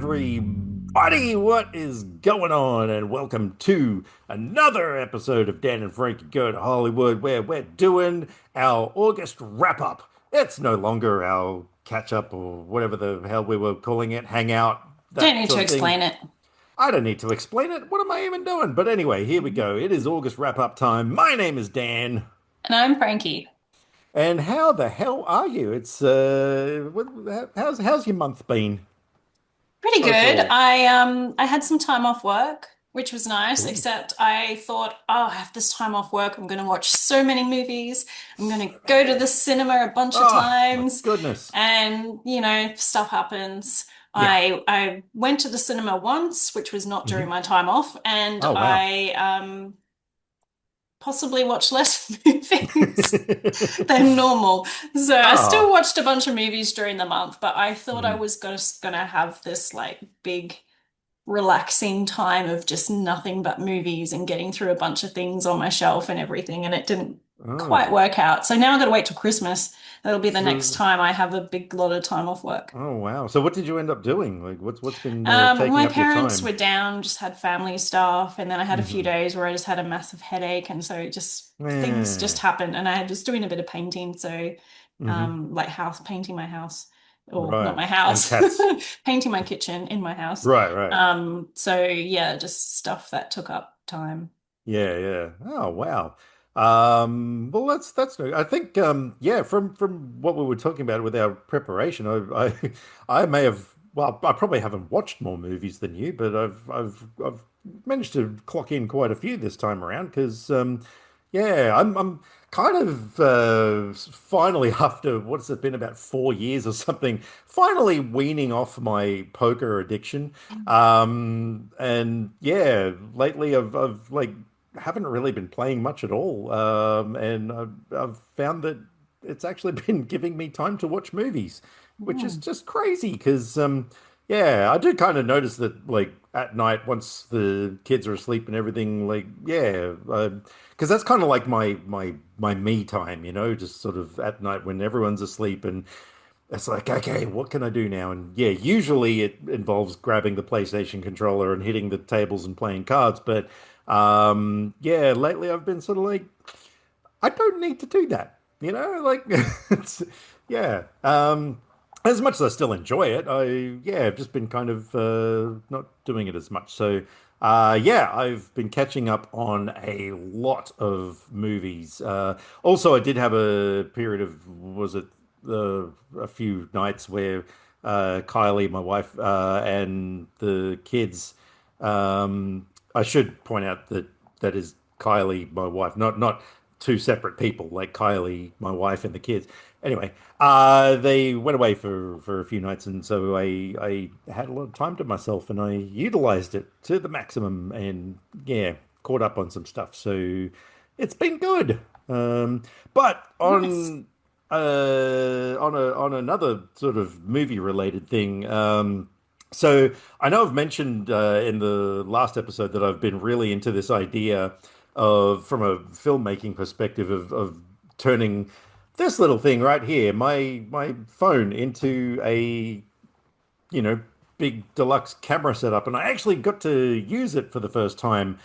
everybody. What is going on? And welcome to another episode of Dan and Frankie Go to Hollywood, where we're doing our August wrap up. It's no longer our catch up or whatever the hell we were calling it, hangout, Don't that need to sort of thing. explain it. I don't need to explain it. What am I even doing? But anyway, here we go. It is August wrap up time. My name is Dan. And I'm Frankie. And how the hell are you? How's your month been Pretty good. overall? I had some time off work, which was nice, Ooh. except I thought, oh, I have this time off work. I'm going to watch so many movies. I'm going to go to the cinema a bunch of Oh my times. goodness. And, stuff happens. Yeah. I went to the cinema once, which was not during Hmm. my time off, and Oh wow. I possibly watched less movies than normal. So I still Oh. watched a bunch of movies during the month, but I thought I Mhm. was gonna have this like big relaxing time of just nothing but movies and getting through a bunch of things on my shelf and everything, and it didn't quite Oh. work out. So now I've got to wait till Christmas. That'll be the next So time I have a big lot of time off work. oh wow. So what did you end up doing? Like what's been taking My up your parents time? were down, just had family stuff, and then I had a few Hmm. days where I just had a massive headache, and so things just Yeah. happened, and I was doing a bit of painting, so Hmm. like house painting my house, or not Right. my And house, cats. painting my kitchen in my house. Right, right. So yeah, just stuff that took up time. Yeah, yeah. Oh wow. Well that's good. I think yeah, from what we were talking about with our preparation, I may have well, I probably haven't watched more movies than you, but I've managed to clock in quite a few this time around because yeah, I'm kind of finally after what's it been about 4 years or something, finally weaning off my poker addiction. And yeah, lately I've like haven't really been playing much at all. And I've found that it's actually been giving me time to watch movies, which is Hmm. just crazy because yeah, I do kind of notice that like at night once the kids are asleep and everything, like yeah, because that's kind of like my me time, just sort of at night when everyone's asleep and it's like, okay, what can I do now? And yeah, usually it involves grabbing the PlayStation controller and hitting the tables and playing cards. But yeah, lately I've been sort of like, I don't need to do that. Like it's yeah. As much as I still enjoy it, yeah, I've just been kind of not doing it as much. So yeah, I've been catching up on a lot of movies. Also, I did have a period of was it a few nights where Kylie, my wife, and the kids. I should point out that that is Kylie, my wife, not two separate people, like Kylie, my wife, and the kids. Anyway, they went away for a few nights, and so I had a lot of time to myself, and I utilized it to the maximum, and yeah, caught up on some stuff. So it's been good. But Nice. on another sort of movie related thing. So I know I've mentioned in the last episode that I've been really into this idea of, from a filmmaking perspective, of turning this little thing right here, my phone, into a you know, big deluxe camera setup, and I actually got to use it for the first time,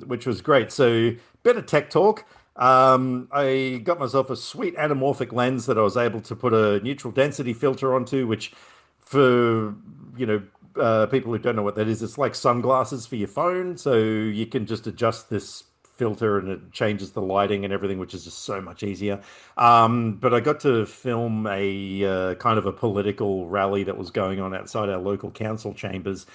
which was great. So, bit of tech talk. I got myself a sweet anamorphic lens that I was able to put a neutral density filter onto, which for, you know, people who don't know what that is, it's like sunglasses for your phone. So you can just adjust this filter and it changes the lighting and everything, which is just so much easier. But I got to film a kind of a political rally that was going on outside our local council chambers.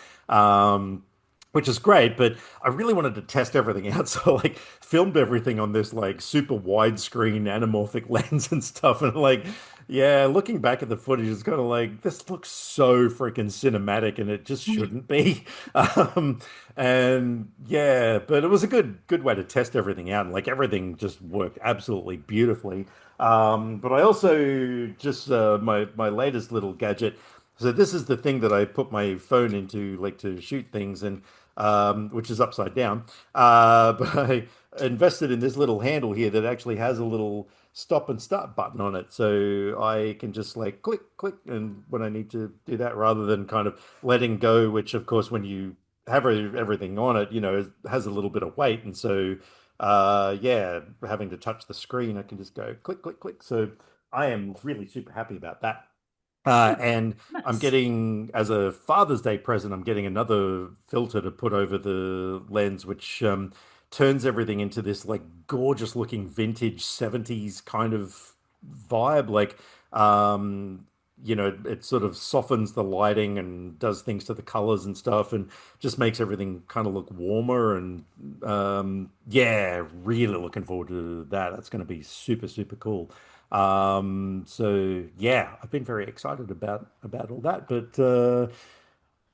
Which is great, but I really wanted to test everything out. So like filmed everything on this like super widescreen anamorphic lens and stuff. And like, yeah, looking back at the footage, it's kind of like this looks so freaking cinematic and it just shouldn't be. Um, and yeah, but it was a good way to test everything out. And like everything just worked absolutely beautifully. But I also just my latest little gadget. So this is the thing that I put my phone into, like to shoot things, and which is upside down. But I invested in this little handle here that actually has a little stop and start button on it. So I can just like click, click, and when I need to do that, rather than kind of letting go, which of course, when you have everything on it, has a little bit of weight. And so, yeah, having to touch the screen, I can just go click, click, click. So I am really super happy about that. And I'm Nice. getting, as a Father's Day present, I'm getting another filter to put over the lens, which turns everything into this like gorgeous looking vintage 70s kind of vibe. Like, it sort of softens the lighting and does things to the colors and stuff and just makes everything kind of look warmer. And yeah, really looking forward to that. That's going to be super, super cool. So yeah, I've been very excited about all that. But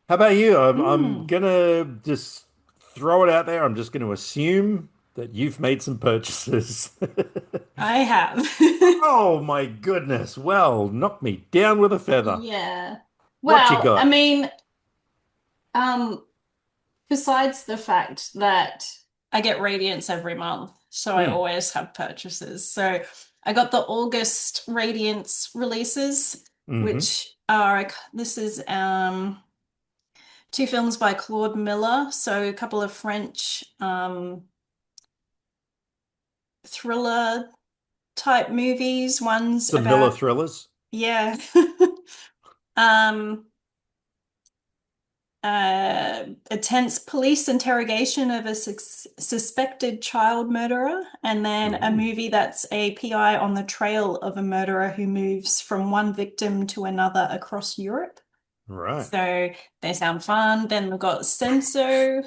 how about you? I'm Mm, gonna just throw it out there. I'm just going to assume that you've made some purchases. I have. Oh my goodness. Well, knock me down with a feather. Yeah. What you Well, I got? mean, um, besides the fact that I get radiance every month, so I Hmm. always have purchases. So I got the August radiance releases, Mm-hmm. which are this is two films by Claude Miller, so a couple of French thriller type movies. One's Some Miller about, thrillers. yeah. um a tense police interrogation of a suspected child murderer, and then a Ooh. movie that's a PI on the trail of a murderer who moves from one victim to another across Europe. Right. So they sound fun. Then we've got Senso,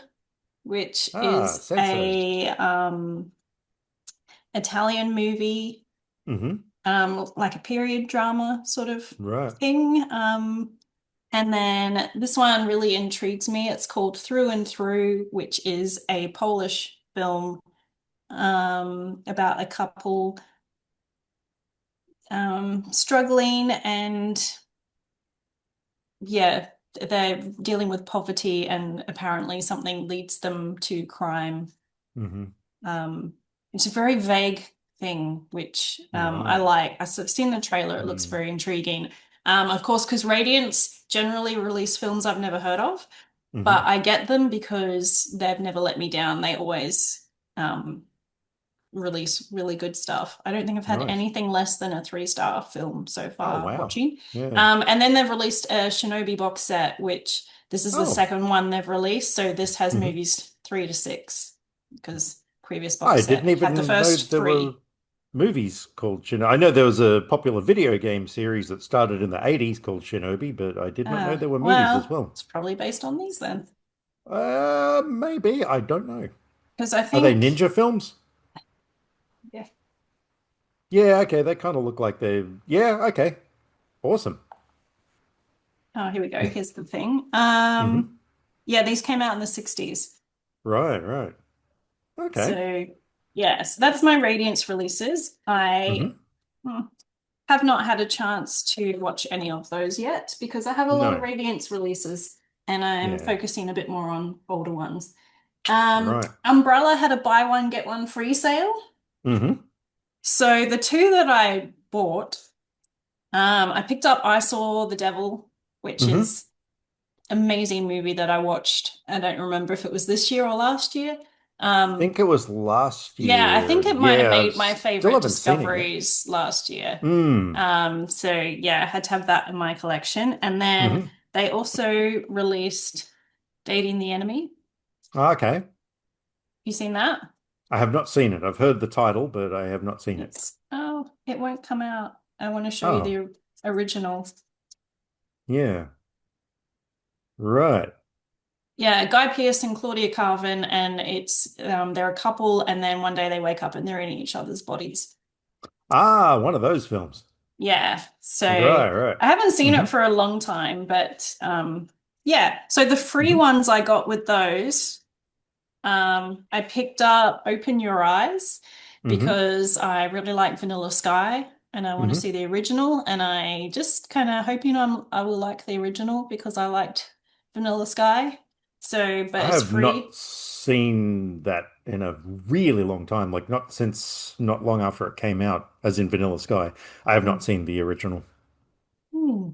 which Ah, is Senso. a Italian movie, Mm-hmm. like a period drama sort of Right. thing. And then this one really intrigues me. It's called Through and Through, which is a Polish film about a couple struggling, and yeah, they're dealing with poverty, and apparently something leads them to crime. Mm-hmm. Um, it's a very vague thing, which I Right. like. I've seen the trailer, it looks Mm. very intriguing. Of course, because Radiance generally release films I've never heard of, but Mm-hmm. I get them because they've never let me down. They always um, release really good stuff. I don't think I've had Nice. anything less than a three-star film so Oh, far wow. watching. Yeah. And then they've released a Shinobi box set, which this is the Oh. second one they've released. So this has Mm-hmm. movies 3 to 6 because previous box I set didn't had the even know first there were three. movies called Shinobi. I know there was a popular video game series that started in the 80s called Shinobi, but I did not know there were movies as Well, well. it's probably based on these then. Maybe. I don't know. Because I Are they think, ninja films? yeah. Yeah, okay. They kind of look like they. Yeah, okay. Awesome. Oh, here we go. Here's the thing. Hmm. Yeah, these came out in the 60s. Right, right. Okay. So, yeah, so that's my Radiance releases. I Hmm. hmm, have not had a chance to watch any of those yet because I have a lot of No. Radiance releases and I'm Yeah. focusing a bit more on older ones. Right. Umbrella had a buy one, get one free sale. Hmm. So the two that I bought, I picked up I Saw the Devil, which Hmm. is amazing movie that I watched. I don't remember if it was this year or last year. Um, Think it was last yeah, I think year. it might have Yeah, I made my still favorite haven't seen it yet. discoveries last year. Mm. So yeah, I had to have that in my collection. And then Hmm. they also released Dating the Enemy. Okay. You seen that? I have not seen it. I've heard the title, but I have not seen it. It won't come out. I want to show you Oh, the original. yeah. Right. Yeah, Guy Pearce and Claudia Carvin, and it's they're a couple, and then one day they wake up and they're in each other's bodies. Ah, one of those films. Yeah, so Right, right. I haven't seen Hmm. it for a long time, but yeah. So the free Hmm. ones I got with those, I picked up Open Your Eyes Hmm. because I really like Vanilla Sky and I want to Hmm. see the original, and I just kind of hoping I will like the original because I liked Vanilla Sky. So, but I it's have not free. seen that in a really long time, like not since not long after it came out, as in Vanilla Sky. I have not seen the original. Hmm.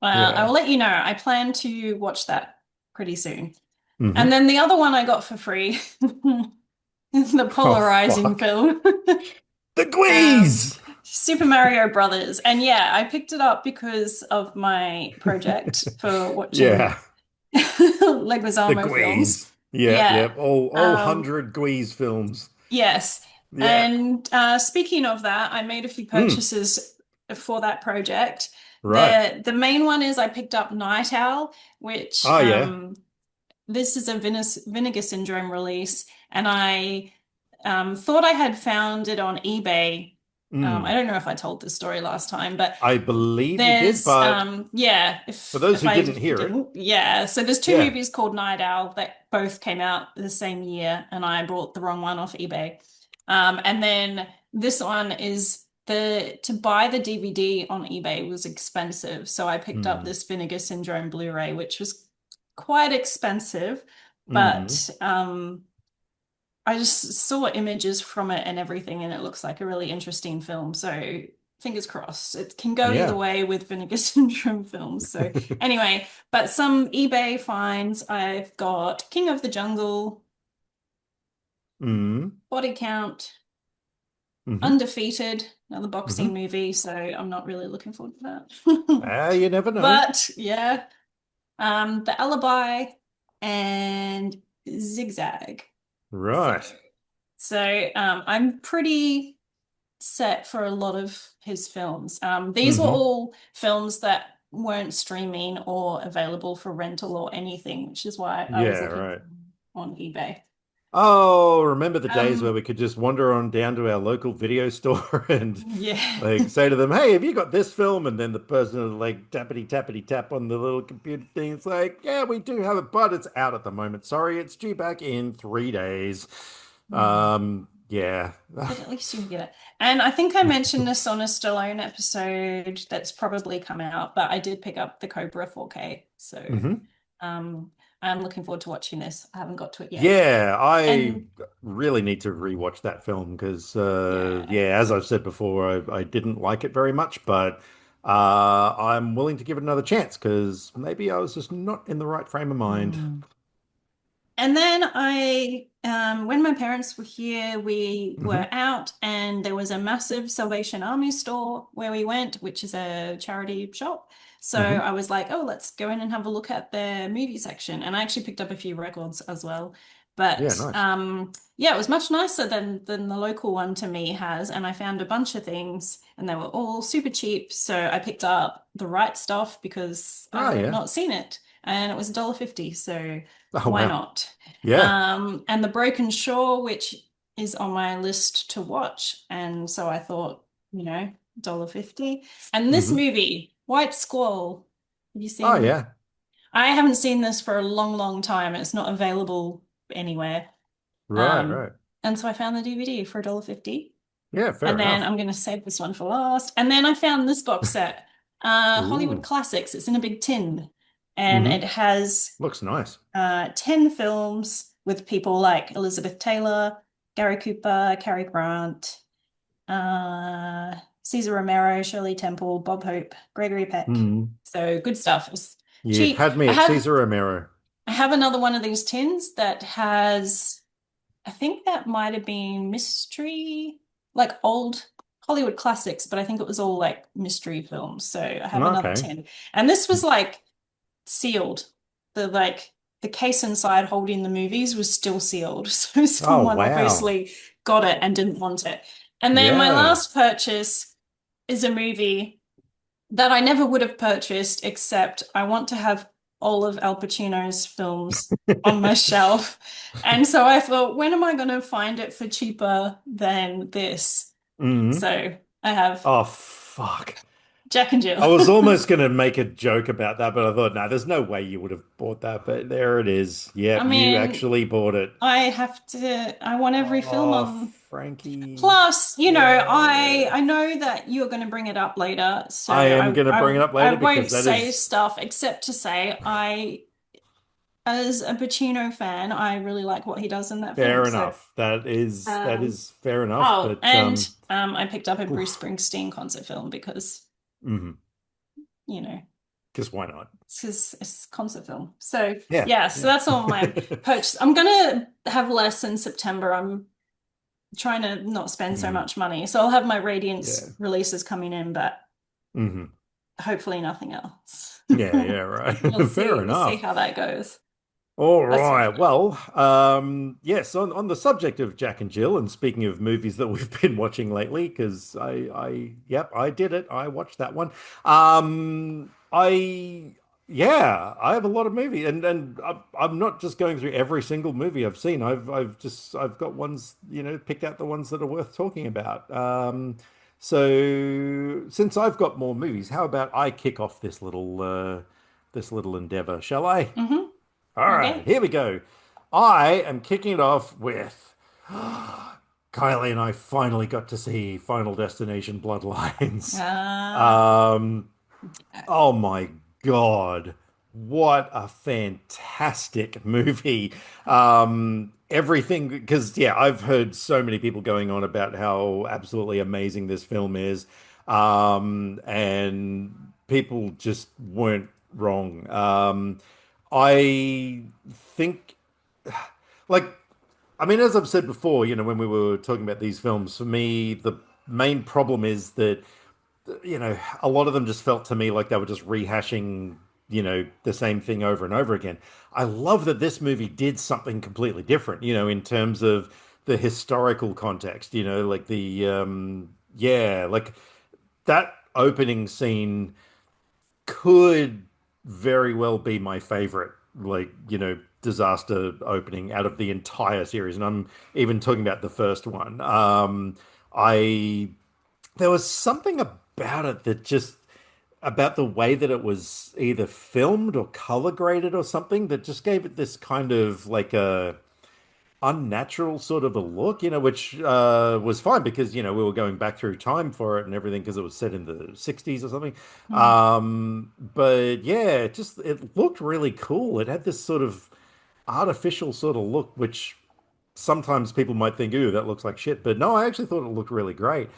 I will Yeah. let you know. I plan to watch that pretty soon. And Hmm. then the other one I got for free is the Oh, polarizing fuck. film. The Um, Guize! Super Mario Brothers. And yeah, I picked it up because of my project for watching Yeah. The Leguizamo films. Guize. Yeah, Yeah. yeah. All Um, 100 Guize films. yes. Yeah. And speaking of that, I made a few Mm. purchases for that project. Right. The main one is I picked up Night Owl, which Oh, yeah. this is a Vinegar Syndrome release, and I thought I had found it on eBay. I Mm. don't know if I told this story last time, but I believe you did, there's but yeah, for those if who I didn't hear it, didn't, yeah. So there's two yeah. movies called Night Owl that both came out the same year, and I bought the wrong one off eBay. And then this one is the to buy the DVD on eBay was expensive, so I picked up Mm. this Vinegar Syndrome Blu-ray, which was quite expensive, Mm. but I just saw images from it and everything, and it looks like a really interesting film. So fingers crossed. It can go either Yeah. way with Vinegar Syndrome films. So anyway, but some eBay finds. I've got King of the Jungle, Mm. Body Count, Hmm. Undefeated, another boxing Hmm. movie. So I'm not really looking forward to that. Ah, you never know. But yeah, The Alibi and Zigzag. So Right. I'm pretty set for a lot of his films. These were Hmm. all films that weren't streaming or available for rental or anything, which is why I was Yeah, looking for right. them on eBay. Oh, remember the days where Um, we could just wander on down to our local video store and yeah. like say to them, "Hey, have you got this film?" And then the person would like tappity tappity tap on the little computer thing. It's like, "Yeah, we do have it, but it's out at the moment. Sorry, it's due back in 3 days." Yeah. But at least you can get it. And I think I mentioned this on a Stallone episode that's probably come out, but I did pick up the Cobra 4K. So Hmm. um, I'm looking forward to watching this. I haven't got to it yet. Yeah, I And really need to rewatch that film because, yeah. yeah, as I've said before, I didn't like it very much, but I'm willing to give it another chance because maybe I was just not in the right frame of mind. Hmm. And then when my parents were here, we Hmm. were out and there was a massive Salvation Army store where we went, which is a charity shop. So Hmm. I was like, oh, let's go in and have a look at their movie section. And I actually picked up a few records as well. Yeah, But nice. yeah, it was much nicer than the local one to me has. And I found a bunch of things and they were all super cheap. So I picked up the right stuff because I Oh, had yeah. not seen it. And it was $1.50. So Oh, why wow. not? Yeah. And The Broken Shore, which is on my list to watch. And so I thought, $1.50. And this Hmm. movie, White Squall, have you Oh, seen? yeah. I haven't seen this for a long, long time. It's not available anywhere. Right, Um, right. and so I found the DVD for $1.50. Yeah, And fair then enough. I'm going to save this one for last. And then I found this box set, Hollywood Ooh. Classics. It's in a big tin. And Hmm. it has Looks nice. 10 films with people like Elizabeth Taylor, Gary Cooper, Cary Grant, Cesar Romero, Shirley Temple, Bob Hope, Gregory Peck. Hmm. So good stuff. It's You cheap. had me I at have Caesar Romero. I have another one of these tins that has, I think that might have been mystery, like old Hollywood classics, but I think it was all like mystery films. So I have another Okay. tin. And this was like sealed. The case inside holding the movies was still sealed. So Oh, someone wow. obviously got it and didn't want it. And then my Yeah. last purchase is a movie that I never would have purchased, except I want to have all of Al Pacino's films on my shelf. And so I thought, when am I going to find it for cheaper than this? Hmm. So I have Oh, fuck. Jack and I Jill. was almost going to make a joke about that, but I thought, no, there's no way you would have bought that. But there it is. I Yep, you mean, actually bought it. I want every film Oh, on. Frankie. Plus, Yeah. I know that you're going to bring it up later, so I am going to bring it up I later won't because that say is. stuff except to say as a Pacino fan, I really like what he does in that film. Fair So, enough. That um, is fair enough. oh, But and I picked up a Bruce oof, Springsteen concert film because, mhm, you know, just why not? it's a concert film. So Yeah, yeah, so yeah. that's all my purchase. I'm gonna have less in September. I'm trying to not spend so Mm, much money. So I'll have my yeah. Radiance releases coming in, but Hmm. hopefully nothing else. Yeah, yeah, right. We'll Fair see. We'll see enough. how that goes. All That's so right. fun. Well, yes, on the subject of Jack and Jill, and speaking of movies that we've been watching lately, because yep, I did it. I watched that one. Yeah, I have a lot of movies, and I'm not just going through every single movie I've seen. I've got ones, picked out the ones that are worth talking about. So since I've got more movies, how about I kick off this little endeavor, shall I? Mm-hmm. All right, Okay. here we go. I am kicking it off with Kylie and I finally got to see Final Destination Bloodlines. Uh, Um, oh my God, what a fantastic movie. Everything, because yeah, I've heard so many people going on about how absolutely amazing this film is. And people just weren't wrong. I think like I mean, as I've said before, when we were talking about these films, for me, the main problem is that, a lot of them just felt to me like they were just rehashing, the same thing over and over again. I love that this movie did something completely different, in terms of the historical context, like yeah, like that opening scene could very well be my favorite, like, disaster opening out of the entire series. And I'm even talking about the first one. I There was something about it that just about the way that it was either filmed or color graded or something that just gave it this kind of like a unnatural sort of a look, which was fine because, we were going back through time for it and everything because it was set in the 60s or something. mm, But yeah, it looked really cool. It had this sort of artificial sort of look, which sometimes people might think, ooh, that looks like shit. But no, I actually thought it looked really great.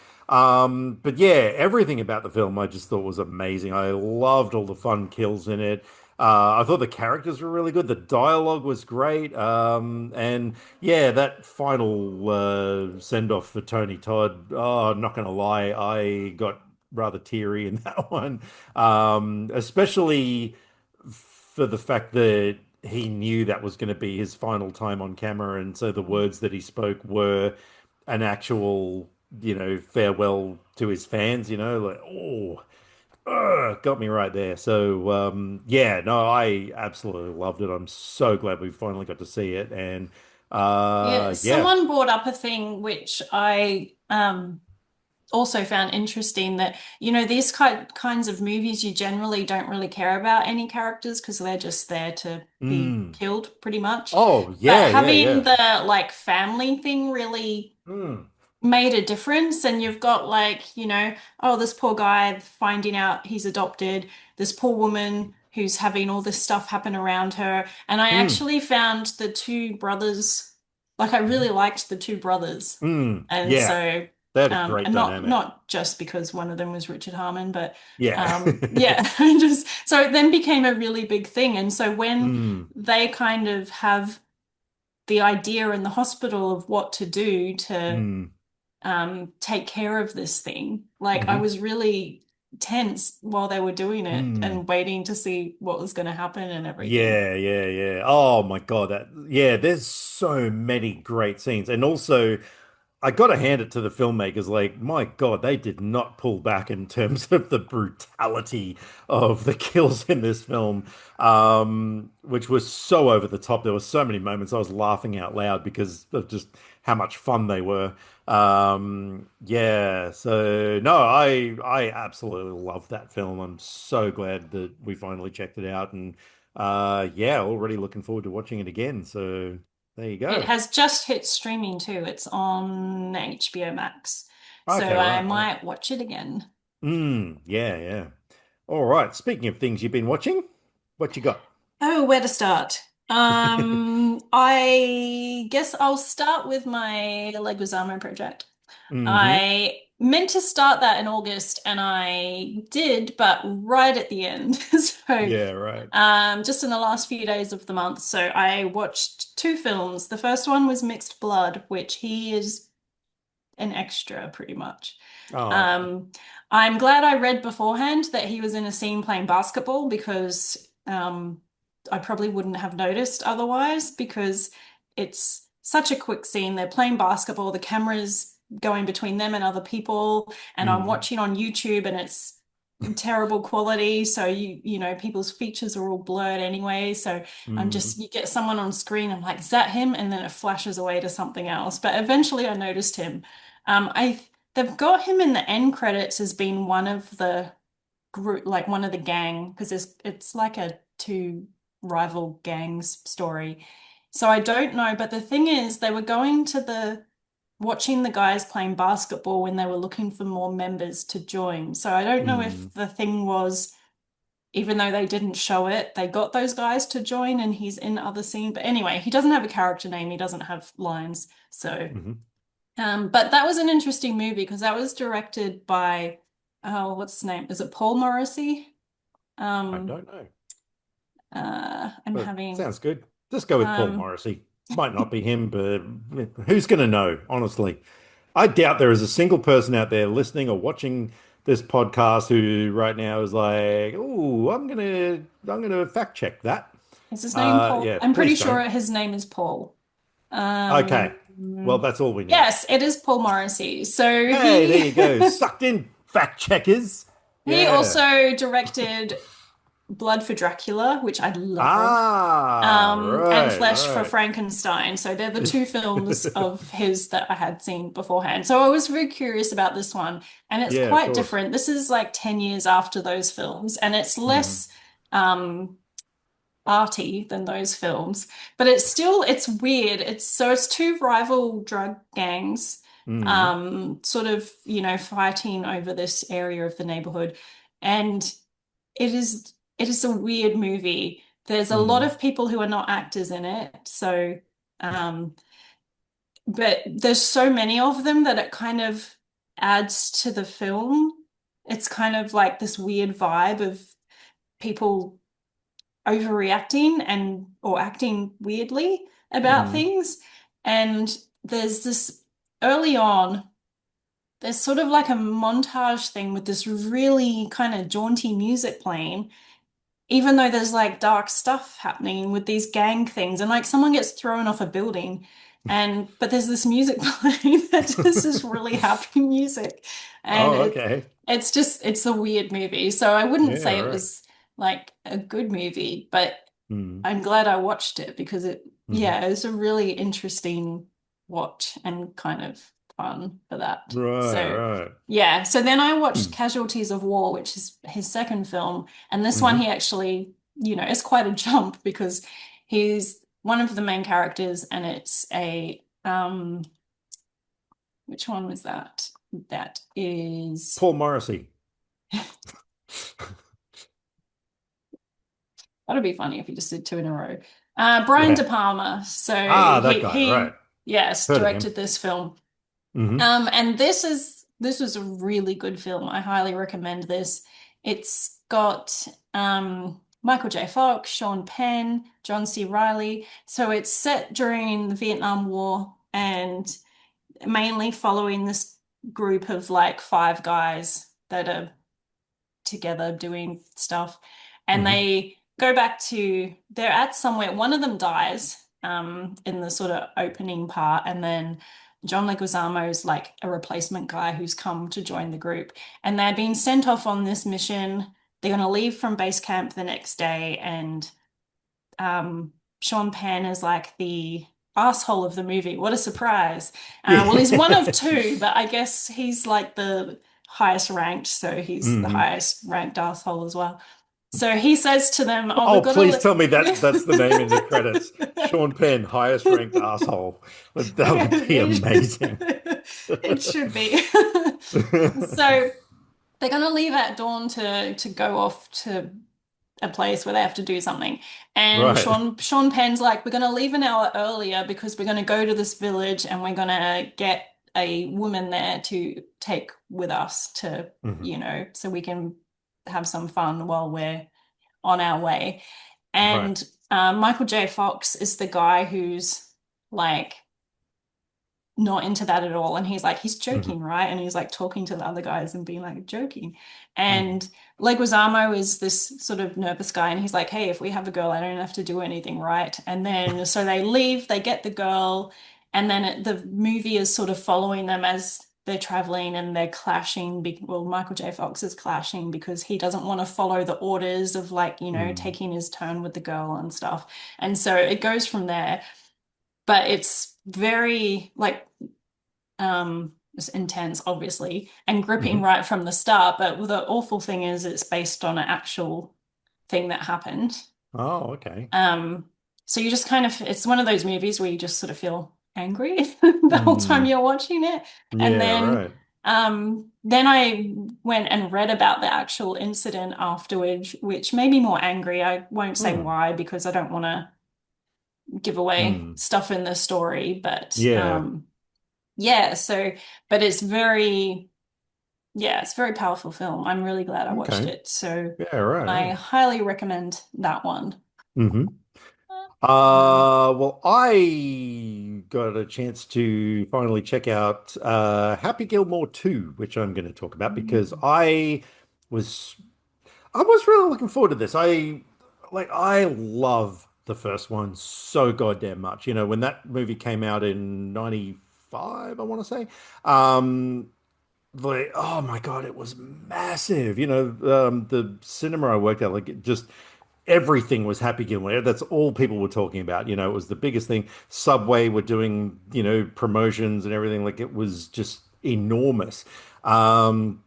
But yeah, everything about the film I just thought was amazing. I loved all the fun kills in it. I thought the characters were really good. The dialogue was great. And yeah, that final send off for Tony Todd. Oh, not gonna lie, I got rather teary in that one. Especially for the fact that he knew that was going to be his final time on camera, and so the words that he spoke were an actual, farewell to his fans. Like got me right there. So yeah, no, I absolutely loved it. I'm so glad we finally got to see it, and yeah, yeah, someone brought up a thing which I also found interesting that, these kinds of movies, you generally don't really care about any characters because they're just there to be mm. killed pretty much. Oh But yeah, yeah, having yeah. the like family thing really Mm. made a difference. And you've got like, oh, this poor guy finding out he's adopted, this poor woman who's having all this stuff happen around her. And I Mm. actually found the two brothers, like I really liked the two brothers. Mm. And Yeah, so, they had a great and not dynamic. not just because one of them was Richard Harmon, but Yeah. yeah, just so it then became a really big thing. And so when Mm. they kind of have the idea in the hospital of what to do to Mm. take care of this thing. Like I Hmm. was really tense while they were doing it Mm. and waiting to see what was going to happen and everything. Yeah, yeah, yeah. Oh my God, yeah, there's so many great scenes. And also I gotta hand it to the filmmakers, like, my God, they did not pull back in terms of the brutality of the kills in this film, which was so over the top. There were so many moments I was laughing out loud because of just how much fun they were. Yeah, so no, I absolutely love that film. I'm so glad that we finally checked it out, and yeah, already looking forward to watching it again. So there you It go. has just hit streaming too. It's on HBO Max. So Okay, I right, right. might watch it again. Yeah, yeah. All right. Speaking of things you've been watching, what you got? Oh, where to start? I guess I'll start with my Leguizamo project. Hmm. I meant to start that in August and I did, but right at the end. So, Yeah, right. just in the last few days of the month. So I watched two films. The first one was Mixed Blood, which he is an extra pretty much. Oh, okay. Um, I'm glad I read beforehand that he was in a scene playing basketball because I probably wouldn't have noticed otherwise because it's such a quick scene. They're playing basketball, the camera's going between them and other people, and I'm Mm, watching on YouTube and it's terrible quality. So people's features are all blurred anyway. So mm, you get someone on screen, I'm like, is that him? And then it flashes away to something else. But eventually I noticed him. I They've got him in the end credits as being one of the group, like one of the gang, because it's like a two rival gangs story. So I don't know, but the thing is, they were going to the watching the guys playing basketball when they were looking for more members to join. So I don't know mm, if the thing was, even though they didn't show it, they got those guys to join and he's in other scene. But anyway, he doesn't have a character name, he doesn't have lines. So hmm. but that was an interesting movie because that was directed by, oh, what's his name? Is it Paul Morrissey? I Um, don't know, I'm but having, sounds good. Just go with Paul um, Morrissey. Might not be him, but who's going to know, honestly? I doubt there is a single person out there listening or watching this podcast who right now is like, "Oh, I'm gonna fact check that." is his name Paul? Yeah, I'm pretty please sure don't. his name is Paul. Okay, Um, well, that's all we need. yes, it is Paul Morrissey. So Hey, there you go. Sucked in, fact checkers. he Yeah. also directed Blood for Dracula, which I love. Ah, And right, Flesh for right. Frankenstein. So they're the two films of his that I had seen beforehand. So I was very curious about this one, and it's Yeah, of quite course. different. This is like 10 years after those films, and it's Mm, less um arty than those films, but it's weird. It's two rival drug gangs mm, sort of, fighting over this area of the neighborhood. And it is a weird movie. There's a lot mm, of people who are not actors in it. So, um, but there's so many of them that it kind of adds to the film. It's kind of like this weird vibe of people overreacting and or acting weirdly about mm, things. And there's this early on, there's sort of like a montage thing with this really kind of jaunty music playing even though there's like dark stuff happening with these gang things and like someone gets thrown off a building and but there's this music playing that just is really happy music and Oh, okay. it's a weird movie, so I wouldn't Yeah, say it right. was like a good movie, but Mm, I'm glad I watched it because mhm. it was a really interesting watch and kind of fun for that. Right, So, right. yeah. So then I watched Mm, Casualties of War, which is his second film. And this one, mhm. he actually, it's quite a jump because he's one of the main characters and it's which one was that? That is, Paul Morrissey. that'd be funny if he just did two in a row. Brian Yeah. De Palma. So Ah, that guy, right. yes, Heard of him. directed this film. Hmm. And this was a really good film. I highly recommend this. It's got Michael J. Fox, Sean Penn, John C. Reilly. So it's set during the Vietnam War and mainly following this group of like five guys that are together doing stuff. And Hmm. they're at somewhere, one of them dies in the sort of opening part, and then John Leguizamo is like a replacement guy who's come to join the group. And they're being sent off on this mission. They're going to leave from base camp the next day, and Sean Penn is like the asshole of the movie. What a surprise. Well, he's one of Yeah. two, but I guess he's like the highest ranked, so he's the Hmm. highest ranked asshole as well. So he says to them, "Oh, we've Oh, got to please tell me that that's the name in the credits. li-" Sean Penn, highest ranked asshole. That would be amazing. It should be. So they're going to leave at dawn to go off to a place where they have to do something. And Right. Sean Penn's like, we're going to leave an hour earlier because we're going to go to this village and we're going to get a woman there to take with us to, Hmm. so we can have some fun while we're on our way. Right. And Michael J. Fox is the guy who's like not into that at all. And he's like, he's Hmm. joking, right? And he's like talking to the other guys and being like joking. Hmm. And Leguizamo is this sort of nervous guy, and he's like, hey, if we have a girl, I don't have to do anything, right? And then so they leave, they get the girl, and then the movie is sort of following them as they're traveling and they're clashing. Well, Michael J. Fox is clashing because he doesn't want to follow the orders of like, Mm. taking his turn with the girl and stuff. And so it goes from there, but it's very like it's intense, obviously, and gripping Hmm. right from the start. But the awful thing is, it's based on an actual thing that happened. Oh, okay. Um, so you just kind of, it's one of those movies where you just sort of feel angry the whole time Mm. you're watching it. And Yeah, right. then I went and read about the actual incident afterwards, which made me more angry. I won't say Mm. why because I don't want to give away Mm. stuff in the story, but Yeah. yeah, so but it's very powerful film. I'm really glad I watched Okay. it. So Yeah, right. I Right. highly recommend that one. Hmm. Um, Well, I got a chance to finally check out Happy Gilmore 2, which I'm going to talk about because was I was really looking forward to this. I love the first one so goddamn much. You know, when that movie came out in 95, I want to say. Um like, oh my God, it was massive. You know, the cinema I worked at, like, it just everything was Happy Gilmore. That's all people were talking about. You know, it was the biggest thing. Subway were doing, promotions and everything. Like, it was just enormous. Um,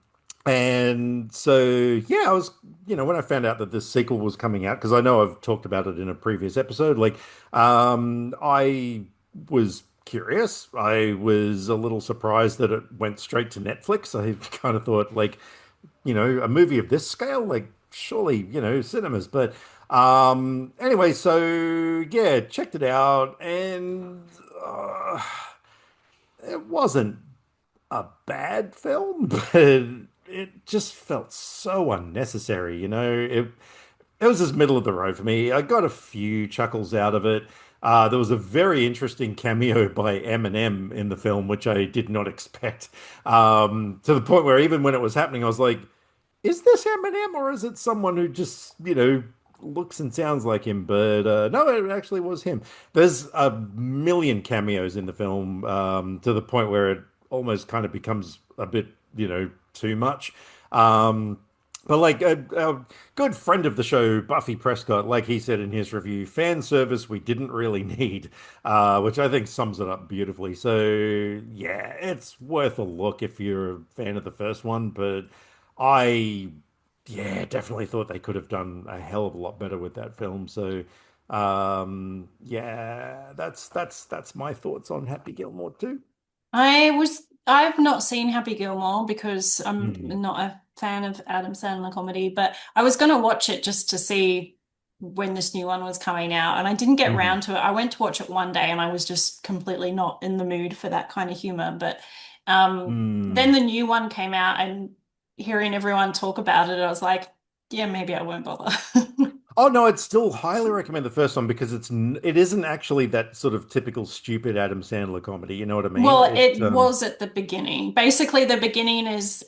and so, yeah, when I found out that this sequel was coming out, because I know I've talked about it in a previous episode, like, I was curious. I was a little surprised that it went straight to Netflix. I kind of thought, like, a movie of this scale, like, surely, cinemas. But anyway, so yeah, checked it out, and it wasn't a bad film, but it just felt so unnecessary. It was just middle of the road for me. I got a few chuckles out of it. There was a very interesting cameo by Eminem in the film, which I did not expect. To the point where even when it was happening, I was like, is this Eminem or is it someone who just, looks and sounds like him? But no, it actually was him. There's a million cameos in the film, to the point where it almost kind of becomes a bit, too much. Um, but like a good friend of the show, Buffy Prescott, like he said in his review, fan service we didn't really need, which I think sums it up beautifully. So yeah, it's worth a look if you're a fan of the first one, but I, yeah, definitely thought they could have done a hell of a lot better with that film. So, yeah, that's my thoughts on Happy Gilmore too. I've not seen Happy Gilmore because I'm Hmm. not a fan of Adam Sandler comedy, but I was going to watch it just to see when this new one was coming out, and I didn't get Hmm. round to it. I went to watch it one day and I was just completely not in the mood for that kind of humor. But then Hmm. the new one came out, and hearing everyone talk about it, I was like, yeah, maybe I won't bother. Oh no, I'd still highly recommend the first one because it isn't actually that sort of typical stupid Adam Sandler comedy. You know what I mean? Well, it was at the beginning. Basically, the beginning is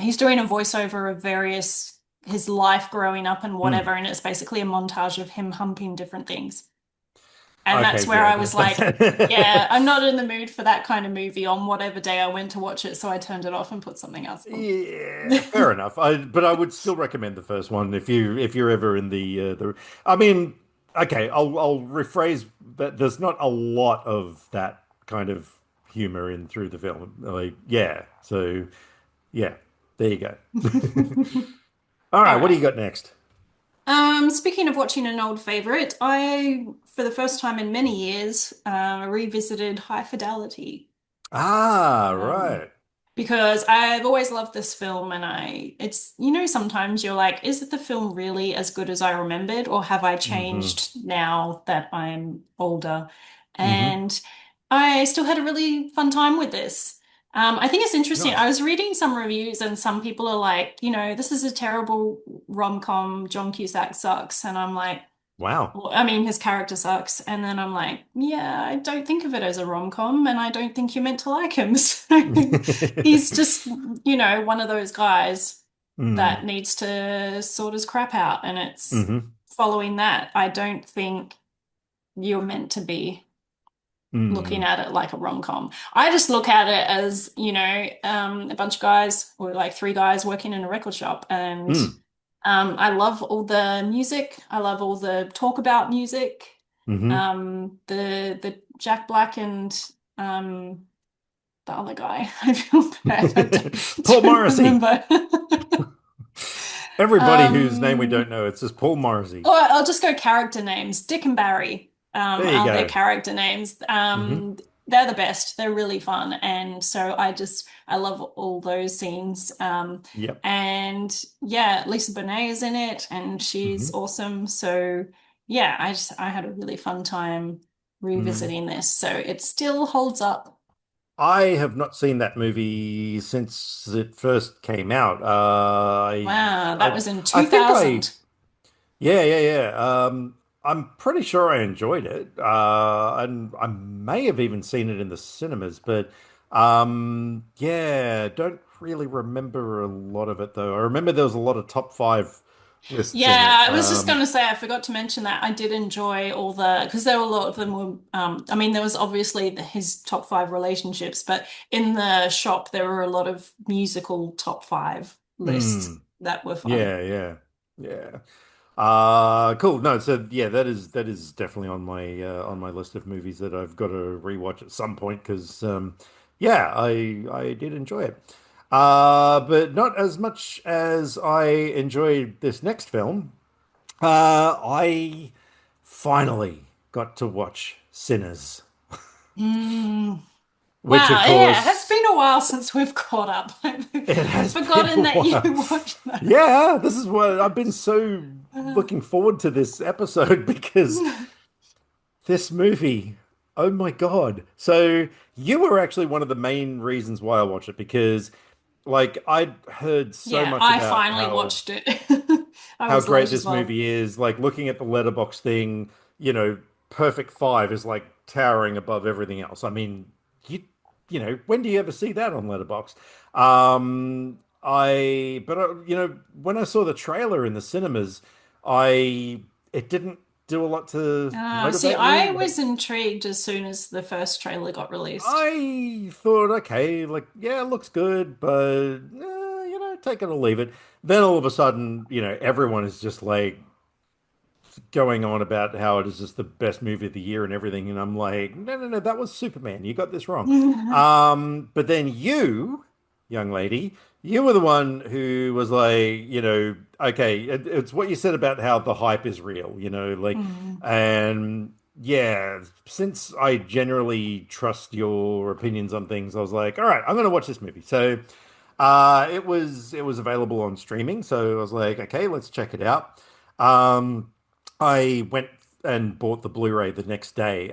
he's doing a voiceover of various his life growing up and Hmm. whatever, and it's basically a montage of him humping different things. And that's Okay, where yeah, I was like, yeah, that, I'm not in the mood for that kind of movie on whatever day I went to watch it, so I turned it off and put something else on. yeah, fair enough. But I would still recommend the first one if you're ever in the. I mean, okay, I'll rephrase, but there's not a lot of that kind of humor in through the film. Like, yeah, so yeah, there you go. All right, All what do right. you got next? Speaking of watching an old favorite, I, for the first time in many years, revisited High Fidelity. Ah, Um, right. because I've always loved this film and it's, sometimes you're like, is it the film really as good as I remembered, or have I Hmm. changed now that I'm older? Hmm. And I still had a really fun time with this. I think it's interesting. I Nice. was reading some reviews and some people are like, this is a terrible rom-com. John Cusack sucks. And I'm like, Wow. well, I mean, his character sucks. And then I'm like, yeah, I don't think of it as a rom-com, and I don't think you're meant to like him. So he's just, one of those guys that Mm. needs to sort his crap out. And it's Hmm. following that. I don't think you're meant to be looking Mm. at it like a rom-com. I just look at it as, a bunch of guys, or like three guys working in a record shop. And Mm. I love all the music. I love all the talk about music. Hmm. The Jack Black and um, the other guy. I feel bad. Paul Don't Morrissey. remember. Everybody whose name we don't Um, know, it's just Paul Morrissey. or I'll just go character names. Dick and Barry There you are their go. character names. Hmm. They're the best. They're really fun. And so I love all those scenes. Yep. And yeah, Lisa Bonet is in it and she's Hmm. awesome. So yeah, I had a really fun time Mm. revisiting this. So it still holds up. I have not seen that movie since it first came out. Wow, that I, was in I think I, 2000. yeah, yeah, yeah. I'm pretty sure I enjoyed it. And I may have even seen it in the cinemas, but yeah, don't really remember a lot of it though. I remember there was a lot of top five lists in Yeah, it. I was just going to say, I forgot to mention that I did enjoy all because there were a lot of them were, I mean, there was obviously his top five relationships, but in the shop, there were a lot of musical top five lists Mm, that were fun. yeah, yeah, yeah. Cool. No, so yeah, that is definitely on my list of movies that I've got to rewatch at some point because yeah, I did enjoy it. But not as much as I enjoyed this next film. I finally got to watch Sinners, Mm. which of Wow, yeah, it has course been a while since we've caught up. I've it has been a forgotten that you while. watched that. Yeah, this is what I've been so looking forward to this episode because this movie, oh my God. So you were actually one of the main reasons why I watched it because like I'd heard so Yeah, much I about finally watched it. I how was great late as this well. movie is, like looking at the letterbox thing, Perfect Five is like towering above everything else. I mean, when do you ever see that on Letterbox? When I saw the trailer in the cinemas, I it didn't do a lot to See, motivate me, I but was intrigued as soon as the first trailer got released. I thought, okay, like, yeah, it looks good, but take it or leave it. Then all of a sudden, everyone is just like going on about how it is just the best movie of the year and everything, and I'm like, no, no, no, that was Superman. You got this wrong. But then you, young lady, you were the one who was like, okay, it's what you said about how the hype is real, like, Mm. and yeah, since I generally trust your opinions on things, I was like, all right, I'm gonna watch this movie. So, it was available on streaming, so I was like, okay, let's check it out. Um, I went and bought the Blu-ray the next day,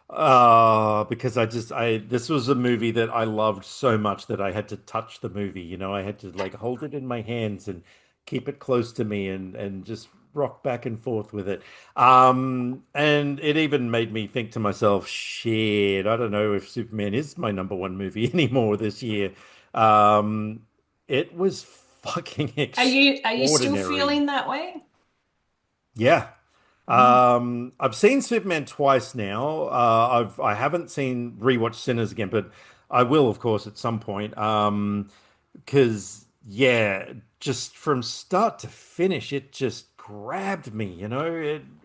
because this was a movie that I loved so much that I had to touch the movie. I had to like hold it in my hands and keep it close to me and just rock back and forth with it. And it even made me think to myself, shit, I don't know if Superman is my number one movie anymore this year. Um, it was fucking Are you still extraordinary. feeling that way? Yeah. Mm. I've seen Superman twice now. I haven't seen rewatch Sinners again, but I will, of course, at some point. Because yeah, just from start to finish, it just grabbed me.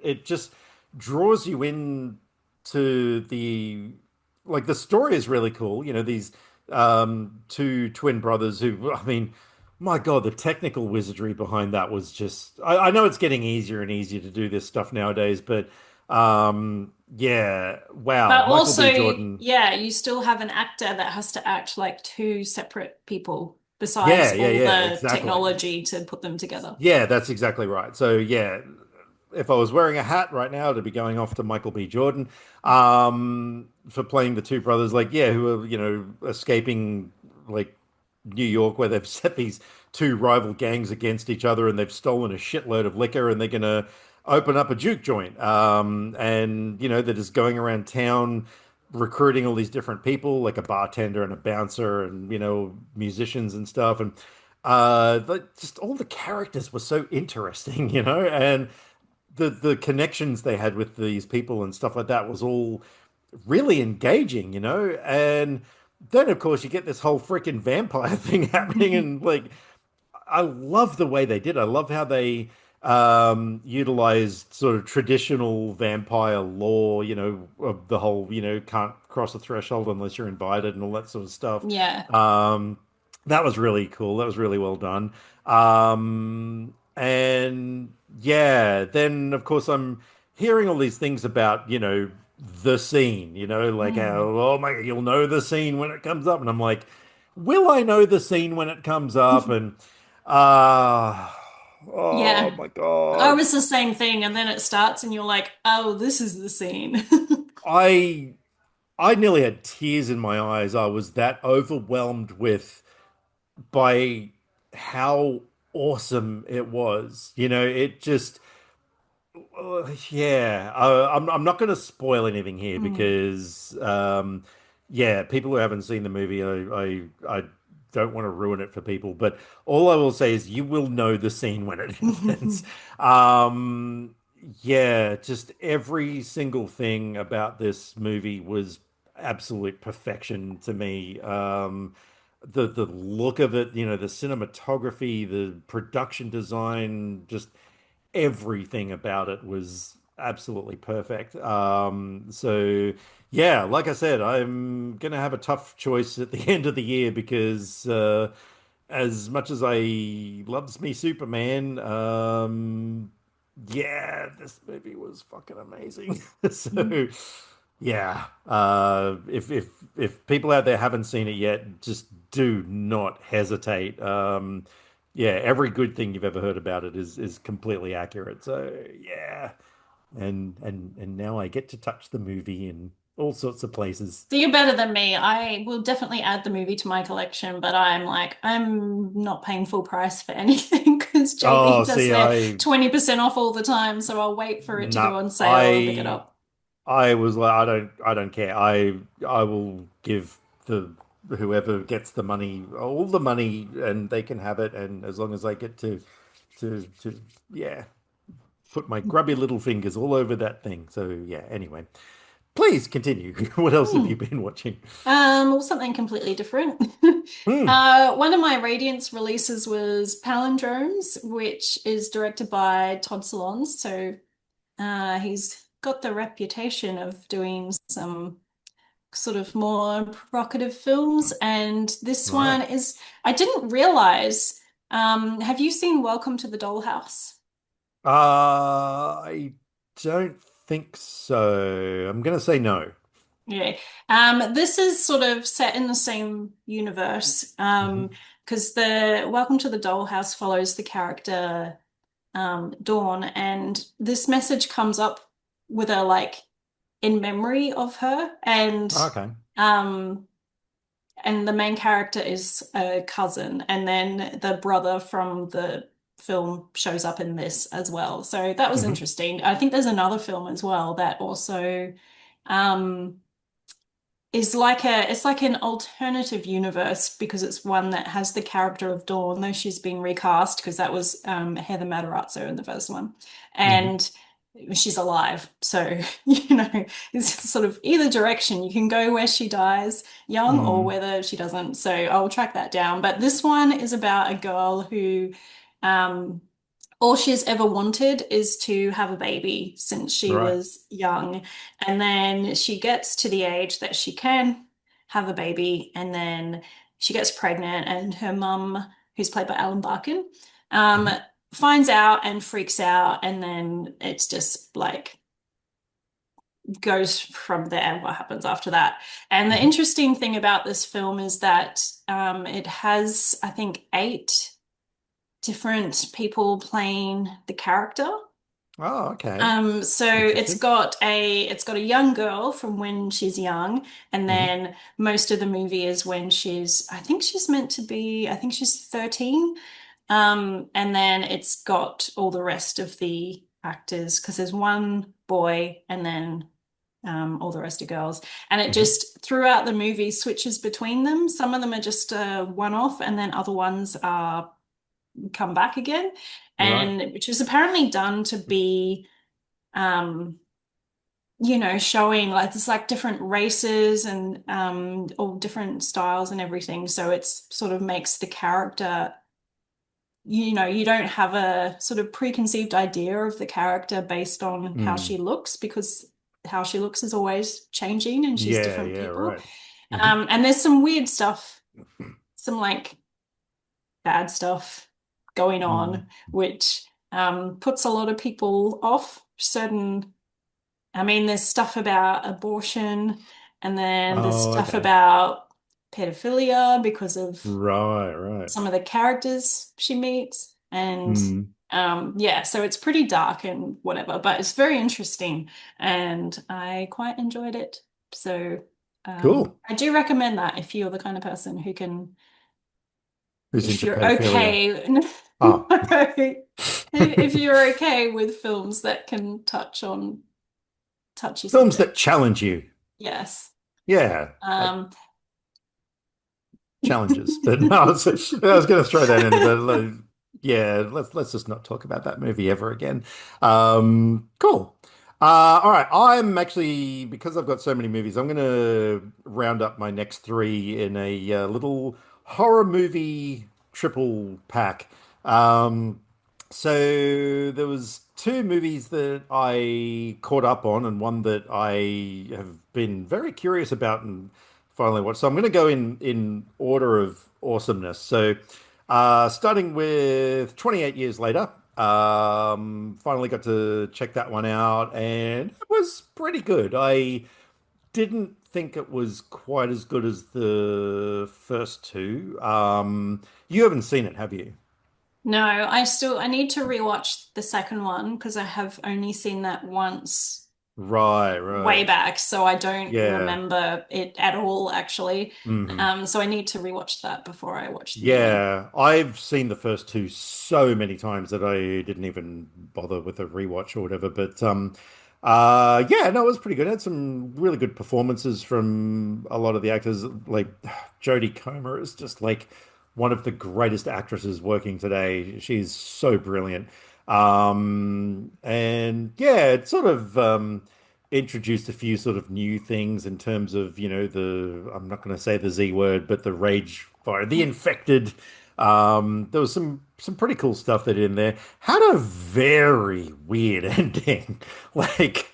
It just draws you in to the story is really cool. These two twin brothers who, I mean, my God, the technical wizardry behind that was just. I know it's getting easier and easier to do this stuff nowadays, but Yeah, wow, But Michael also, B. Jordan. yeah, you still have an actor that has to act like two separate people besides Yeah, yeah, all yeah, the exactly. technology to put them together. Yeah, that's exactly right. So yeah, if I was wearing a hat right now, it'd be going off to Michael B. Jordan, for playing the two brothers, like yeah, who are escaping like New York, where they've set these two rival gangs against each other, and they've stolen a shitload of liquor, and they're gonna open up a juke joint. And they're just going around town recruiting all these different people, like a bartender and a bouncer, and musicians and stuff, and just all the characters were so interesting, and the connections they had with these people and stuff like that was all really engaging, and then of course you get this whole freaking vampire thing happening, and like I love the way they did. I love how they utilized sort of traditional vampire lore, of the whole, can't cross the threshold unless you're invited and all that sort of stuff. Yeah. Um, that was really cool. That was really well done. And yeah, then of course I'm hearing all these things about, the scene, like how, Mm. oh my, you'll know the scene when it comes up. And I'm like, will I know the scene when it comes up? And Ah, oh Yeah. my I God. was the same thing, and then it starts, and you're like, oh, this is the scene. I I nearly had tears in my eyes. I was that overwhelmed with by how awesome it was. It just yeah. I'm not going to spoil anything here Mm. because yeah, people who haven't seen the movie, I don't want to ruin it for people, but all I will say is you will know the scene when it happens. Um, yeah, just every single thing about this movie was absolute perfection to me. The look of it, the cinematography, the production design, just everything about it was absolutely perfect. So yeah, like I said, I'm gonna have a tough choice at the end of the year because as much as I loves me Superman, yeah, this movie was fucking amazing. So yeah, if people out there haven't seen it yet, just do not hesitate. Yeah, every good thing you've ever heard about it is completely accurate. So yeah, and now I get to touch the movie in all sorts of places. So you're better than me. I will definitely add the movie to my collection, but I'm not paying full price for anything because JB Oh, does see, their 20% off all the time, so I'll wait for it to no, go on sale and pick it up. I was like, I don't care. I will give the whoever gets the money all the money, and they can have it, and as long as I get to yeah, put my grubby little fingers all over that thing. So yeah, anyway, please continue. What else have Hmm. you been watching? Well, something completely different. Hmm. One of my Radiance releases was Palindromes, which is directed by Todd Solondz. So he's got the reputation of doing some sort of more provocative films, and this Right. one is, I didn't realize. Have you seen Welcome to the Dollhouse? I don't think so. I'm gonna say no. Yeah. This is sort of set in the same universe. Hmm. Because the Welcome to the Dollhouse follows the character Dawn, and this message comes up with her like in memory of her, Okay. um and the main character is a cousin, and then the brother from the film shows up in this as well. So that was Hmm. interesting. I think there's another film as well that also um is like a it's like an alternative universe because it's one that has the character of Dawn, though she's been recast because that was Heather Matarazzo in the first one. Hmm. And she's alive. So, it's sort of either direction. You can go where she dies young or Hmm. whether she doesn't. So I'll track that down. But this one is about a girl who um all she's ever wanted is to have a baby since she Right. was young. And then she gets to the age that she can have a baby, and then she gets pregnant, and her mum, who's played by Alan Barkin, um, Hmm. finds out and freaks out, and then it's just like goes from there, what happens after that. And the Mhm. interesting thing about this film is that it has, I think, eight different people playing the character. Oh, okay. So Interesting. it's got a young girl from when she's young, and Hmm. then most of the movie is when I think she's meant to be, I think she's 13. And then it's got all the rest of the actors because there's one boy and then all the rest are girls. And it Hmm. just throughout the movie switches between them. Some of them are just a one-off, and then other ones are come back again, Right. and which was apparently done to be um showing like there's like different races and all different styles and everything. So it's sort of makes the character, you don't have a sort of preconceived idea of the character based on how Mm. she looks, because how she looks is always changing and she's Yeah, different yeah, people. right. Hmm. And there's some weird stuff, some like bad stuff going Mm. on, which puts a lot of people off I mean, there's stuff about abortion, and then there's Oh, stuff okay. about pedophilia because of Right, right. some of the characters she meets. And Mm. yeah, so it's pretty dark and whatever, but it's very interesting and I quite enjoyed it. So Cool. I do recommend that if you're the kind of person who can, Who's if into you're pedophilia? okay, Ah, if you're okay with films that can touch on touchy films that subjects. challenge you. Yes. Yeah, Um, challenges. But no, I was going to throw that in, but yeah, let's just not talk about that movie ever again. Cool. All right, I'm actually because I've got so many movies, I'm going to round up my next three in a little horror movie triple pack. Um, so there was two movies that I caught up on, and one that I have been very curious about and finally watched. So I'm going to go in order of awesomeness. So starting with 28 years later, finally got to check that one out, and it was pretty good. I didn't think it was quite as good as the first two. You haven't seen it, have you? no, I need to rewatch the second one because I have only seen that once Right, way right. back, so I don't Yeah. remember it at all actually. Hmm. So I need to rewatch that before I watch the new one. Yeah, I've seen the first two so many times that I didn't even bother with a rewatch or whatever. But yeah, no, it was pretty good. It had some really good performances from a lot of the actors. Like Jodie Comer is just like one of the greatest actresses working today. She's so brilliant. And yeah, it sort of introduced a few sort of new things in terms of, I'm not going to say the Z word, but the rage fire, the infected. There was some pretty cool stuff that in there. Had a very weird ending. Like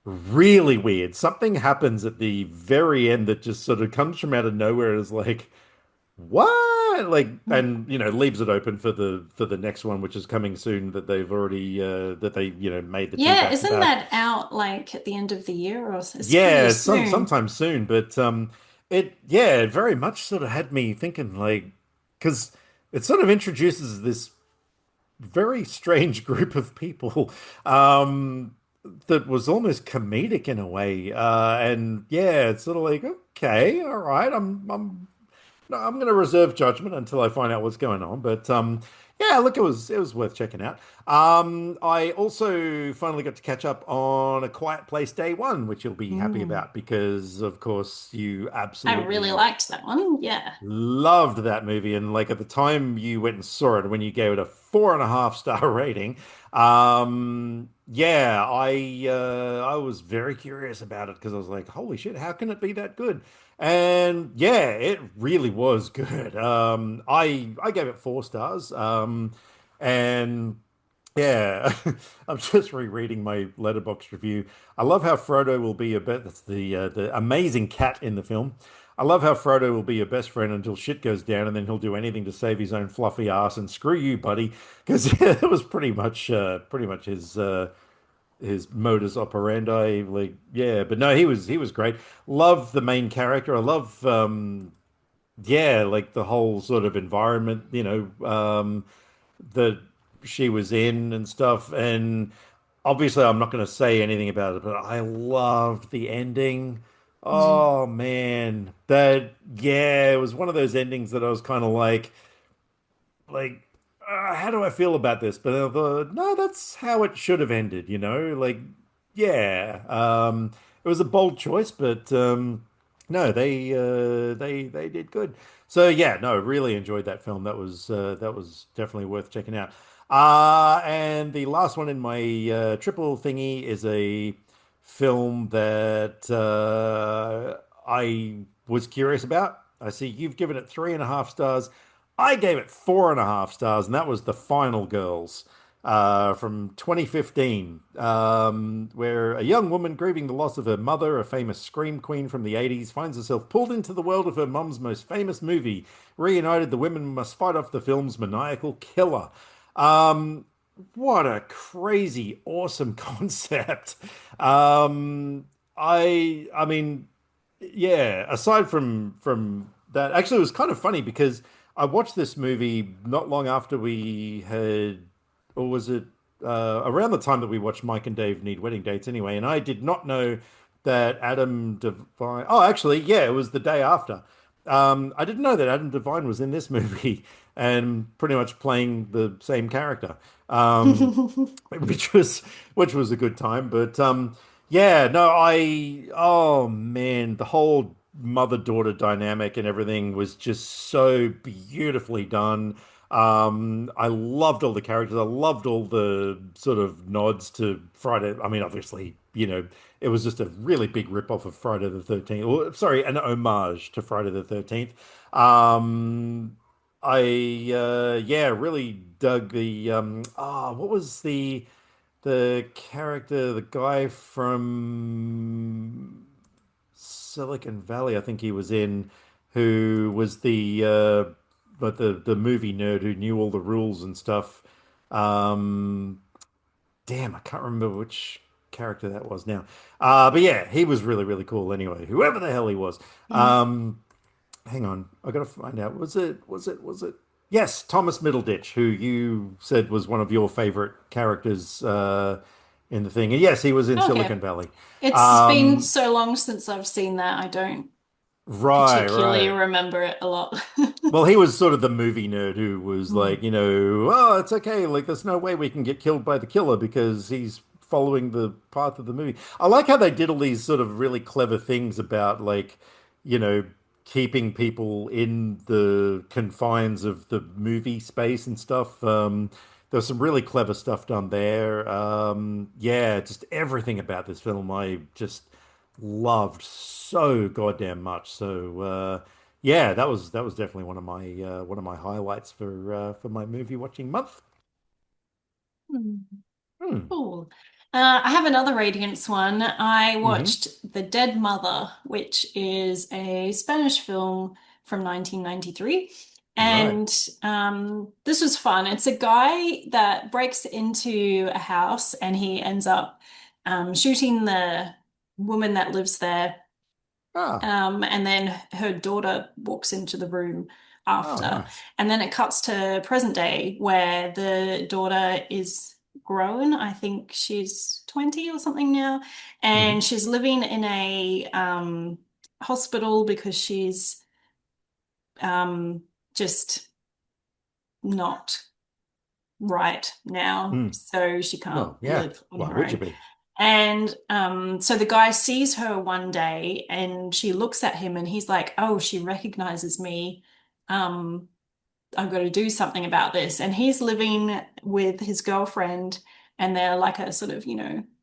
really weird. Something happens at the very end that just sort of comes from out of nowhere. Is like, what? Like, and leaves it open for the next one, which is coming soon. That they've already that they made the two Yeah, back to isn't back. that out like at the end of the year or it's pretty Yeah, it's soon? sometime soon, but it very much sort of had me thinking like because it sort of introduces this very strange group of people that was almost comedic in a way. And yeah, it's sort of like, okay, all right, I'm going to reserve judgment until I find out what's going on. But yeah, look, it was worth checking out. I also finally got to catch up on A Quiet Place Day One, which you'll be happy Mm. about because, of course, you I really absolutely liked that one. Yeah. loved that movie. And like at the time you went and saw it, when you gave it a 4.5 star rating, yeah, I was very curious about it because I was like, holy shit, how can it be that good? And yeah, it really was good. I gave it 4 stars. And yeah, I'm just rereading my letterbox review. I love how Frodo will be that's the amazing cat in the film. I love how Frodo will be your best friend until shit goes down, and then he'll do anything to save his own fluffy ass. And screw you, buddy, because it was pretty much his his modus operandi. Like, yeah, but no, he was great. Love the main character. I love yeah, like the whole sort of environment, that she was in and stuff. And obviously, I'm not going to say anything about it, but I loved the ending. Oh man, yeah, it was one of those endings that I was kind of like, how do I feel about this? But I thought, no, that's how it should have ended, Like, yeah, it was a bold choice, but no, they did good. So yeah, no, really enjoyed that film. That was definitely worth checking out. And the last one in my triple thingy is a film that I was curious about. I see you've given it 3.5 stars. I gave it 4.5 stars, and that was The Final Girls from 2015, where a young woman grieving the loss of her mother, a famous scream queen from the 80s, finds herself pulled into the world of her mum's most famous movie. Reunited, the women must fight off the film's maniacal killer. Um, what a crazy, awesome concept. I mean, yeah, aside from that, actually, it was kind of funny because I watched this movie not long after we had, or was it around the time that we watched Mike and Dave Need Wedding Dates anyway, and I did not know that Adam Devine. Oh, actually, yeah, it was the day after. I didn't know that Adam Devine was in this movie and pretty much playing the same character. Um, which was a good time. But yeah, no, oh man, the whole mother-daughter dynamic and everything was just so beautifully done. I loved all the characters. I loved all the sort of nods to Friday. I mean, obviously, it was just a really big rip-off of Friday the 13th. Or, sorry, an homage to Friday the 13th. Um, yeah, really dug the what was the character, the guy from Silicon Valley, I think he was in, who was the movie nerd who knew all the rules and stuff. Um, damn, I can't remember which character that was now. But yeah, he was really, really cool anyway, whoever the hell he was. Um, hang on, I gotta find out. Was it? Yes, Thomas Middleditch, who you said was one of your favorite characters in the thing. And yes, he was in Okay. Silicon Valley. It's been Um, so long since I've seen that, I don't right, particularly right. remember it a lot. Well, he was sort of the movie nerd who was like, Mm. oh, it's okay. Like, there's no way we can get killed by the killer because he's following the path of the movie. I like how they did all these sort of really clever things about, like, you know, keeping people in the confines of the movie space and stuff. There's some really clever stuff done there. Yeah, just everything about this film I just loved so goddamn much. So, yeah, that was definitely one of my highlights for my movie watching month. Hmm. Hmm. Cool. I have another Radiance one. I Hmm. watched The Dead Mother, which is a Spanish film from 1993. Right. And this was fun. It's a guy that breaks into a house and he ends up shooting the woman that lives there. Ah. And then her daughter walks into the room Oh, after. nice. And then it cuts to present day where the daughter is grown. I think she's 20 or something now. And Hmm. she's living in a hospital because she's um, just not right now. Hmm. So she can't Well, yeah. live on Why her would you own. be? And so the guy sees her one day and she looks at him and he's like, oh, she recognizes me. Um, I've got to do something about this. And he's living with his girlfriend and they're like a sort of,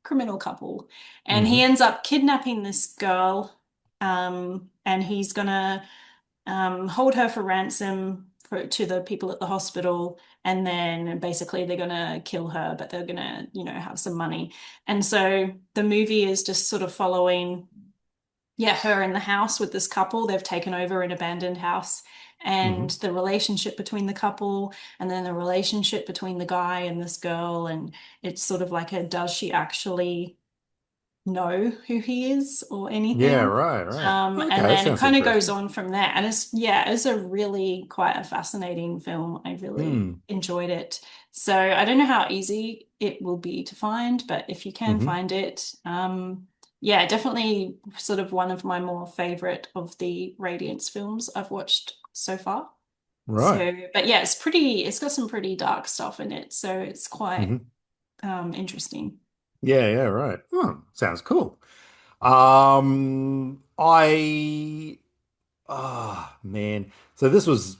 criminal couple. And he Hmm. ends up kidnapping this girl, and he's gonna hold her for ransom to the people at the hospital, and then basically they're gonna kill her, but they're gonna, have some money. And so the movie is just sort of following yeah, her in the house with this couple. They've taken over an abandoned house, and Hmm. the relationship between the couple, and then the relationship between the guy and this girl. And it's sort of like a does she actually know who he is or Yeah, anything? right, right. Okay, And that then it sounds kind of goes interesting. on from there. And it's, yeah, it's a really quite a fascinating film. I really Hmm. enjoyed it. So I don't know how easy it will be to find, but if you can Hmm. find it, yeah, definitely sort of one of my more favorite of the Radiance films I've watched so far. Right. So, but yeah, it's got some pretty dark stuff in it. So it's quite Hmm. interesting. Yeah, yeah, right. Oh, sounds cool. Man. So this was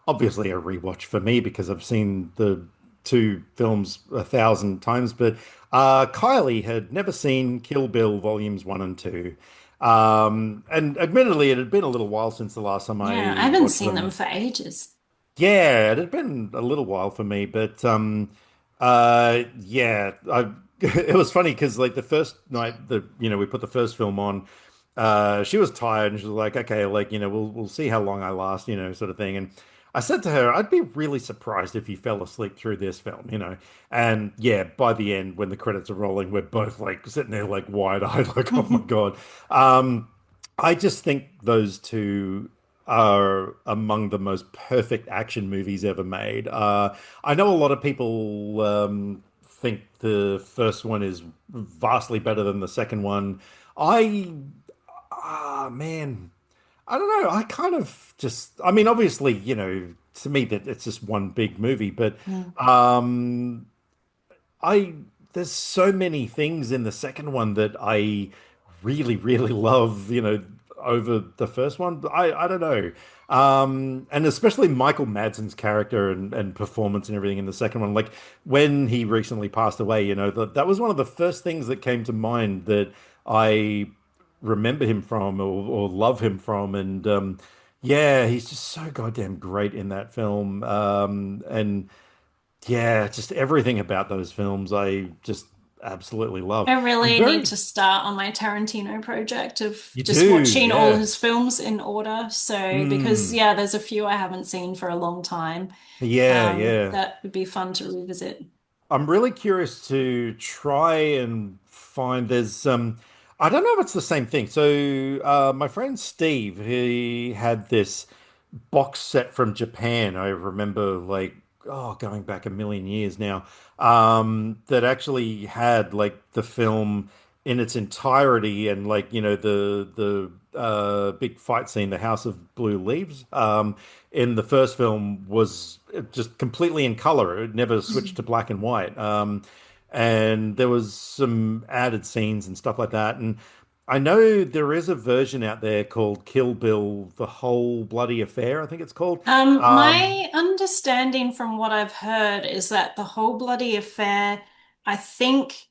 obviously a rewatch for me because I've seen the two films 1,000 times, but Kylie had never seen Kill Bill Volumes 1 and 2. And admittedly, it had been a little while since the last time Yeah, I I haven't watched seen them them. for ages. Yeah, it had been a little while for me, but yeah, I it was funny because like the first night that we put the first film on, she was tired and she was like, okay, like we'll see how long I last, sort of thing. And I said to her, I'd be really surprised if you fell asleep through this film. And yeah, by the end when the credits are rolling, we're both like sitting there like wide-eyed, like oh my God. Um, I just think those two are among the most perfect action movies ever made. I know a lot of people think the first one is vastly better than the second one. I, man, I don't know. I kind of just, I mean, obviously, to me that it's just one big movie, but Mm. um, I there's so many things in the second one that I really, really love, over the first one. I don't know. And especially Michael Madsen's character and performance and everything in the second one. Like when he recently passed away, that was one of the first things that came to mind that I remember him from or love him from. And yeah, he's just so goddamn great in that film. And yeah, just everything about those films I just absolutely love. I I'm really need very, to start on my Tarantino project of you just do, watching all yeah. his films in order. So, because Mm, yeah, there's a few I haven't seen for a long time. yeah, yeah. That would be fun to revisit. I'm really curious to try and find I don't know if it's the same thing. So my friend Steve, he had this box set from Japan. I remember like going back a million years now. That actually had like the film in its entirety and like the big fight scene, the House of Blue Leaves, in the first film was just completely in color. It never switched to black and white. And there was some added scenes and stuff like that. And I know there is a version out there called Kill Bill, The Whole Bloody Affair, I think it's called. My understanding from what I've heard is that the whole bloody affair, I think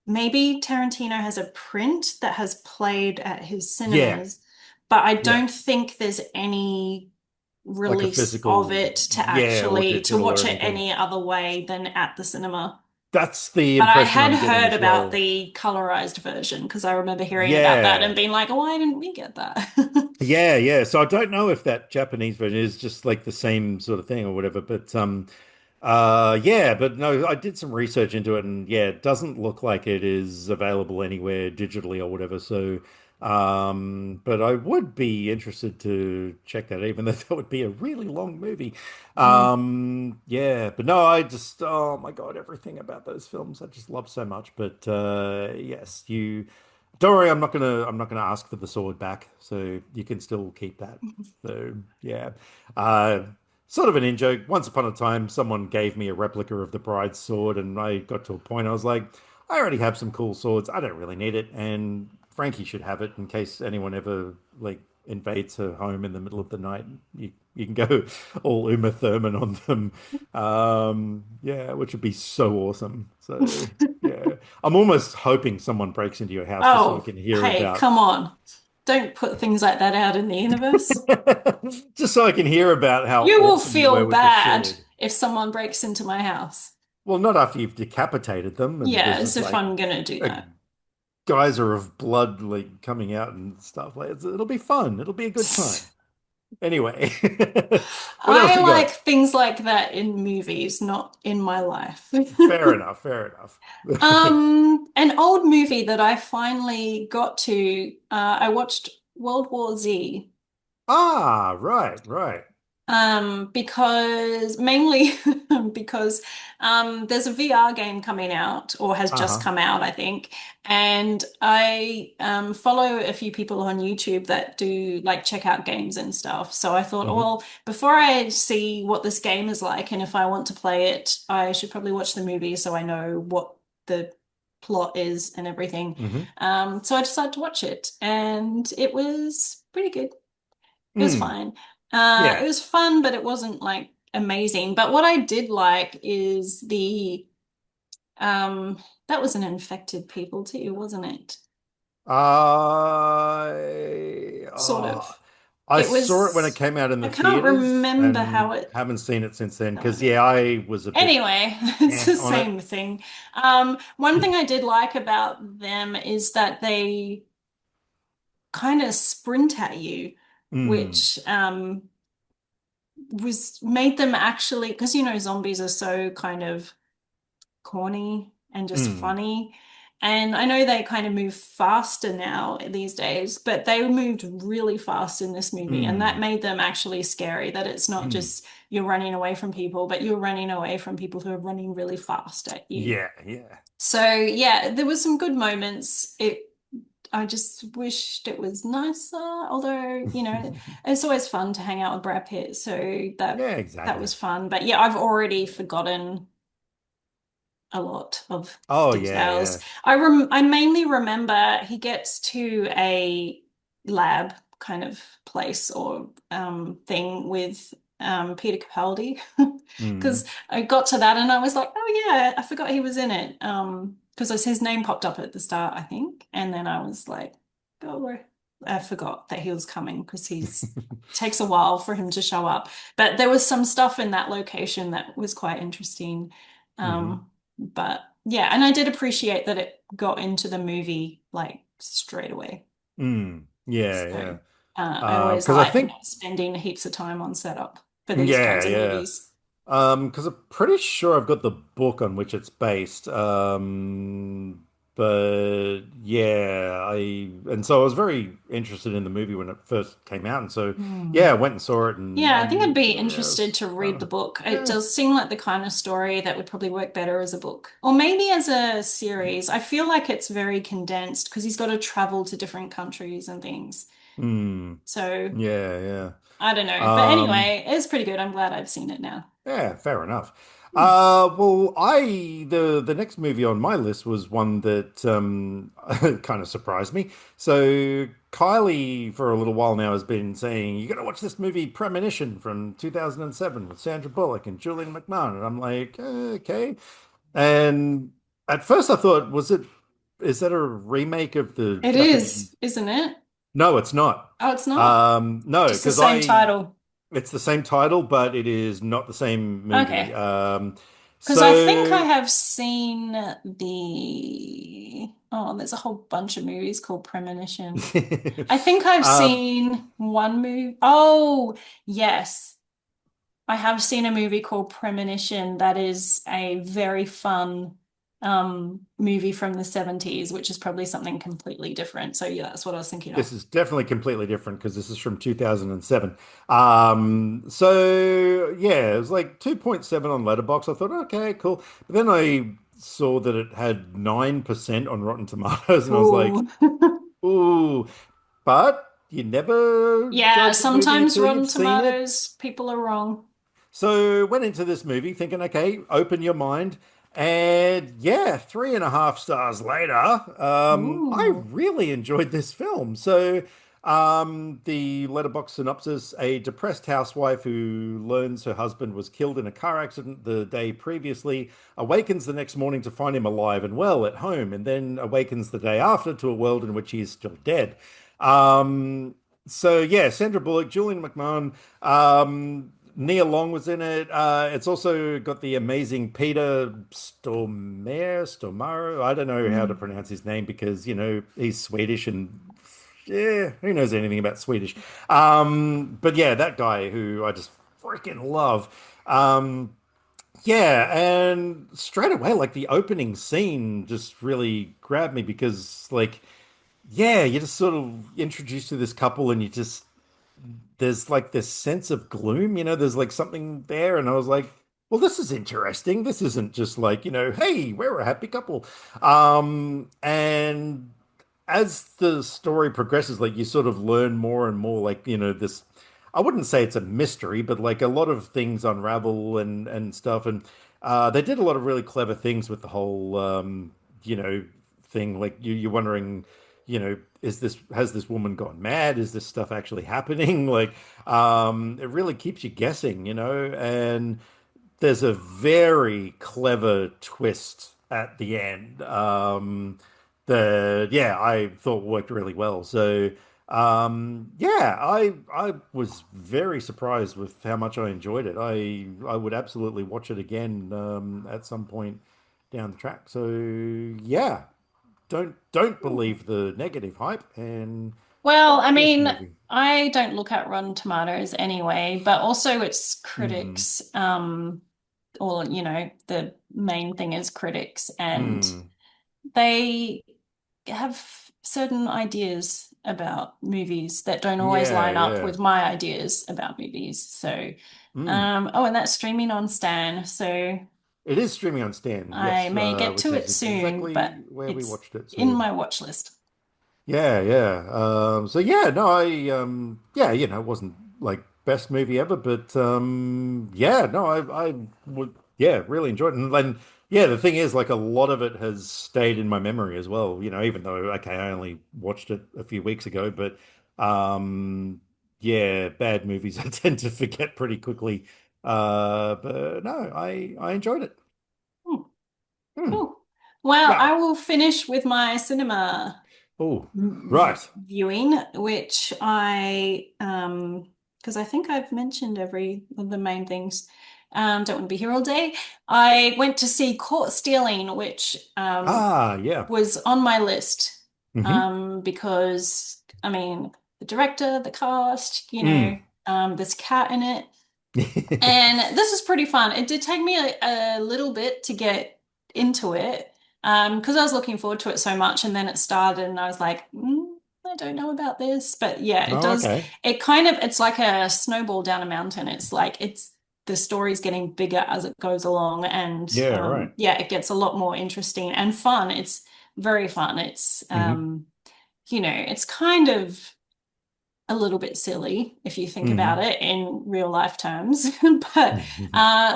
maybe Tarantino has a print that has played at his Yeah, cinemas, but I yeah. don't think there's any Like a release of physical, it to yeah, or actually to digital or watch it anything. any other way than at the cinema. That's the But I impression had I'm getting heard as about well. the colorized version because I remember hearing about that and Yeah. being like, oh, why didn't we get that? Yeah, yeah. So I don't know if that Japanese version is just like the same sort of thing or whatever, but yeah, but no, I did some research into it and yeah, it doesn't look like it is available anywhere digitally or whatever. So but I would be interested to check that even though that would be a really long movie. Mm. Yeah, but no, I just oh my God, everything about those films I just love so much. But yes, you don't worry, I'm not gonna ask for the sword back, so you can still keep that. So yeah. Uh Sort of an in-joke. Once upon a time, someone gave me a replica of the bride's sword, and I got to a point I was like, I already have some cool swords. I don't really need it, and Frankie should have it in case anyone ever like invades her home in the middle of the night. You can go all Uma Thurman on them. Yeah, which would be so awesome. So yeah, I'm almost hoping someone breaks into your house just so I Oh, can hear hey, about come on. Don't put things like that out in the universe. just so I can hear about how You will awesome you were feel with the bad sword. if someone breaks into my house. Well, not after you've decapitated them, and Yeah, there's as if like I'm gonna do a that. geyser of blood like coming out and stuff. Like it'll be fun. It'll be a good time. Anyway, what else I you like got? things like that in movies, not in my life. Fair enough. Fair enough. An old movie that I finally got to, I watched World War Z. Ah, right, right. Because mainly because there's a VR game coming out or has just Uh-huh. come out, I think. And I follow a few people on YouTube that do like check out games and stuff. So I thought, oh, Hmm. well, before I see what this game is like and if I want to play it, I should probably watch the movie so I know what the plot is and everything. Hmm. So I decided to watch it and it was pretty good. It was Mm. fine. It Yeah. was fun, but it wasn't like amazing. But what I did like is the that was an infected people too, wasn't it? I Sort uh, of. I It saw it when it was came out in I the can't theaters remember how and it haven't seen it since then because died. yeah, I was a bit Anyway, it's the on it. same thing. One thing I did like about them is that they kind of sprint at you, Mm. which was made them actually because zombies are so kind of corny and just Mm. funny. And I know they kind of move faster now these days, but they moved really fast in this movie, and that Mm. made them actually scary. That it's not Mm. just you're running away from people, but you're running away from people who are running really fast at you. Yeah, yeah. So yeah, there was some good moments. I just wished it was nicer, although, it's always fun to hang out with Brad Pitt, so that Yeah, that exactly. was fun. But yeah, I've already forgotten a lot of Oh yeah, details. yeah. I mainly remember he gets to a lab kind of place or thing with Peter Capaldi because Mm. I got to that and I was like, oh yeah, I forgot he was in it. Because his name popped up at the start, I think, and then I was like, oh, I forgot that he was coming because he's takes a while for him to show up. But there was some stuff in that location that was quite interesting. Hmm. But yeah, and I did appreciate that it got into the movie like straight away. Mm. Yeah, So yeah. I always Because I like think spending heaps of time on setup for these yeah, kinds of yeah. movies. Because I'm pretty sure I've got the book on which it's based. But yeah, and so I was very interested in the movie when it first came out, and so Hmm. yeah, I went and saw it, Yeah, I think I'd be yeah, it interested was to read kind the of book. It yeah. does seem like the kind of story that would probably work better as a book, or maybe as a series. I feel like it's very condensed because he's got to travel to different countries and things. Hmm. So Yeah, yeah. I don't know. But Um, anyway, it's pretty good. I'm glad I've seen it now. Yeah, fair enough. Hmm. Well, the next movie on my list was one that kind of surprised me. So Kylie, for a little while now, has been saying you got to watch this movie Premonition from 2007 with Sandra Bullock and Julian McMahon, and I'm like, okay. And at first I thought, is that a remake of the It Japanese? is, isn't it? No, it's not. Oh, it's not. No, Just the because same I title. it's the same title, but it is not the same movie. Okay. Because I think I So have seen there's a whole bunch of movies called Premonition. I think I've um, seen one movie. Oh, yes. I have seen a movie called Premonition that is a very fun movie from the 70s, which is probably something completely different. So yeah, that's what I was thinking this of. is definitely completely different because this is from 2007. So yeah, it was like 2.7 on Letterboxd. I thought, okay, cool. But then I saw that it had 9% on Rotten Tomatoes, and I was like, Ooh. ooh, but you never Yeah, judge a movie sometimes until Rotten you've seen it. Tomatoes people are wrong. So went into this movie thinking, okay, open your mind. And yeah, 3.5 stars later, I Ooh. really enjoyed this film. So the letterbox synopsis, a depressed housewife who learns her husband was killed in a car accident the day previously, awakens the next morning to find him alive and well at home, and then awakens the day after to a world in which he is still dead. Um, so yeah, Sandra Bullock, Julian McMahon, Nia Long was in it. It's also got the amazing Peter Stormare. I don't know how to Mm. pronounce his name because, he's Swedish and yeah, who knows anything about Swedish? But yeah, that guy who I just freaking love. Yeah, and straight away, like the opening scene just really grabbed me because, like, yeah, you're just sort of introduced to this couple and you just there's like this sense of gloom, there's like something there. And I was like, well, this is interesting. This isn't just like, hey, we're a happy couple. And as the story progresses, like you sort of learn more and more, like, this, I wouldn't say it's a mystery, but like a lot of things unravel and stuff. And they did a lot of really clever things with the whole, you know, thing. Like you're wondering, has this woman gone mad? Is this stuff actually happening? Like, it really keeps you guessing, and there's a very clever twist at the end. That yeah, I thought worked really well. So yeah, I was very surprised with how much I enjoyed it. I would absolutely watch it again at some point down the track. So yeah, don't believe the negative hype and Well, I buy this mean, movie. I don't look at Rotten Tomatoes anyway, but also it's Mm, critics, or the main thing is critics, and mm. they have certain ideas about movies that don't always Yeah, line up yeah. with my ideas about movies. So, Mm. oh, and that's streaming on Stan, so It is streaming on Stan, I yes, may get which to is it soon, but exactly where we it's watched it. in So my watch list. yeah, yeah. So yeah, no, yeah, it wasn't like best movie ever, but yeah, no, I would, yeah, really enjoyed it. And yeah, the thing is, like a lot of it has stayed in my memory as well. Even though okay, I only watched it a few weeks ago, but yeah, bad movies I tend to forget pretty quickly. But no, I enjoyed it. Hmm. Hmm. Cool. Well, I Wow. will finish with my cinema Oh, right. viewing, which because I think I've mentioned every of the main things. Don't want to be here all day. I went to see Caught Stealing, which Ah, yeah. was on my list. Hmm. Because I mean the director, the cast, Mm. there's a cat in it. And this is pretty fun. It did take me a little bit to get into it, because I was looking forward to it so much, and then it started, and I was like, I don't know about this, but yeah, it Oh, does. okay. It's like a snowball down a mountain. It's like the story's getting bigger as it goes along, and Yeah, right. yeah, it gets a lot more interesting and fun. It's very fun. It's Hmm. it's kind of a little bit silly if you think about Hmm. it in real life terms. But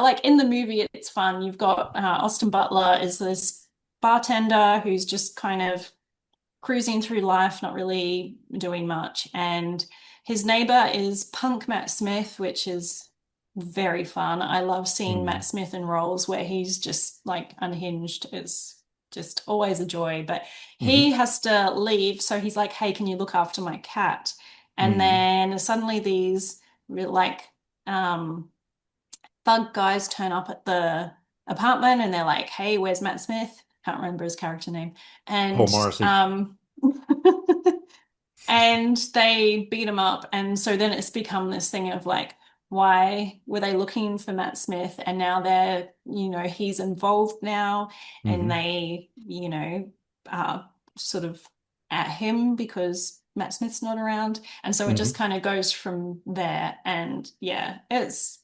like in the movie, it's fun. You've got Austin Butler is this bartender who's just kind of cruising through life, not really doing much. And his neighbor is punk Matt Smith, which is very fun. I love seeing Hmm. Matt Smith in roles where he's just like unhinged. It's just always a joy. But Hmm. he has to leave. So he's like, hey, can you look after my cat? And Hmm. then suddenly these like um, thug guys turn up at the apartment and they're like, hey, where's Matt Smith? Can't remember his character name. Paul And Morrissey. and they beat him up. And so then it's become this thing of like, why were they looking for Matt Smith? And now he's involved now, and Hmm. they, sort of at him because Matt Smith's not around. And so it just Hmm. kind of goes from there. And yeah, it's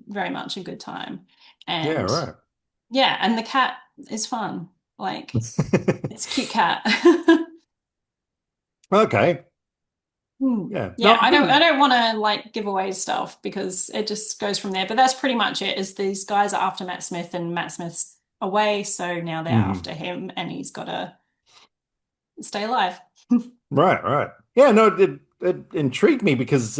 very much a good time. Yeah, And right. yeah, and the cat is fun. Like, it's a cute cat. Okay. Hmm. Yeah. No, Yeah, I don't want to like give away stuff because it just goes from there. But that's pretty much it. Is these guys are after Matt Smith and Matt Smith's away, so now they're hmm. after him and he's got to stay alive. Right, right. Yeah, no, it intrigued me because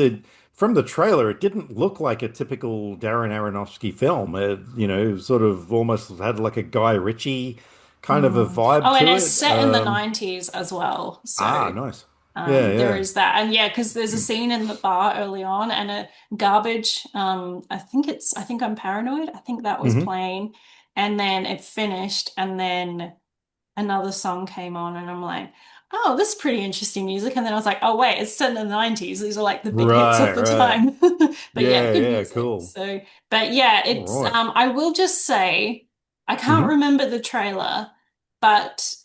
from the trailer, it didn't look like a typical Darren Aronofsky film. It, sort of almost had like a Guy Ritchie kind of a Hmm. vibe Oh, and to it's it. set in the 90s as well. Ah, So nice. Yeah, There yeah. is that. And yeah, because there's a scene in the bar early on and a garbage, I think I'm paranoid. I think that was Hmm. playing. And then it finished, and then another song came on, and I'm like, oh, this is pretty interesting music. And then I was like, oh wait, it's set in the 90s. These are like the big hits of Right, the right. time. But yeah, Yeah, good yeah, music. cool. So, but yeah, All it's right. I will just say I can't Hmm. remember the trailer, but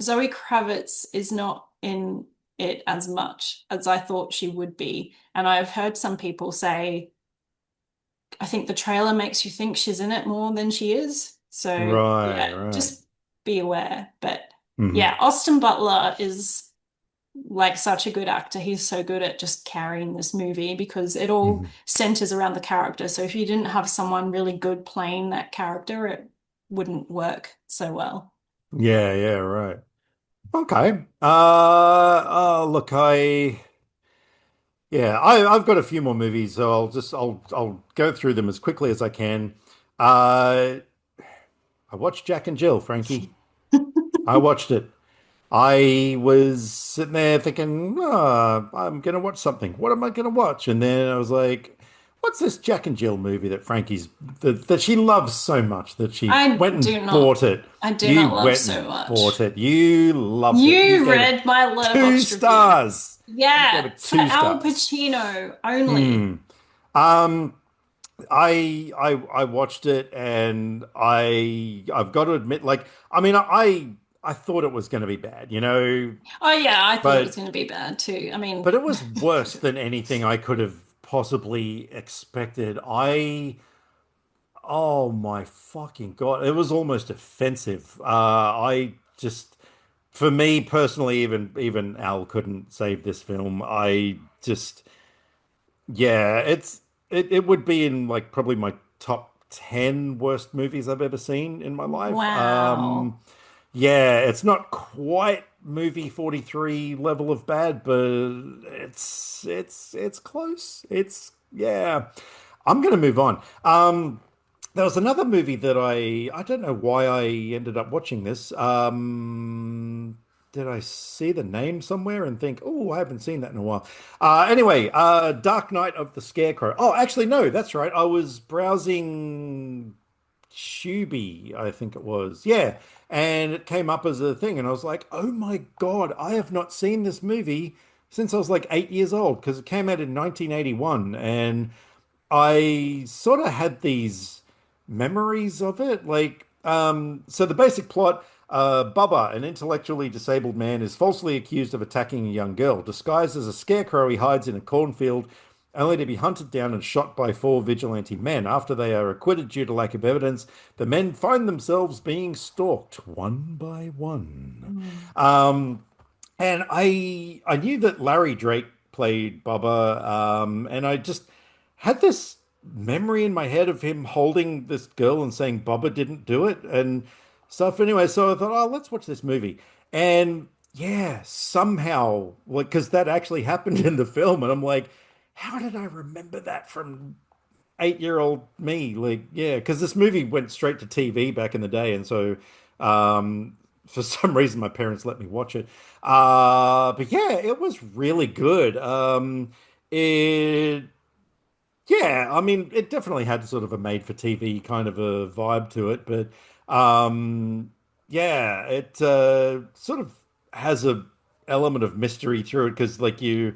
Zoe Kravitz is not in it as much as I thought she would be. And I've heard some people say, I think the trailer makes you think she's in it more than she is. So Right, yeah, right. just be aware. But Hmm. yeah, Austin Butler is like such a good actor. He's so good at just carrying this movie because it all Hmm. centers around the character. So if you didn't have someone really good playing that character, it wouldn't work so well. Yeah, yeah, right. Okay. Look, yeah, I've got a few more movies, so I'll go through them as quickly as I can. Uh, I watched Jack and Jill, Frankie. I watched it. I was sitting there thinking, oh, I'm gonna watch something. What am I gonna watch? And then I was like, what's this Jack and Jill movie that that she loves so much that she I went do and not, bought it. I do You not love went so and bought much. it. You loved it. You You gave it read my two Letterboxd review. stars. You gave Yeah, it for two Al stars. Pacino only. Hmm. Um, I watched it and I've got to admit, like, I mean, I thought it was going to be bad, Oh yeah, I thought it was but going to be bad too. I mean, but it was worse than anything I could have possibly expected. Oh my fucking God, it was almost offensive. I just, for me personally, even Al couldn't save this film. I just. Yeah, it would be in like probably my top 10 worst movies I've ever seen in my life. wow. Yeah, it's not quite movie 43 level of bad, but it's close. It's yeah. I'm gonna move on. There was another movie that I don't know why I ended up watching this. Did I see the name somewhere and think, oh, I haven't seen that in a while. Anyway, Dark Knight of the Scarecrow. Oh, actually, no, that's right. I was browsing Tubi, I think it was. Yeah. And it came up as a thing, and I was like, oh my God, I have not seen this movie since I was like 8 years old because it came out in 1981. And I sort of had these memories of it. So the basic plot, Bubba, an intellectually disabled man, is falsely accused of attacking a young girl. Disguised as a scarecrow, he hides in a cornfield, only to be hunted down and shot by four vigilante men. After they are acquitted due to lack of evidence, the men find themselves being stalked one by one. Mm. And I knew that Larry Drake played Bubba, and I just had this memory in my head of him holding this girl and saying Bubba didn't do it and stuff. Anyway, so I thought, oh, let's watch this movie. And yeah, somehow, like, because that actually happened in the film, and I'm like, how did I remember that from 8-year-old me? Like, yeah, because this movie went straight to TV back in the day, and so for some reason my parents let me watch it. But yeah, it was really good. It Yeah, I mean, it definitely had sort of a made-for-TV kind of a vibe to it, but yeah, it sort of has a element of mystery through it because, like, you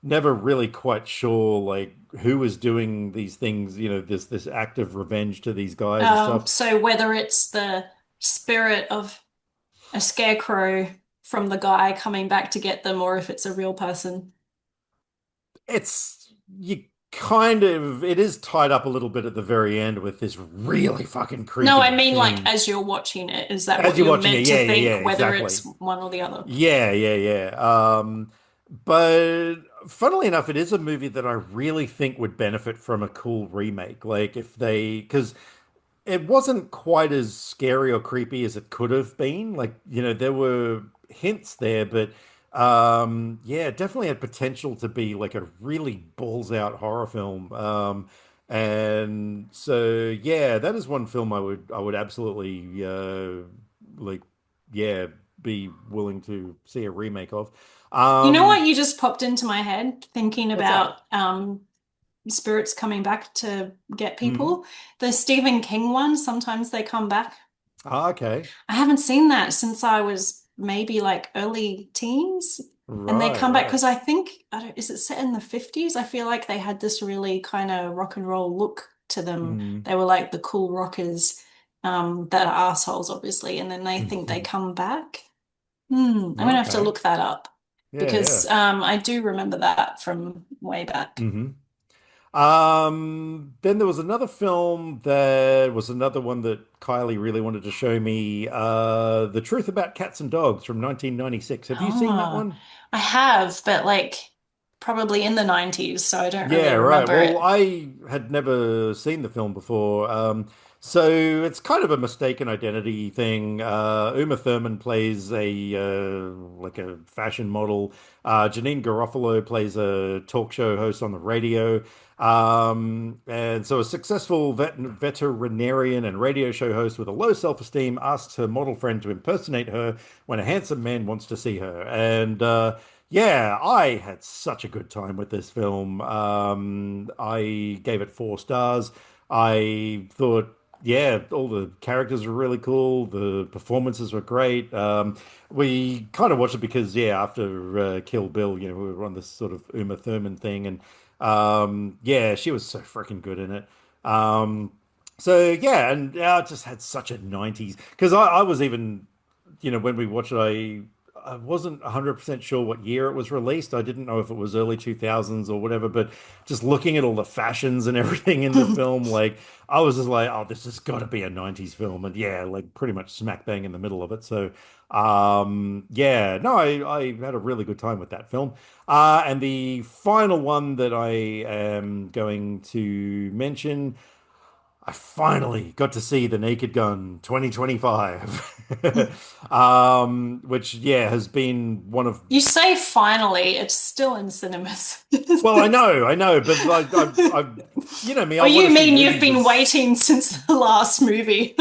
never really quite sure like who was doing these things, this act of revenge to these guys and stuff. So whether it's the spirit of a scarecrow from the guy coming back to get them, or if it's a real person. It's you kind of it is tied up a little bit at the very end with this really fucking No, I creepy mean like thing. as you're watching it, is that As what you're you're watching it, meant to yeah, yeah, think, yeah, whether exactly. it's one or the other? Yeah, yeah, yeah. But funnily enough, it is a movie that I really think would benefit from a cool remake. Like if because it wasn't quite as scary or creepy as it could have been. Like, there were hints there, but yeah, it definitely had potential to be like a really balls out horror film. And so yeah, that is one film I would absolutely like yeah be willing to see a remake of. You know Um, what? You just popped into my head thinking what's that? about spirits coming back to get Hmm. people. The Stephen King one, sometimes they come back. Ah, okay. I haven't seen that since I was maybe like early teens. And they Right, come back right. because I think, is it set in the 50s? I feel like they had this really kind of rock and roll look to them. Mm. They were like the cool rockers that are assholes, obviously. And then they think they come back. I'm gonna have to Okay. look that up Yeah, yeah. because I do remember that from way back. Hmm. Then there was another film that was another one that Kylie really wanted to show me, The Truth About Cats and Dogs from 1996. Have you seen that Oh, one? I have, but like probably in the 90s, so I don't Yeah, really right. remember Well, it. I had never seen the film before. So it's kind of a mistaken identity thing. Uma Thurman plays a like a fashion model. Janine Garofalo plays a talk show host on the radio. And so a successful veterinarian and radio show host with a low self-esteem asks her model friend to impersonate her when a handsome man wants to see her. And yeah, I had such a good time with this film. I gave it 4 stars. I thought, yeah, all the characters were really cool. The performances were great. We kind of watched it because, yeah, after Kill Bill, we were on this sort of Uma Thurman thing, and yeah, she was so freaking good in it. So yeah, and it just had such a 90s because I was even when we watched it, I wasn't 100% sure what year it was released. I didn't know if it was early 2000s or whatever, but just looking at all the fashions and everything in the film, like I was just like, oh, this has got to be a 90s film. And yeah, like pretty much smack bang in the middle of it. So, yeah, no, I had a really good time with that film. And the final one that I am going to mention. I finally got to see The Naked Gun 2025, which, yeah, has been one of. You say finally, it's still in cinemas. Well, I know, but you know me, I Or want you to see mean you've movies been as. waiting since the last movie?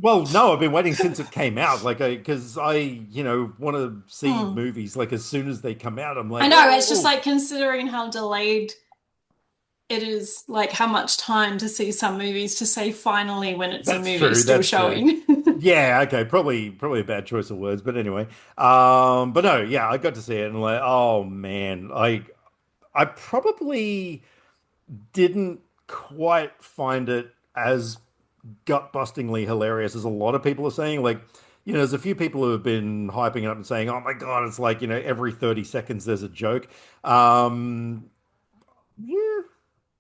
Well, no, I've been waiting since it came out, like, because want to see Hmm. movies like as soon as they come out. I'm I like, know, oh, it's just like considering how delayed it is, like how much time to see some movies to say finally when it's a that's movie true, still that's true. showing. Yeah, okay, probably a bad choice of words, but anyway. But no, yeah, I got to see it and like, oh man, I probably didn't quite find it as gut-bustingly hilarious as a lot of people are saying. Like, there's a few people who have been hyping it up and saying, "Oh my God, it's like, every 30 seconds there's a joke." Yeah,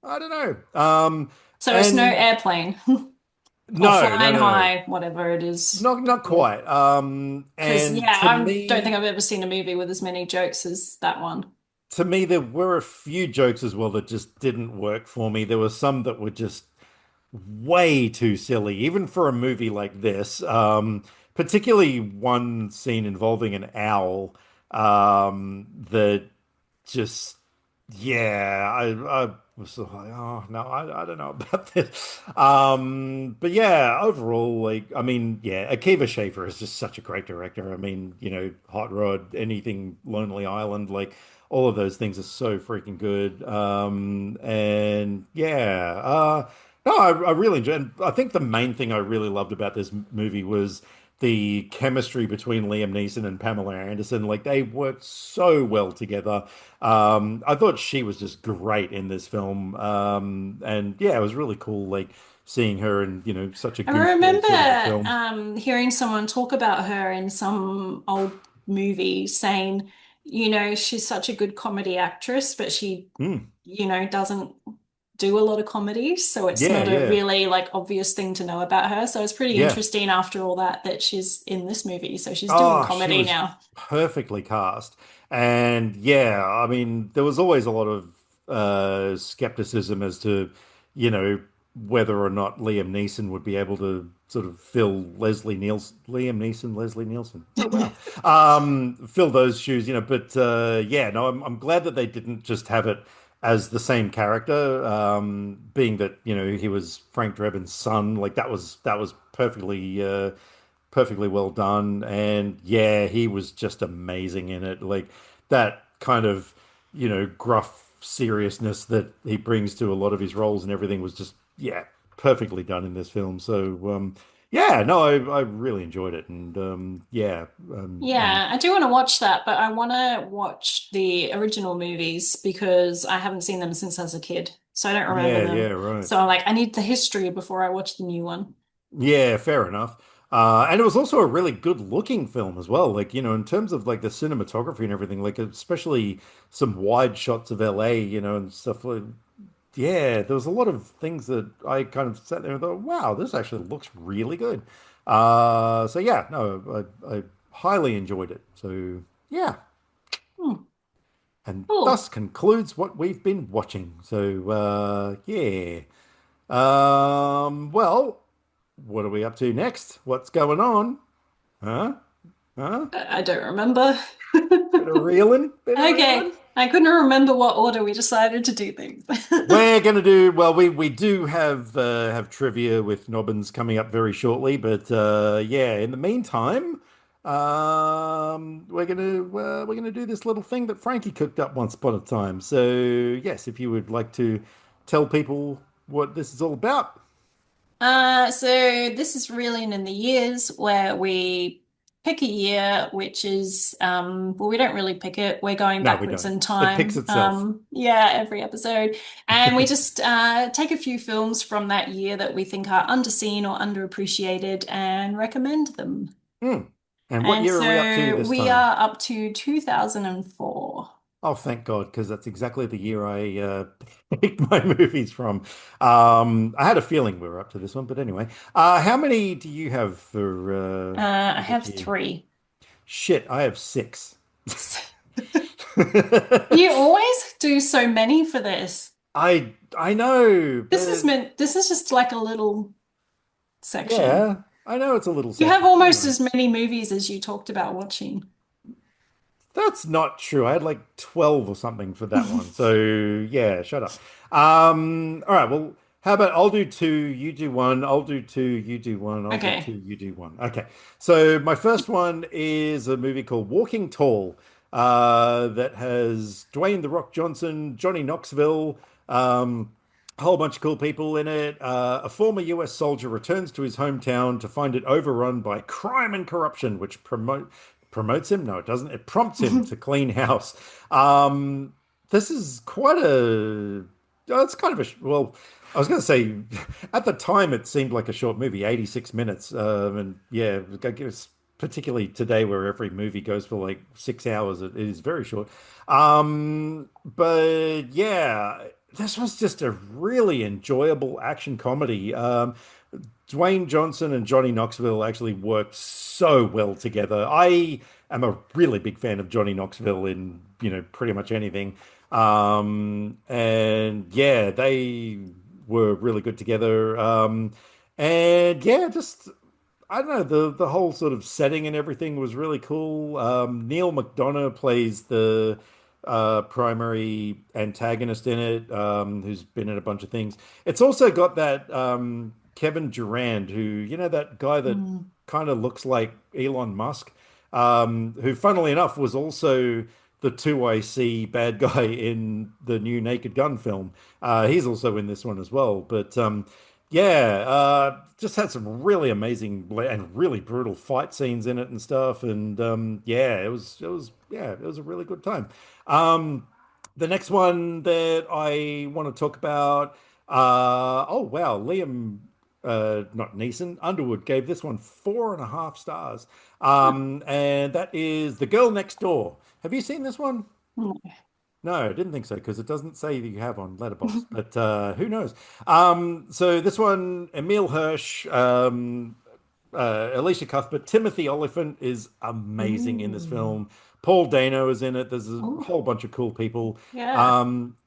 I don't know. So it's no And airplane or no, no, flying no, no. high, whatever it is Not called. quite. Because And yeah, I don't think I've ever seen a movie with as many jokes as that one. to me, there were a few jokes as well that just didn't work for me. There were some that were just way too silly, even for a movie like this. Particularly one scene involving an owl that just, yeah, I was sort of like, oh no, I don't know about this. But yeah, overall, like, I mean, yeah, Akiva Schaffer is just such a great director. I mean, Hot Rod, anything Lonely Island, like all of those things are so freaking good. And yeah, no, I really enjoyed. And I think the main thing I really loved about this movie was the chemistry between Liam Neeson and Pamela Anderson. Like they worked so well together. I thought she was just great in this film. And yeah, it was really cool, like seeing her in, such a I goofball sort of a remember film. hearing someone talk about her in some old movie saying, she's such a good comedy actress, but she, Mm, doesn't do a lot of comedies, so it's yeah, not a yeah, really like obvious thing to know about her. So it's pretty yeah. interesting after all that she's in this movie. So she's doing Oh, she comedy was now. perfectly cast. And yeah, I mean, there was always a lot of skepticism as to, you know, whether or not Liam Neeson would be able to sort of fill Leslie Nielsen. Oh wow. Fill those shoes, but yeah, no, I'm glad that they didn't just have it as the same character, being that, he was Frank Drebin's son. Like that was perfectly perfectly well done. And yeah, he was just amazing in it. Like that kind of, gruff seriousness that he brings to a lot of his roles and everything was just, yeah, perfectly done in this film. So, yeah, no, I really enjoyed it. And yeah, and Yeah, I do want to watch that, but I want to watch the original movies because I haven't seen them since I was a kid. So I don't remember yeah, yeah, them. right. So I'm like, I need the history before I watch the new one. Yeah, fair enough. And it was also a really good looking film as well. Like, in terms of like the cinematography and everything, like especially some wide shots of LA, and stuff like, yeah, there was a lot of things that I kind of sat there and thought, wow, this actually looks really good. So yeah, no, I highly enjoyed it. So yeah, Hmm, and cool. thus concludes what we've been watching. So yeah. Well, what are we up to next? What's going on? Huh? Huh? I don't remember. Bit of reeling? Bit of Okay, reeling? I couldn't remember what order we decided to do things. We're gonna do well. We do have trivia with Nobbins coming up very shortly, but yeah. In the meantime, we're gonna do this little thing that Frankie cooked up once upon a time. So yes, if you would like to tell people what this is all about. So this is reeling in the years where we pick a year, which is well, we don't really pick it. We're going No, we backwards don't. in It picks time. itself. Yeah, every episode. And we just take a few films from that year that we think are underseen or underappreciated and recommend them. Hmm. And what And year are we up to so this we time? are up to 2004. Oh, thank God, because that's exactly the year I picked my movies from. I had a feeling we were up to this one, but anyway. How many do you have I for this have year? three. Shit, I have six. You always do so many for this. I know, but This is just like a little section. yeah, I know it's a little You have section, but almost anyway. as many movies as you talked about watching. That's not true. I had like 12 or something for that one. So yeah, shut up. All right, well, how about I'll do two, you do one, I'll do two, you do one, I'll do two, Okay. you do one. Okay. So my first one is a movie called Walking Tall, that has Dwayne The Rock Johnson, Johnny Knoxville, a whole bunch of cool people in it. A former US soldier returns to his hometown to find it overrun by crime and corruption, which promotes him. No, it doesn't. It prompts him to clean house. Um, this is quite a. It's kind of a well. I was going to say, at the time, it seemed like a short movie, 86 minutes. And yeah, I guess particularly today, where every movie goes for like 6 hours, it is very short. But yeah, this was just a really enjoyable action comedy. Dwayne Johnson and Johnny Knoxville actually worked so well together. I am a really big fan of Johnny Knoxville in, pretty much anything. And yeah, they were really good together. And yeah, just I don't know, the whole sort of setting and everything was really cool. Neil McDonough plays the primary antagonist in it, who's been in a bunch of things. It's also got that Kevin Durand, who, that guy that Mm. kind of looks like Elon Musk, who, funnily enough, was also the 2IC bad guy in the new Naked Gun film. He's also in this one as well. But yeah, just had some really amazing and really brutal fight scenes in it and stuff. And yeah, it was a really good time. Um, the next one that I want to talk about, oh wow, Liam, not Neeson, Underwood gave this one 4.5 stars. Huh. And that is The Girl Next Door. Have you seen this one? No. No, I didn't think so because it doesn't say that you have on Letterboxd, but who knows? So this one, Emil Hirsch, Alicia Cuthbert, Timothy Oliphant is amazing in this Ooh. film. Paul Dano is in it. There's a Ooh. whole bunch of cool people. Yeah.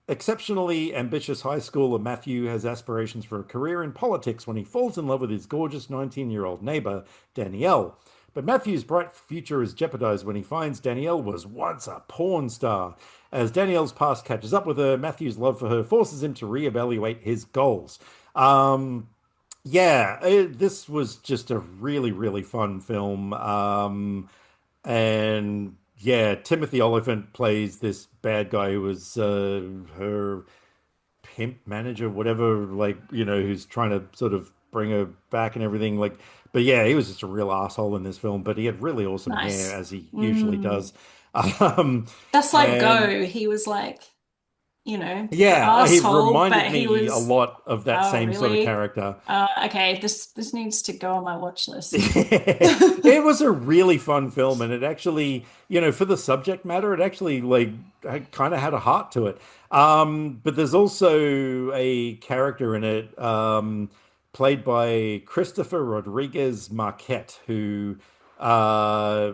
Exceptionally ambitious high schooler Matthew has aspirations for a career in politics when he falls in love with his gorgeous 19-year-old neighbor, Danielle. But Matthew's bright future is jeopardized when he finds Danielle was once a porn star. As Danielle's past catches up with her, Matthew's love for her forces him to reevaluate his goals. Um, Yeah, this was just a really, really fun film. And yeah, Timothy Oliphant plays this bad guy who was her pimp manager, whatever, like, who's trying to sort of bring her back and everything. Like, but yeah, he was just a real asshole in this film, but he had really awesome hair, Nice. as he usually Mm. does. Um, That's like and Go. He was like, the yeah, he asshole, reminded but he me a was, lot of that oh, same sort of really? character. Okay, this needs to go on my watch list. It was a really fun film, and it actually, for the subject matter, it actually like kind of had a heart to it. But there's also a character in it, played by Christopher Rodriguez Marquette, who uh,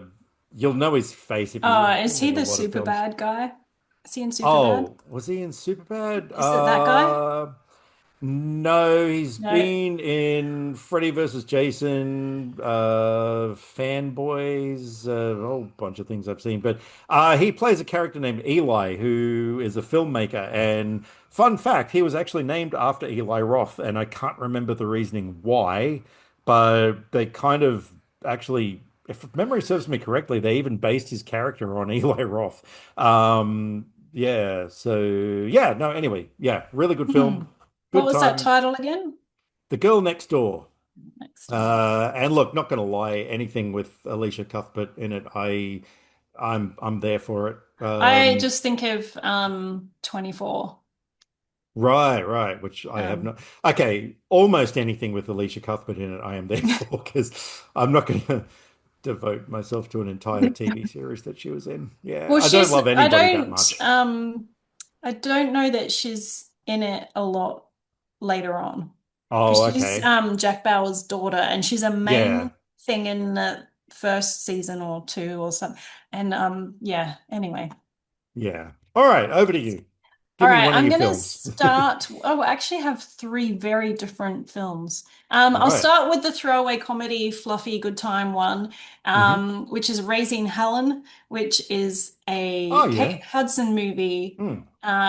you'll know his face if you've Is been he in a the lot of super films. bad guy? Is he in Superbad? Oh, was he in Superbad? Is it that guy? No, he's No. been in Freddy versus Jason, Fanboys, a whole bunch of things I've seen. But he plays a character named Eli, who is a filmmaker. And fun fact, he was actually named after Eli Roth, and I can't remember the reasoning why, but they kind of actually, if memory serves me correctly, they even based his character on Eli Roth. Yeah, so yeah, no, anyway, yeah, really good Hmm. film. What Good was that time. title again? The Girl Next Door. Next door. And look, not going to lie, anything with Alicia Cuthbert in it, I'm there for it. I just think of 24. Right, right, which I have Um, not. Okay, almost anything with Alicia Cuthbert in it, I am there for because I'm not going to devote myself to an entire TV series that she was in. Yeah, well, I don't she's love anybody that much. I don't know that she's in it a lot later on. Because Oh, she's okay. Jack Bauer's daughter, and she's a Yeah, main thing in the first season or two or something. And yeah, anyway. yeah. All right, over to you. All Give me right, one of I'm your gonna films. start. Oh, I actually have three very different films. I'll Right. start with the throwaway comedy, fluffy, good time one, Hmm. which is Raising Helen, which is Oh, a yeah. Kate Hudson movie Mm.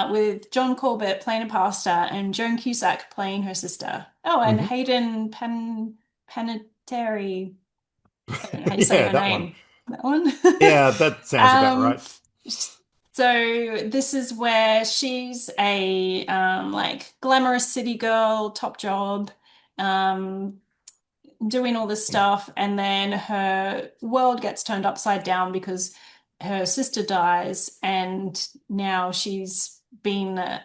with John Corbett playing a pastor and Joan Cusack playing her sister. Oh, and Hmm. Hayden Panettiere. I don't know how you say Yeah, her that one. name. That one. Yeah, that sounds about Um, right. so this is where she's a like glamorous city girl, top job, um, doing all this stuff, and then her world gets turned upside down because her sister dies, and now she's been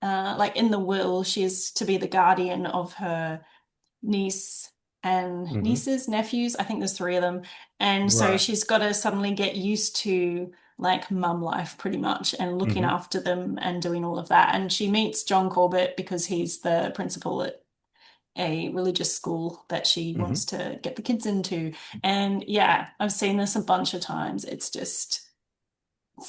like in the will, she is to be the guardian of her niece and Hmm. nieces, nephews. I think there's three of them. And so Right. she's got to suddenly get used to like mum life pretty much and looking Hmm. after them and doing all of that. And she meets John Corbett because he's the principal at a religious school that she Hmm. wants to get the kids into. And yeah, I've seen this a bunch of times. It's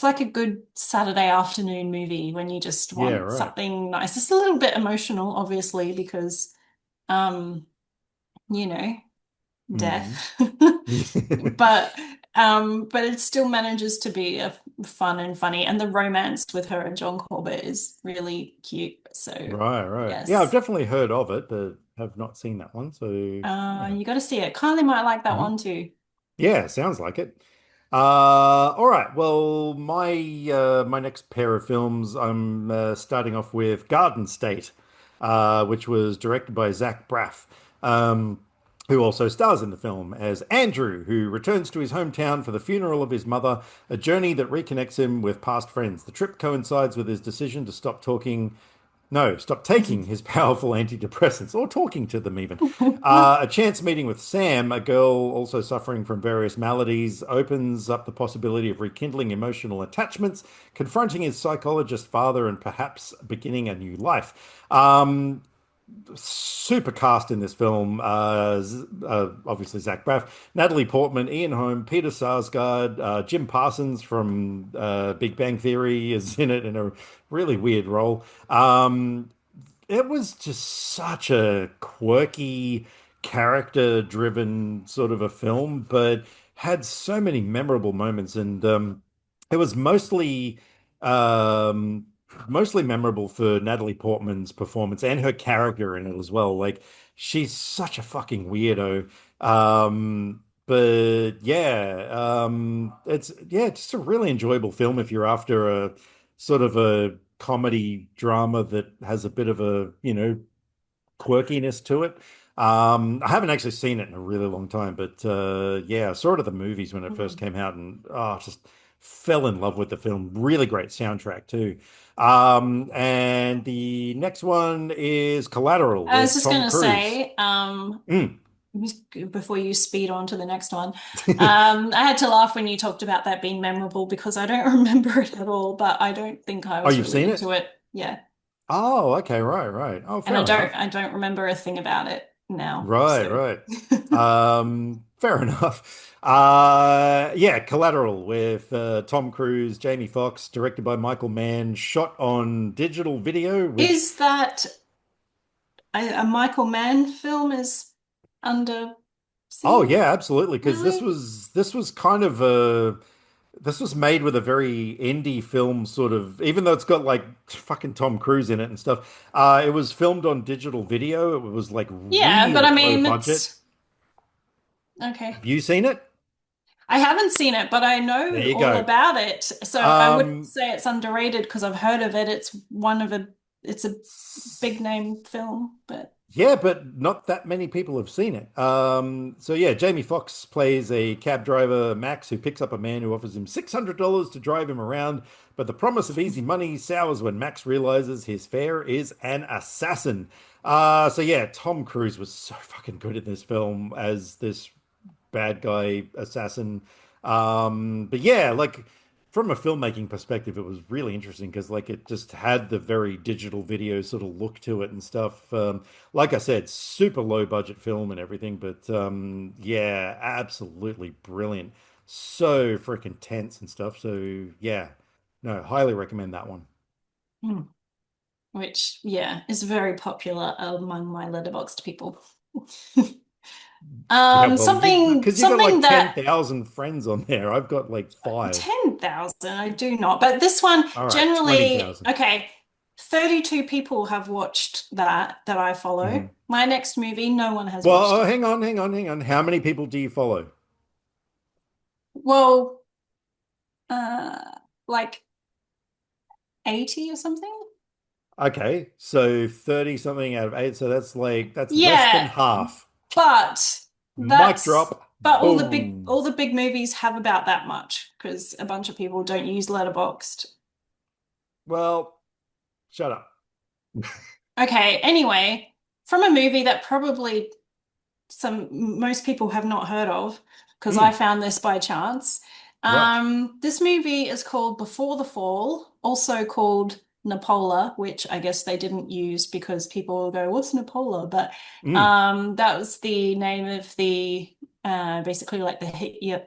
like a good Saturday afternoon movie when you just Yeah, want right. something nice. It's a little bit emotional, obviously, because um, you know, Hmm. death. But but it still manages to be a fun and funny, and the romance with her and John Corbett is really cute. So Right, right. Yeah, I've yes. definitely heard of it, but have not seen that one. So, yeah. You got to see it. Kylie might like that Hmm. one too. Yeah, sounds like it. All right. Well, my next pair of films, I'm starting off with Garden State, which was directed by Zach Braff, who also stars in the film as Andrew, who returns to his hometown for the funeral of his mother, a journey that reconnects him with past friends. The trip coincides with his decision to stop taking his powerful antidepressants or talking to them even. A chance meeting with Sam, a girl also suffering from various maladies, opens up the possibility of rekindling emotional attachments, confronting his psychologist father, and perhaps beginning a new life. Super cast in this film. Obviously Zach Braff, Natalie Portman, Ian Holm, Peter Sarsgaard, Jim Parsons from Big Bang Theory is in it in a really weird role. It was just such a quirky, character-driven sort of a film, but had so many memorable moments, and it was mostly memorable for Natalie Portman's performance and her character in it as well. Like she's such a fucking weirdo. But yeah, it's just a really enjoyable film if you're after a sort of a comedy drama that has a bit of a, quirkiness to it. I haven't actually seen it in a really long time, but yeah, I saw it at the movies when it first Mm. came out, and just fell in love with the film. Really great soundtrack too. And the next one is Collateral I was with just Tom going to Cruise. say, Mm. before you speed on to the next one, I had to laugh when you talked about that being memorable because I don't remember it at all, but I don't think I Oh, was you've really seen it? into it. Yeah. Oh, okay, right, right. Oh, And I fair don't enough. I don't remember a thing about it now. Right, So right. Fair enough. Yeah, Collateral with Tom Cruise, Jamie Foxx, directed by Michael Mann, shot on digital video, which, is that a Michael Mann film is under oh scene? yeah, absolutely, because this Really? was this was kind of a this was made with a very indie film sort of, even though it's got like fucking Tom Cruise in it and stuff. It was filmed on digital video. It was like Yeah, but really I low mean budget. it's okay. Have you seen it? I haven't seen it, but I There know you all go. about it. So I wouldn't Um, say it's underrated because I've heard of it. It's a big name film, but Yeah, but not that many people have seen it. So yeah, Jamie Foxx plays a cab driver, Max, who picks up a man who offers him $600 to drive him around, but the promise of easy money sours when Max realizes his fare is an assassin. So yeah, Tom Cruise was so fucking good in this film as this bad guy assassin. But yeah, like from a filmmaking perspective, it was really interesting because like it just had the very digital video sort of look to it and stuff. Like I said, super low budget film and everything, but yeah, absolutely brilliant. So freaking tense and stuff. So yeah, no, highly recommend that one. hmm, which yeah is very popular among my letterboxd people. Yeah, well, Something because you got like that 10,000 friends on there. I've got like five. 10,000, I do not. But this one All right, generally, 20,000. okay, 32 people have watched that I follow. Mhm. My next movie, no one has Well, watched it. hang on, hang on, hang on. How many people do you follow? Well, uh, like 80 or something? Okay, so 30 something out of eight. So that's less than Yeah, half. but Mic that's drop. but Boom. all the big movies have about that much because a bunch of people don't use Letterboxd. Well, shut up. Okay, anyway, from a movie that probably most people have not heard of because I Mm, found this by chance. right. This movie is called Before the Fall, also called Napola, which I guess they didn't use because people will go, "What's Napola?" But Mm. that was the name of the basically like the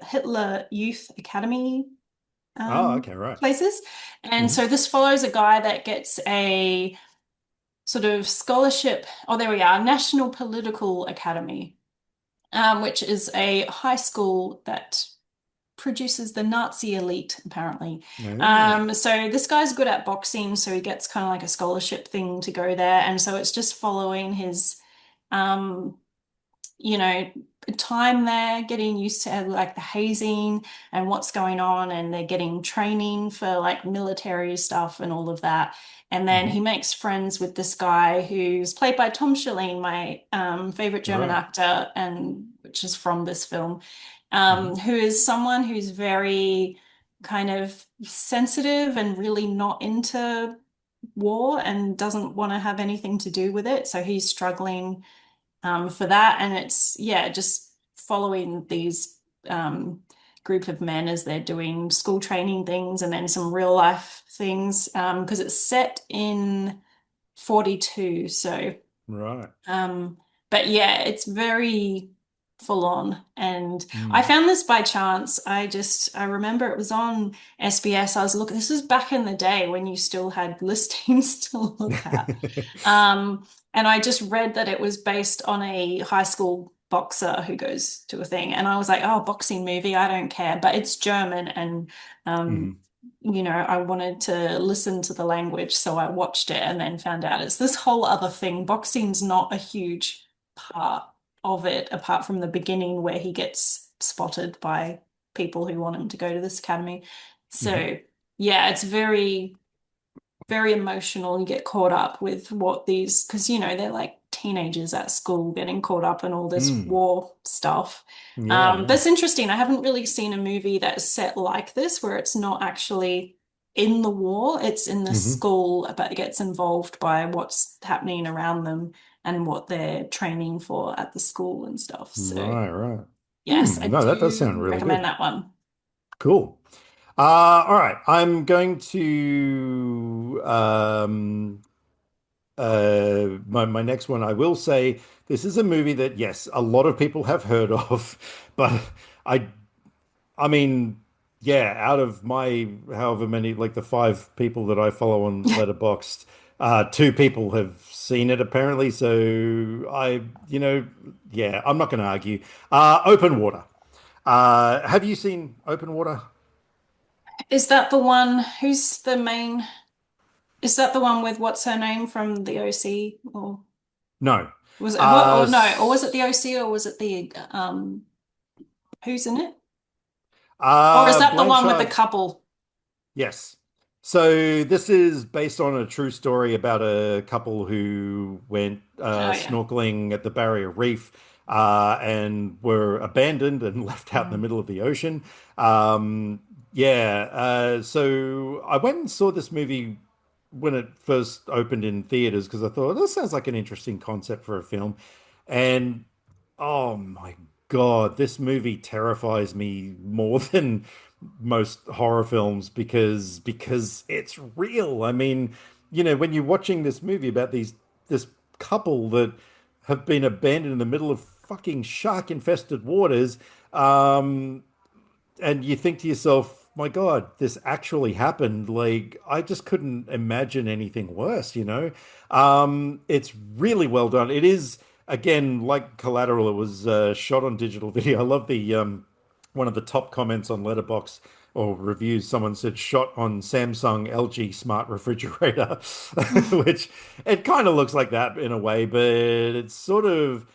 Hitler Youth Academy Oh, okay, right. places. And Hmm. so this follows a guy that gets a sort of scholarship. Oh, there we are, National Political Academy, which is a high school that produces the Nazi elite, apparently. Oh. So this guy's good at boxing, so he gets kind of like a scholarship thing to go there. And so it's just following his, um, you know, time there, getting used to like the hazing and what's going on, and they're getting training for like military stuff and all of that. And then he Hmm. makes friends with this guy who's played by Tom Schelling, my favorite German Right. actor, and which is from this film, Hmm. who is someone who's very kind of sensitive and really not into war and doesn't want to have anything to do with it. So he's struggling for that. And it's, yeah, just following these group of men as they're doing school training things and then some real life things because it's set in 42. So, Right. um, but yeah, it's very full on. And I Mm. found this by chance. I remember it was on SBS. I was looking, this was back in the day when you still had listings to look at. And I just read that it was based on a high school boxer who goes to a thing. And I was like, oh, boxing movie, I don't care. But it's German and Hmm. I wanted to listen to the language, so I watched it and then found out it's this whole other thing. Boxing's not a huge part of it, apart from the beginning where he gets spotted by people who want him to go to this academy. Hmm. So, yeah, it's very, very emotional. You get caught up with what these, because, they're like teenagers at school getting caught up in all this Mm. war stuff. Yeah, yeah. That's interesting. I haven't really seen a movie that's set like this where it's not actually in the war, it's in the Hmm. school, but it gets involved by what's happening around them and what they're training for at the school and stuff. So, Right, right. yes, I No, that does sound do really recommend good. that one. Cool. All right. I'm going to my next one. I will say this is a movie that yes, a lot of people have heard of, but I I mean, yeah, out of my however many, like the five people that I follow on Letterboxd, two people have seen it apparently. So yeah, I'm not going to argue. Open Water. Have you seen Open Water? Is that the one? Who's the main? Is that the one with what's her name from the OC? Or No. was it what? Uh, Or no? Or was it the OC? Or was it the who's in it? Or is that the one with the Blanchard. couple? Yes. So this is based on a true story about a couple who went Oh yeah. snorkeling at the Barrier Reef and were abandoned and left out in the Mm. middle of the ocean. Yeah. So I went and saw this movie when it first opened in theaters because I thought this sounds like an interesting concept for a film. And oh my God, this movie terrifies me more than most horror films because it's real. I mean, when you're watching this movie about this couple that have been abandoned in the middle of fucking shark-infested waters, um, and you think to yourself, my God, this actually happened. Like, I just couldn't imagine anything worse. It's really well done. It is, again, like Collateral, it was shot on digital video. I love the one of the top comments on Letterboxd or reviews. Someone said shot on Samsung LG smart refrigerator, which it kind of looks like that in a way, but it's sort of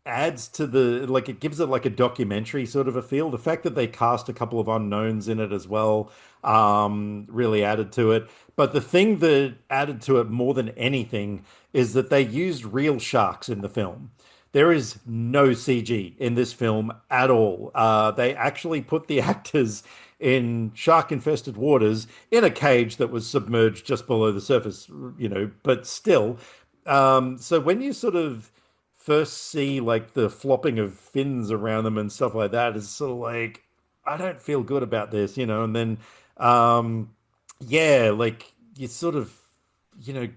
adds to the like it gives it like a documentary sort of a feel. The fact that they cast a couple of unknowns in it as well really added to it. But the thing that added to it more than anything is that they used real sharks in the film. There is no CG in this film at all. They actually put the actors in shark-infested waters in a cage that was submerged just below the surface, but still. So when you sort of first see like the flopping of fins around them and stuff like that is sort of like I don't feel good about this, and then um yeah, like you sort of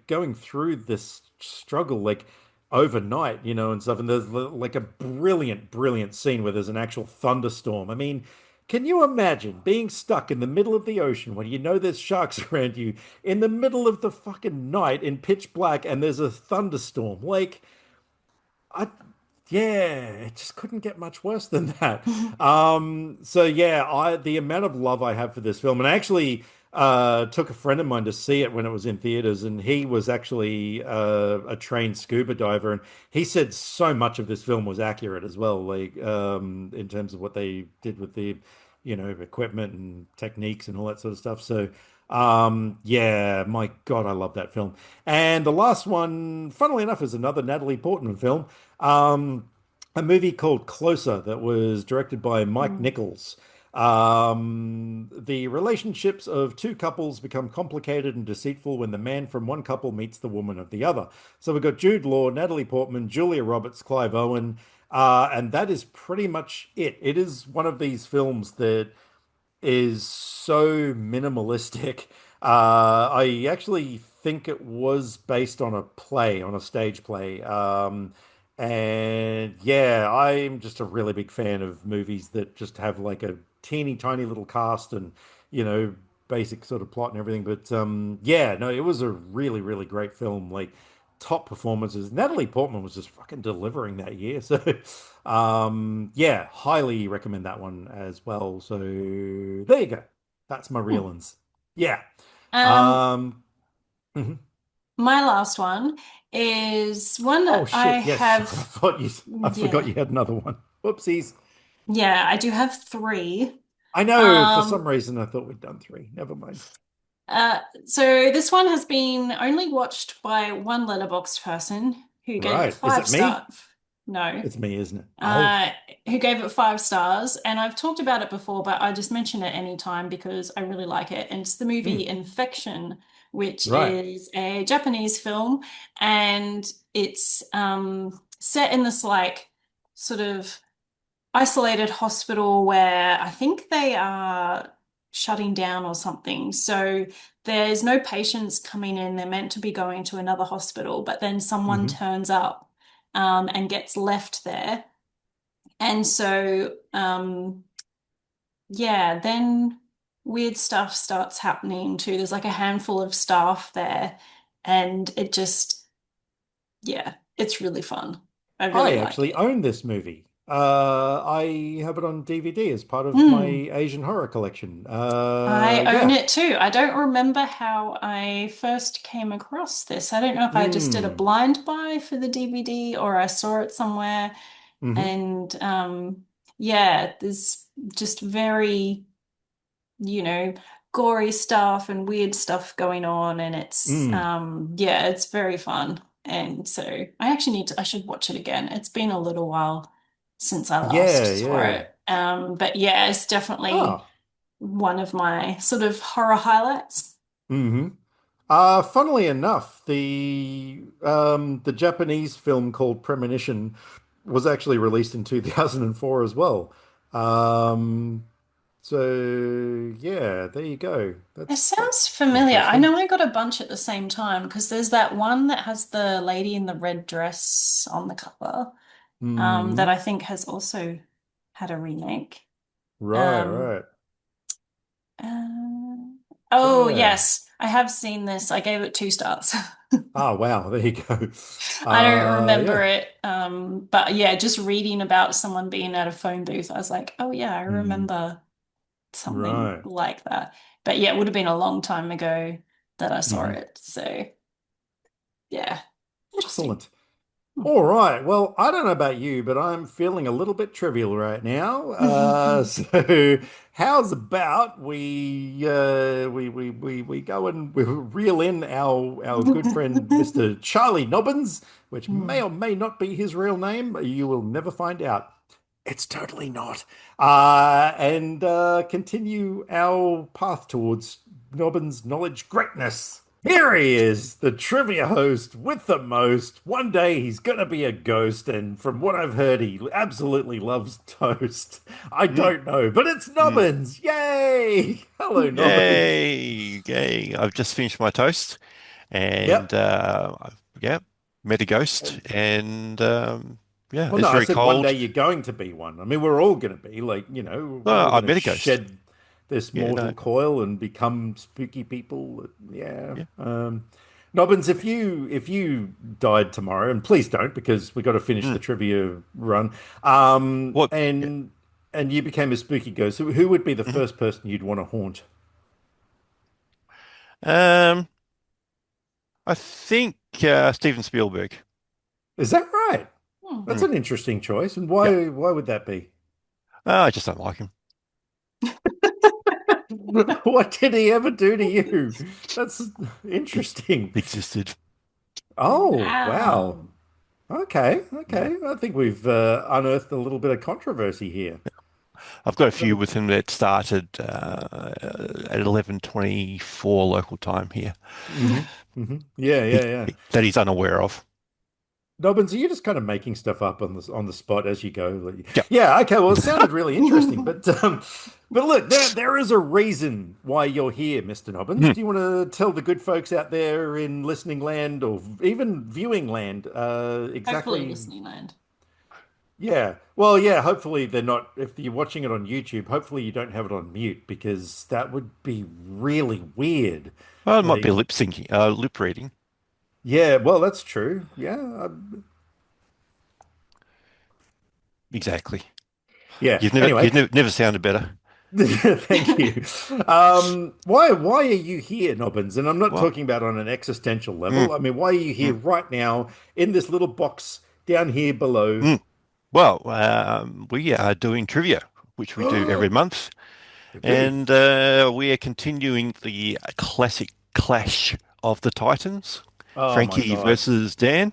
going through this struggle like overnight, and stuff, and there's like a brilliant brilliant scene where there's an actual thunderstorm. I mean, can you imagine being stuck in the middle of the ocean when you know there's sharks around you in the middle of the fucking night in pitch black and there's a thunderstorm? Like I, yeah, it just couldn't get much worse than that. So yeah, the amount of love I have for this film, and I actually took a friend of mine to see it when it was in theaters, and he was actually a trained scuba diver, and he said so much of this film was accurate as well, like in terms of what they did with the equipment and techniques and all that sort of stuff. So. Yeah, my God, I love that film. And the last one, funnily enough, is another Natalie Portman film. A movie called Closer that was directed by Mike Mm. Nichols. The relationships of two couples become complicated and deceitful when the man from one couple meets the woman of the other. So we've got Jude Law, Natalie Portman, Julia Roberts, Clive Owen, and that is pretty much it. It is one of these films that is so minimalistic. I actually think it was based on a play, on a stage play. And yeah, I'm just a really big fan of movies that just have like a teeny tiny little cast and, you know, basic sort of plot and everything. But yeah, no, it was a really, really great film. Like top performances. Natalie Portman was just fucking delivering that year. So yeah, highly recommend that one as well. So there you go. That's my Hmm. real ones. Yeah. Um, Um, mhm. my last one is one Oh that I shit, yes. have. I forgot Yeah, you had another one. Whoopsies. yeah, I do have three. I know, for some Um, reason I thought we'd done three. Never mind. so this one has been only watched by one letterboxd person who gave it Right. Is five it me? stars. No. It's me, isn't it? Oh. uh, who gave it 5 stars. And I've talked about it before, but I just mention it anytime because I really like it. And it's the movie Mm, Infection, which right. is a Japanese film, and it's set in this like sort of isolated hospital where I think they are shutting down or something. So there's no patients coming in. They're meant to be going to another hospital, but then someone Hmm. turns up and gets left there. And so, yeah, then weird stuff starts happening too. There's like a handful of staff there, and it just, yeah, it's really fun. I really I like actually it. own this movie. I have it on DVD as part of my Hmm. Asian horror collection. I own Yeah. it too. I don't remember how I first came across this. I don't know if I just did a Mm. blind buy for the DVD or I saw it somewhere. Hmm. And yeah, there's just very gory stuff and weird stuff going on, and it's Mm. yeah, it's very fun. And so I should watch it again. It's been a little while since I last Yeah, saw yeah. it. But yeah, it's definitely Oh. one of my sort of horror highlights. Hmm. Funnily enough, the Japanese film called Premonition was actually released in 2004 as well. Um, so yeah, there you go. It sounds That's familiar. I interesting. know I got a bunch at the same time because there's that one that has the lady in the red dress on the cover, that Hmm. I think has also had a remake. Right, Um, right. Uh, oh, Yeah. yes, I have seen this. I gave it 2 stars. Oh wow, there you go. I don't remember Yeah. it. But yeah, just reading about someone being at a phone booth, I was like, oh yeah, I Hmm. remember something Right. like that. But yeah, it would have been a long time ago that I saw Hmm. it. So yeah, interesting. Excellent. All right. Well, I don't know about you, but I'm feeling a little bit trivial right now. So how's about we go and we reel in our good friend Mr. Charlie Nobbins, which may or may not be his real name. You will never find out. It's totally not. And continue our path towards Nobbins' knowledge greatness. Here he is, the trivia host with the most. One day he's gonna be a ghost, and from what I've heard, he absolutely loves toast. I Mm, don't know, but it's mm. Nobbins! Yay! Hello, Nobbins. Yay! Yay! I've just finished my toast, and Yep. yeah, met a ghost, And and yeah, well, it's no, I very said one day cold. you're going to be one. I mean, we're all going to be like, we're all I going to met a ghost. shed this Yeah, mortal no, coil and become spooky people. Yeah. yeah. Nobbins, if you died tomorrow, and please don't, because we got to finish Mm. the trivia run. What? Yeah. And you became a spooky ghost. Who would be the Mhm. first person you'd want to haunt? Um, I think Steven Spielberg. Is that right? Hmm. That's Mm. an interesting choice. And Yeah. why would that be? I just don't like him. What did he ever do to you? That's He interesting. existed. Oh, wow. Wow. Okay, Yeah. okay. I think we've unearthed a little bit of controversy here. I've got a few Um, with him that started at 11:24 local time here Yeah, yeah, yeah. that he's unaware of. Nobbins, are you just kind of making stuff up on the spot as you go? Like, Yeah. yeah, okay. Well, it sounded really interesting, but look, there is a reason why you're here, Mr. Nobbins. Mm. Do you want to tell the good folks out there in listening land or even viewing land Hopefully exactly? Disneyland. Yeah. Well, yeah, hopefully they're not, if you're watching it on YouTube, hopefully you don't have it on mute because that would be really weird. Well, it might be Like, lip syncing, lip reading. yeah, well, that's true. Yeah. Exactly. Yeah. You've never Anyway, you've never sounded better. Thank you. Why are you here, Nobbins? And I'm not Well, talking about on an existential mm, level. I mean, why are you here mm, right now in this little box down here below? mm. Well, we are doing trivia, which we do every month, We do. and we are continuing the classic clash of the Titans, Oh my Frankie God. versus Dan.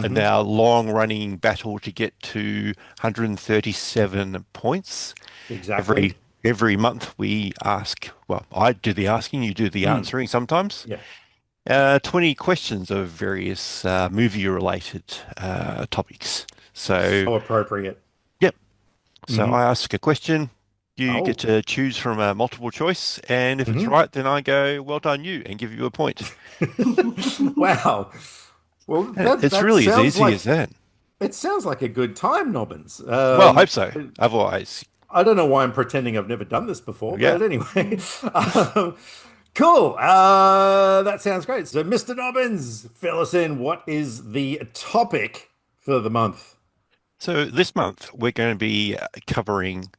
And Mm-hmm. our long-running battle to get to 137 points. Exactly. Every month we ask, well, I do the asking, you do the Mm. answering sometimes. Yeah. 20 questions of various movie-related topics. So, So appropriate. yep. So Hmm I ask a question, you get Oh. to choose from a multiple choice, and if it's hmm right, then I go, well done you, and give you a point. Wow. Well, And that it's that really as sounds easy as like that. it sounds like a good time, Nobbins. Well, I hope so. Otherwise, I don't know why I'm pretending I've never done this before, yeah. but anyway. um, cool. That sounds great. So, Mr. Nobbins, fill us in. What is the topic for the month? So this month we're going to be covering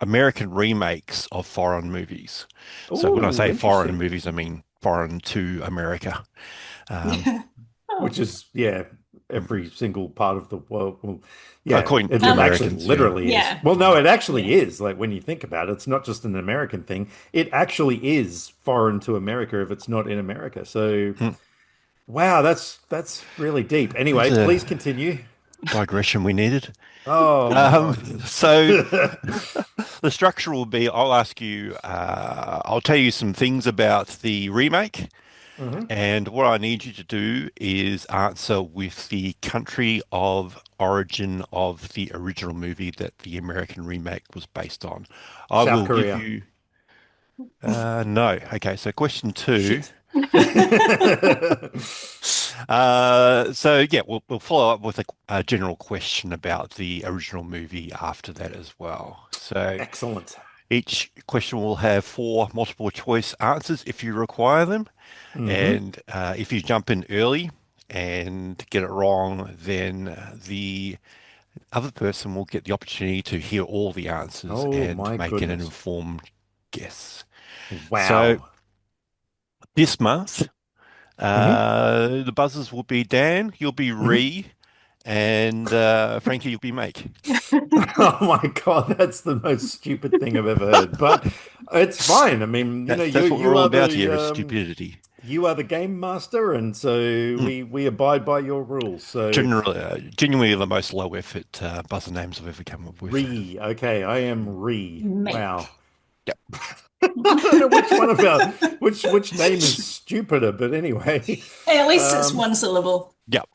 American remakes of foreign movies. So when I Oh, say foreign interesting. movies, I mean foreign to America. Um, Oh. Which is, yeah, every single part of the world. Well, yeah, according to the it actually Americans, yeah. literally is. Yeah. Well, no, it Yeah. actually is. Like when you think about it, it's not just an American thing. It actually is foreign to America if it's not in America. So, Hmm. wow, that's really deep. There's Anyway, please a continue. digression we needed. Oh my Um, God. so the structure will be, I'll ask you, I'll tell you some things about the remake. hmm And what I need you to do is answer with the country of origin of the original movie that the American remake was based on. I South will give Korea. you, no. Okay, so question two. Shit. So yeah, we'll follow up with a general question about the original movie after that as well. So Excellent. each question will have four multiple choice answers if you require them. hmm And if you jump in early and get it wrong, then the other person will get the opportunity to hear all the answers Oh and my make an goodness. informed guess. So Wow. this month, hmm the buzzers will be Dan, you'll be hmm Ree, and Frankie, you'll be Make. Oh my God, that's the most stupid thing I've ever heard. But it's fine. I mean, That's what we're all about here is um, stupidity. you are the game master, and so Mm. we abide by your rules. So Genuinely the most low effort buzzer names I've ever come up with. Re, okay, I am Re. Wow. Make. Yep. I don't know which one of our which name is stupider, but anyway. Hey, at least it's Um, one syllable. Yep.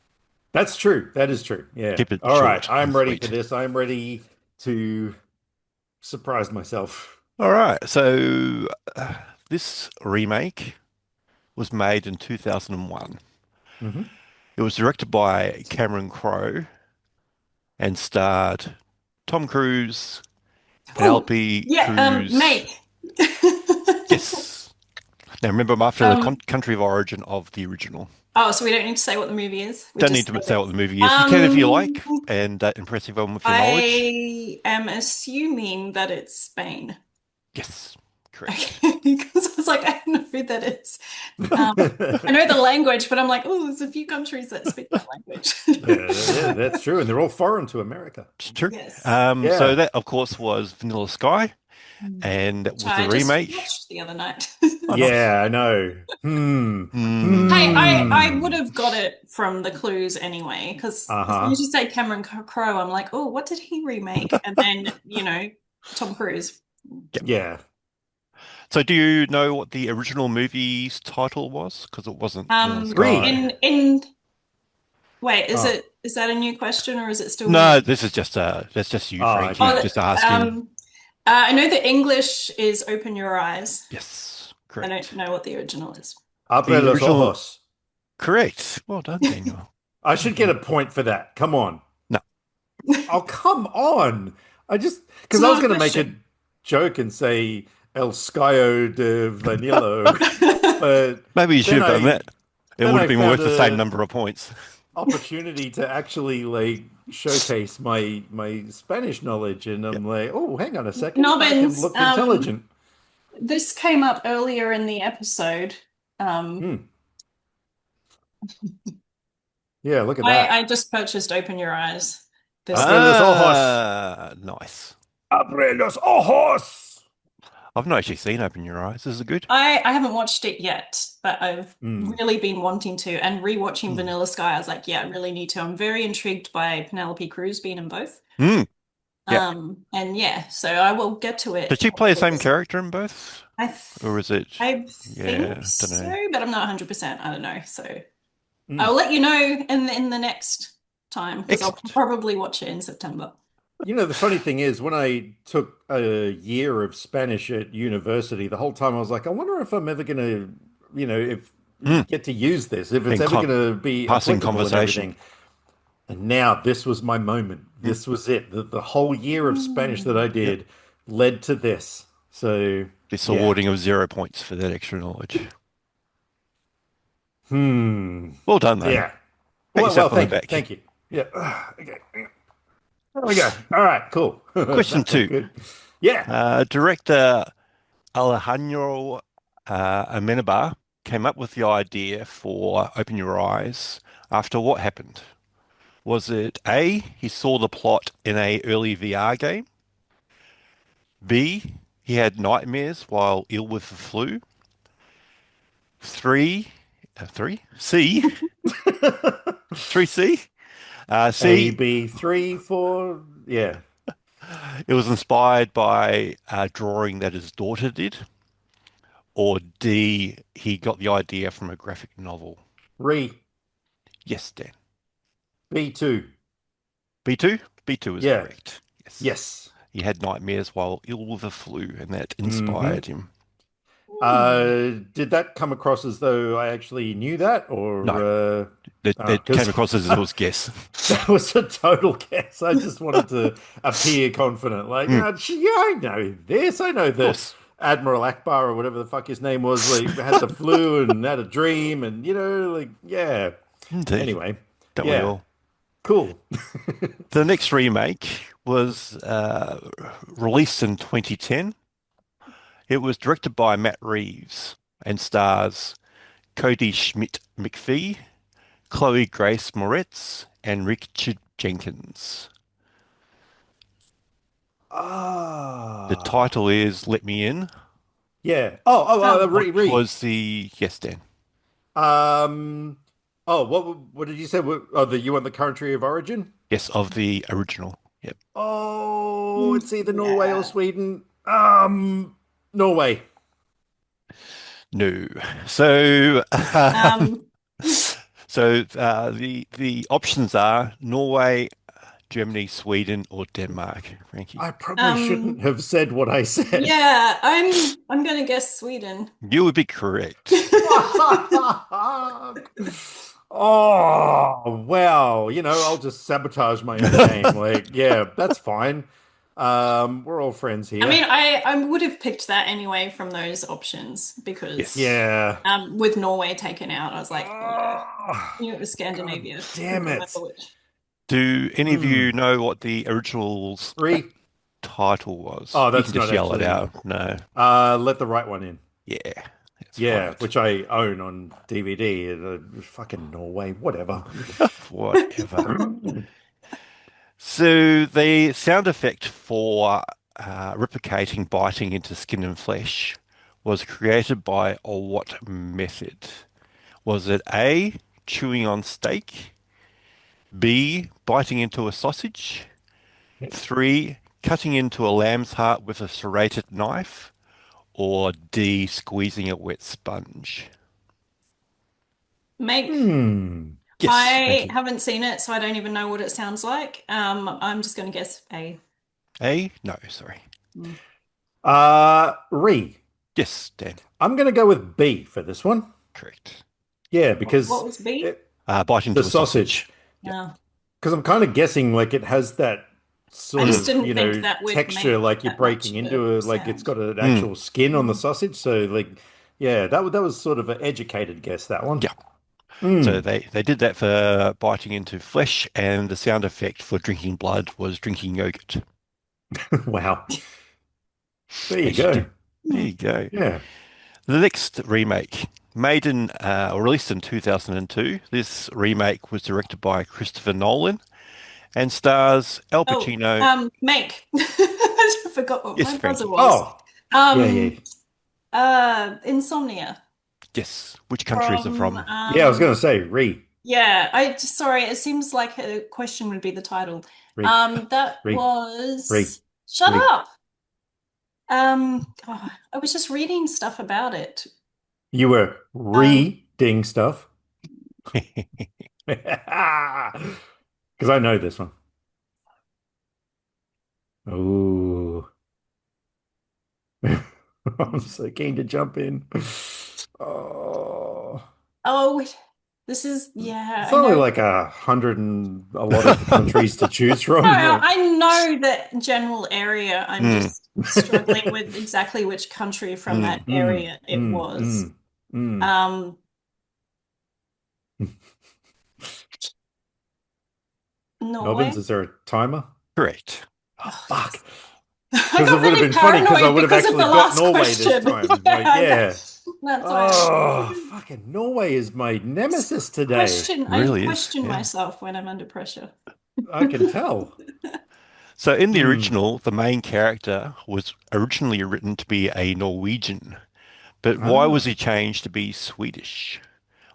that's true. That is true. Yeah. Keep it All right, short and I'm ready for sweet. this. I'm ready to surprise myself. All right. So this remake was made in 2001. hmm It was directed by Cameron Crowe and starred Tom Cruise, Oh, Penelope yeah, Cruz. make. Yes. Now remember, I'm after the Um, country of origin of the original. oh, so we don't need to say what the movie is. We Don't need just to say say it. what the movie is. You can if you like, and impress everyone with your knowledge. I am assuming that it's Spain. Yes, correct. Okay, because I was like, I don't know that it's. Um, I know the language, but I'm like, oh, there's a few countries that speak that language. Yeah, that's true, and they're all foreign to America. It's true. Yes. So Yeah. that, of course, was Vanilla Sky, and that Which was the I just remake. watched the other night. Oh, nice. Yeah, I know. Hmm. Hey, I Hmm. would have got it from the clues anyway, because as soon as Uh-huh. you say Cameron Crowe, I'm like, oh, what did he remake? And then, Tom Cruise. Yeah. Yeah. So do you know what the original movie's title was? Because it wasn't Vanilla Re. Sky. In wait, Oh. is that a new question or is it still No, me? this is just that's just you, Oh, Frankie, okay. Oh, just asking. I know the English is Open Your Eyes. Yes, I don't correct. know what the original is. Abre The los original, ojos. correct. Well done, Daniel. I Well should get done. a point for that. Come on. No, Oh, come on. I just It's because I was not a going to make a question. joke and say El Scaio de Vanillo, but maybe you should then have done I that. It then would have I been found worth the same a number of points. opportunity to actually like showcase my Spanish knowledge, and Yep. I'm like, oh, hang on a second, that can Nobbins, look intelligent. this came up earlier in the episode. Um, Hmm. Yeah, look at I, that. I just purchased Open Your Eyes this week. Abre los ojos. Nice. Abre los ojos. I've not actually seen Open Your Eyes. Is it good? I haven't watched it yet, but I've Hmm. really been wanting to. And rewatching Hmm. Vanilla Sky, I was like, yeah, I really need to. I'm very intrigued by Penelope Cruz being in both. Hmm. Yeah. And yeah, so I will get to Did it she play the hopefully same this week. character in both? I Or th is it? I think Yeah, don't so, know. but I'm not 100%. I don't know. So I Hmm. will let you know in the next time because I'll Excellent. probably watch it in September. You know, the funny thing is, when I took a year of Spanish at university, the whole time I was like, I wonder if I'm ever going to, if Hmm. get to use this, if it's In ever con going to be Passing applicable and conversation. everything. And now this was my moment. Hmm. This was it. The whole year of Spanish that I Mm. Yep. did led to this. So, This yeah. awarding of 0 points for that extra knowledge. Hmm. Well done, though. Yeah. Pat Well, yourself on the thank you. back. Thank you. Yeah. Okay. There we go. All right, cool. Question That felt two. good. Yeah. Director Alejandro Amenabar came up with the idea for Open Your Eyes after what happened? Was it A, he saw the plot in a early VR game? B, he had nightmares while ill with the flu? Three, three? C, three C? A, C, B, three, four. Yeah. it was inspired by a drawing that his daughter did. Or D, he got the idea from a graphic novel. Re. Yes, Dan. B2. B2? B2 is Yeah. correct. Yes. Yes. He had nightmares while ill with the flu, and that Hmm. inspired him. Did that come across as though I actually knew that, No, or it came because across as his guess. that was a total guess. I just wanted to appear confident, like, Mm, yeah, I know this. I know of that course. Admiral Akbar or whatever the fuck his name was, like, had the flu and had a dream, and like, yeah. Indeed. Anyway, Don't we yeah, all? cool. The next remake was released in 2010. It was directed by Matt Reeves and stars Cody Schmidt McPhee, Chloe Grace Moretz, and Richard Jenkins. The Ah, title is Let Me In, yeah. Oh, which Re. was the, yes, Dan. Um. Oh, what did you say? Oh, you want the country of origin? Yes, of the original. Yep. Oh, it's either Norway or yeah. Sweden. Norway. No. So, Um, the options are Norway, Germany, Sweden, or Denmark. Frankie, I probably shouldn't um, have said what I said. yeah, I'm gonna guess Sweden. you would be correct. Oh, well, I'll just sabotage my own game. Like, yeah, that's fine. We're all friends I here. mean, I would have picked that anyway from those options because Yes. Yeah. with Norway taken out, I was like, yeah, Oh, knew it was God Scandinavia. damn Couldn't remember it. which. Do any of Hmm. you know what the original's Re. title was? Oh, You that's can just not yell it actually. out. No. Let the right one in. Yeah, that's Yeah, right. which I own on DVD. Fucking Norway, whatever. Whatever. So the sound effect for replicating biting into skin and flesh was created by what method? Was it A, chewing on steak, B, biting into a sausage, 3, cutting into a lamb's heart with a serrated knife, or D, squeezing a wet sponge? Make Hmm. Yes, I Frankie. haven't seen it, so I don't even know what it sounds like. I'm just gonna guess A. A? No, sorry. Hmm. Re. Yes, Dan. I'm gonna go with B for this one. Correct. Yeah, What because was B? Bite the into a sausage. sausage. Yep. Yeah. Because I'm kind of guessing like it has that I sort just of, didn't think that would texture, make like you're that much breaking of a into it, like it's sound. got an Hmm. actual skin on the Hmm. sausage. So like, yeah, that was sort of an educated guess, that one. Yeah. So Mm. they did that for biting into flesh, and the sound effect for drinking blood was drinking yogurt. Wow. There you As you do. go. There you go. Yeah. The next remake, made in or released in 2002, this remake was directed by Christopher Nolan and stars Al Oh, Pacino. Make. I forgot what Yes, my buzzer Frankie. was. Oh, yeah, yeah. Um, Insomnia Yes. Which country is it from from? Yeah, I was going to say re, yeah, sorry, it seems like a question would be the title. re, That re, re, was Shut re. up. I was just reading stuff about it. You were Um, reading stuff. Because I know this one. Oh, I'm so keen to jump in. Oh, oh, this is yeah, it's I only know. like 100 and a lot of countries to choose No, from. Like, I know that general area. I'm Mm, just struggling with exactly which country from mm. that mm, area it mm, was. mm, mm. Um, Nobbins, Norway. is there a timer? Correct. Oh, Oh, fuck. yes. I Because it got would have really been funny because I paranoid would have because of actually the got last Norway this question. time. Like, Yeah, yeah. that's why Oh, fucking Norway is my nemesis today. I Really is. question Yeah. myself when I'm under pressure. I can tell. So in the Hmm. original, the main character was originally written to be a Norwegian, but why was he Ah. changed to be Swedish?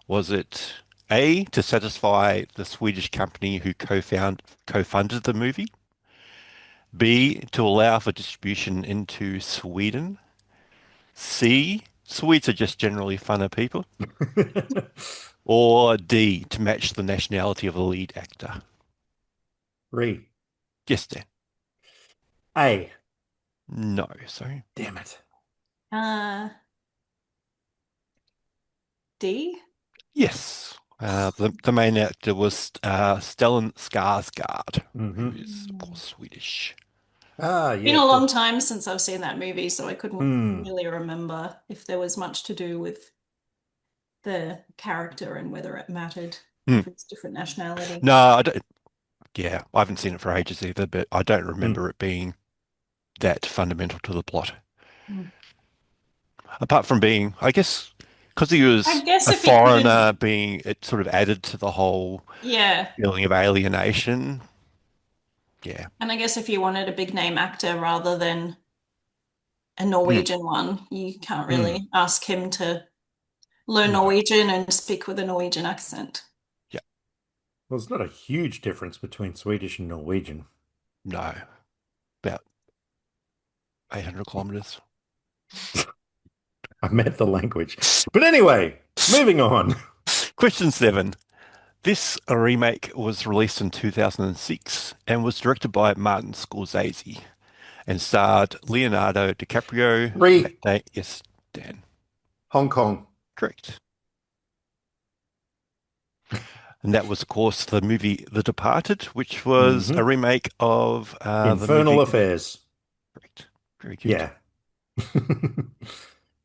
Was it A, to satisfy the Swedish company who co-funded the movie? B, to allow for distribution into Sweden? C, Swedes are just generally funner people? Or D, to match the nationality of the lead actor? Re. Yes, Dan. A. No, sorry. Damn it. Uh, D? Yes. The main actor was Stellan Skarsgård, who Hmm. is, of course, Swedish. Ah, Been yeah, a long cool. time since I've seen that movie, so I couldn't Hmm. really remember if there was much to do with the character and whether it mattered Hmm. if it's different nationality. No, I don't. Yeah, I haven't seen it for ages either, but I don't Hmm. remember it being that fundamental to the plot. Hmm. Apart from being, I guess, because he I was guess a if he couldn't, foreigner, being it sort of added to the whole yeah. feeling of alienation. Yeah. And I guess if you wanted a big name actor rather than a Hmm. Norwegian one, you can't Hmm. really ask him to learn No. Norwegian and speak with a Norwegian accent. Yeah. Well, it's not a huge difference between Swedish and Norwegian. No. About 800 kilometers. I meant the language. But anyway, moving on. Question seven. This remake was released in 2006 and was directed by Martin Scorsese and starred Leonardo DiCaprio, Matt Re. Da yes, Dan, Hong Kong. correct. And that was, of course, the movie The Departed, which was a Hmm. remake of the Infernal movie. Affairs. Correct. Very good. Yeah.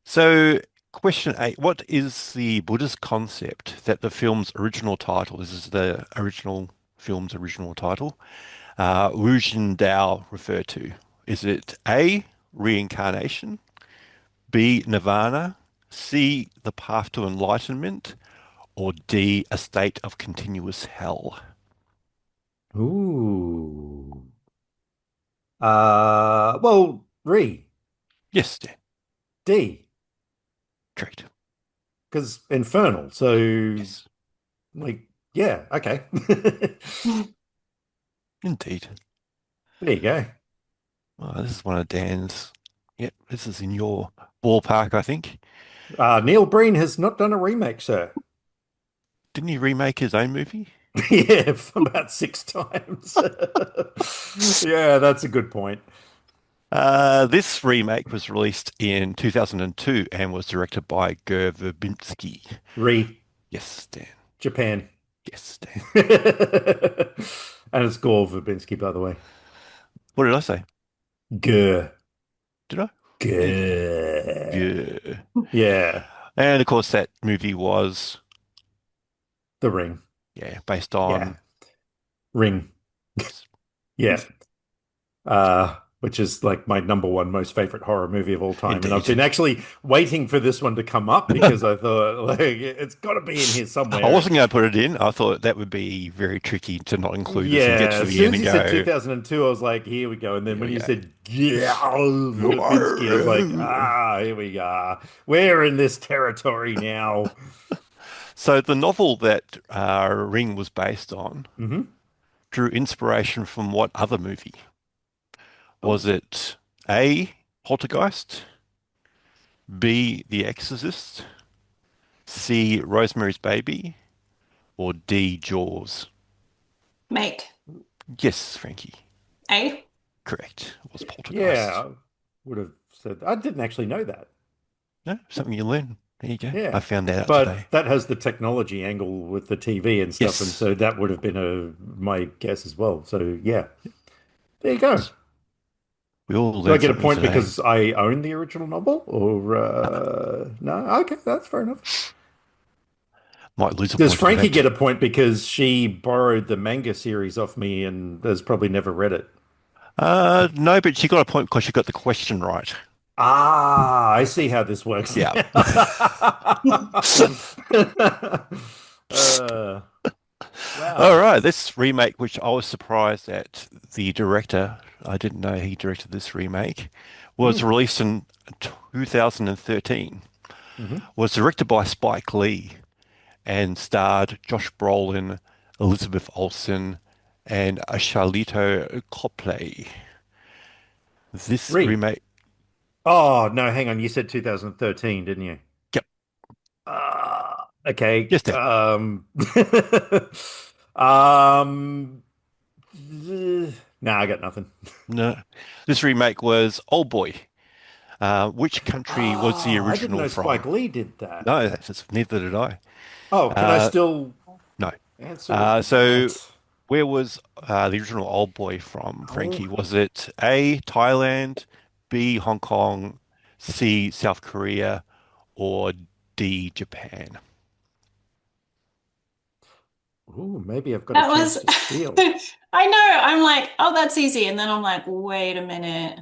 So, question eight. What is the Buddhist concept that the film's original title, this is the original film's original title, Wujin Dao refer to? Is it A, reincarnation, B, nirvana, C, the path to enlightenment, or D, a state of continuous hell? Ooh. Well, re. Yes, Dan, D. correct. Because infernal. So, Yes, like, yeah, okay. indeed. There you go. Well, this is one of Dan's. Yep, this is in your ballpark, I think. Neil Breen has not done a remake, sir. Didn't he remake his own movie? Yeah, about six times. Yeah, that's a good point. This remake was released in 2002 and was directed by Ger Verbinski. Re. Yes, Dan. Japan. Yes, Dan. And it's Gore Verbinski, by the way. What did I say? Gurr. Did I? Yeah. Gurr. Yeah. Yeah. And of course, that movie was The Ring. Yeah, based Yeah. on Ring. yes, Yeah. Which is like my number one most favorite horror movie of all time. And I've indeed. been actually waiting for this one to come up because I thought like it's got to be in here I somewhere. wasn't going to put it in. I thought that would be very tricky to not include this and get Yeah, to as the soon end as and you said go, 2002, I was like, here we go. And then here when we you go. said, yeah, Verbinski, I was like, here we are. We're in this territory now. So the novel that Ring was based on Hmm. drew inspiration from what other movie? Oh, Was it A, Poltergeist, B, The Exorcist, C, Rosemary's Baby, or D, Jaws? Make Yes, Frankie. A. Correct. It was Poltergeist. yeah, I would have said, I didn't actually know that. No, something you learn. There you go. I Yeah. found that out today. But that has the technology angle with the TV and stuff. And Yes. so that would have been my guess as well. So yeah, there you go. We all Do I learned get a something point today. because I own the original novel or no? Okay, that's fair enough. Might lose a Does point if you Frankie don't. get a point because she borrowed the manga series off me and has probably never read it? No, but she got a point because she got the question right. Ah, I see how this works Yeah. now. Uh, All wow. right, this remake, which I was surprised at the director, I didn't know he directed this remake, was Mm. released in 2013. Hmm. Was directed by Spike Lee and starred Josh Brolin, Elizabeth Olsen, and Charlito Copley. This Re. remake, Oh, no, hang on. You said 2013, didn't you? yep, Okay. yes, Dan. Um, nah, I got nothing. No, this remake was Old Boy. Which country was the Oh, I didn't original know from? Spike Lee did that. No, neither did I. Oh, can I Uh, still no. answer with So what? where was the original Old Boy from, Oh, Frankie? Was it A, Thailand, B, Hong Kong, C, South Korea, or D, Japan? ooh, maybe I've got a That chance was, to steal. I know, I'm like, oh, that's easy. And then I'm like, wait a minute.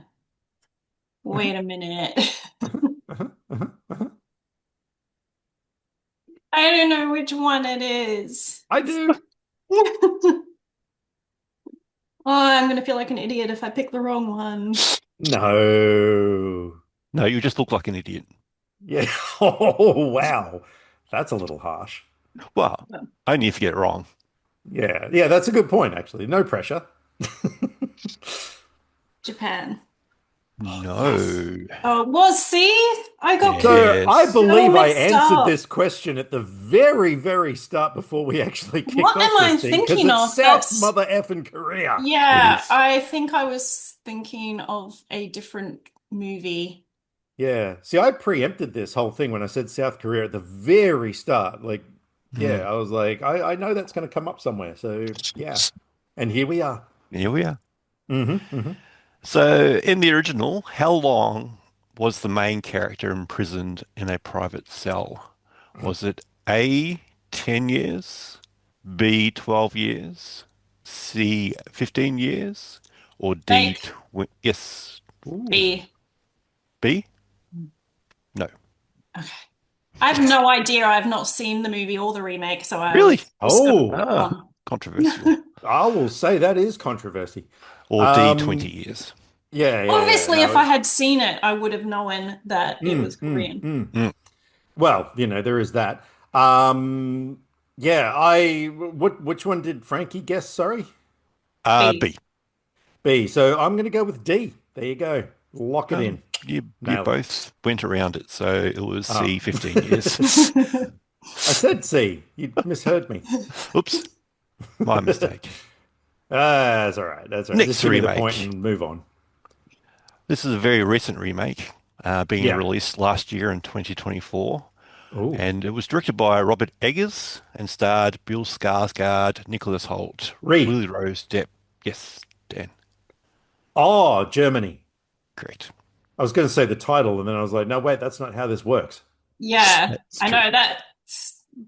Uh-huh, Wait a minute. uh-huh, uh-huh, uh-huh. I don't know which one it is. I do. Oh, I'm gonna feel like an idiot if I pick the wrong one. No. No, you just look like an idiot. Yeah. Oh, wow. That's a little harsh. Well, only if you get it wrong. Yeah. Yeah, that's a good point, actually. No pressure. Japan. Oh, yes. No. Oh, well, see, I got So I Yes. so believe I mixed answered up. this question at the very, very start before we actually kicked What am off this I thing because thinking it's of? South That's, Mother effing Korea. It yeah, is. I think I was thinking of a different movie. Yeah. See, I preempted this whole thing when I said South Korea at the very start. Like, yeah, Mm. I was like, I know that's going to come up somewhere. So, yeah. And here we are. Here we are. Hmm. So, in the original, how long was the main character imprisoned in a private cell? Was it A, 10 years, B, 12 years, C, 15 years, or D, Fake yes, Ooh. B. B? No. Okay. I have no idea. I've not seen the movie or the remake, so I've Really? just got to Oh, pick Ah, one. controversial. I will say that is controversy. Or D, 20 Um, years. yeah, yeah, yeah. Obviously, if No, I it's had seen it, I would have known that it was Korean. Mm. well, there is that. Um, yeah, which one did Frankie guess? Sorry. B. B. B. So I'm going to go with D. There you go. Lock it in. You Nailed it. both went around it, so it was Ah. C, 15 years. I said C. You misheard me. Oops, my mistake. That's all right. That's all right. Just Next give me the point remake. and move on. This is a very recent remake, being Yeah. released last year in 2024. Oh, And it was directed by Robert Eggers and starred Bill Skarsgård, Nicholas Hoult, Re. Lily Rose Depp. Yes, Dan, Oh, Germany. correct. I was going to say the title, and then I was like, no, wait, that's not how this works. Yeah, That's I true. know that.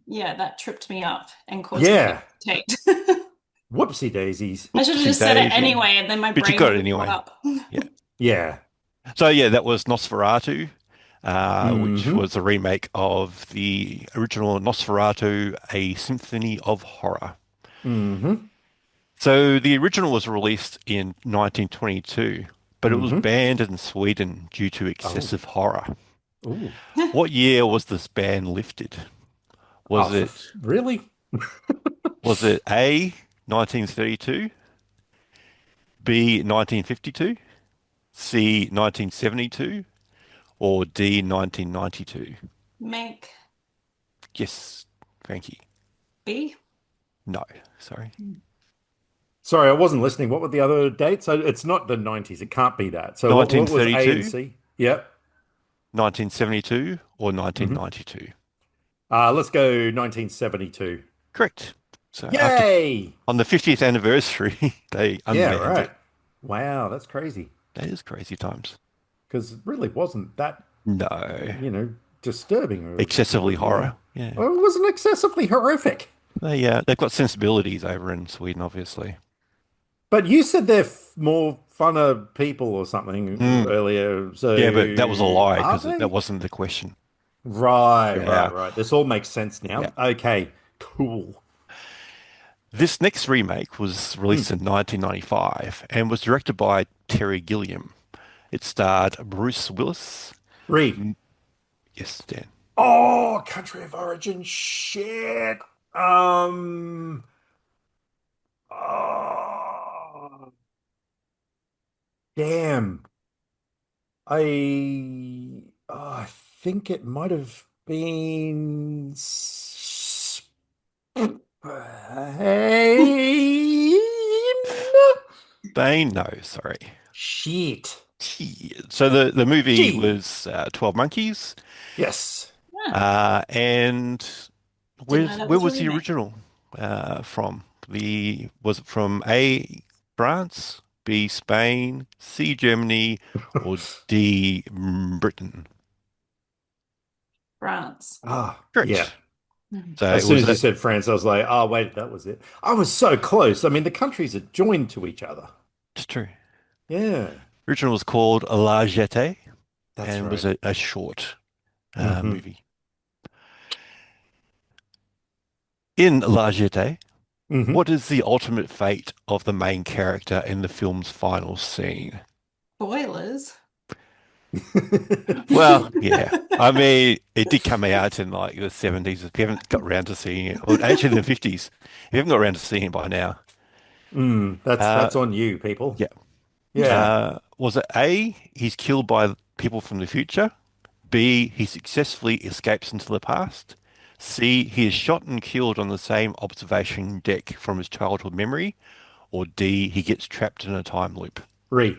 yeah, that tripped me up and caused me to Yeah. hesitate. Whoopsie daisies. I should have Whoopsie just said it daisy. anyway, and then my But you brain got would it have caught anyway. up. Yeah. Yeah. So yeah, that was Nosferatu, which Mm-hmm. was a remake of the original Nosferatu, A Symphony of Horror. Mm-hmm. So the original was released in 1922, but it was Mm-hmm. banned in Sweden due to Oh. excessive horror. Ooh. What year was this ban lifted? Oh, Was it really? was it A 1932, B 1952, C 1972, or D 1992? Make Yes, Frankie. B. No, sorry. Sorry, I wasn't listening. What were the other dates? It's not the 90s. It can't be that. So what was A and 1932, C? Yep. 1972, or Mm-hmm. 1992? Let's go 1972. Correct. So after Yay! on the 50th anniversary, they Yeah, unbanned right. it. Wow, that's crazy. That is crazy times. Because it really wasn't that, No, disturbing excessively or horror. Yeah, well, it wasn't excessively horrific. they've got sensibilities over in Sweden, obviously. But you said they're more funner people or something Mm. earlier. So Yeah, but that was a lie are because that they? wasn't the question. Right, right, Yeah, right. This all makes sense yeah. now. Okay, cool. This next remake was Hmm. released in 1995 and was directed by Terry Gilliam. It starred Bruce Willis. Re. Mm, Yes, Dan. Oh, country of origin. Shit. Um. Oh, damn. I think it might have been Spain. Bane? No, sorry. Shit. So the movie Gee. was 12 Monkeys. Yes. Yeah, And didn't know that where was a was the remake. original from? Was it from A, France, B, Spain, C, Germany, or D, Britain? France. Yeah. Correct. So As it soon was as you a, said France, I was like, oh, wait, that was it. I was so close. I mean, the countries are joined to each other. it's true. Yeah, Original was called La Jetée that's and was right. a short Hmm. movie. In La Jetée, Hmm. what is the ultimate fate of the main character in the film's final scene? Spoilers. Well, yeah. I mean, it did come out in like the 70s. If you haven't got around to seeing it, or actually in the 50s, if you haven't got around to seeing it by now. That's Uh, on you, people. yeah. Yeah. Was it A, he's killed by people from the future? B, he successfully escapes into the past? C, he is shot and killed on the same observation deck from his childhood memory? Or D, he gets trapped in a time loop? Re.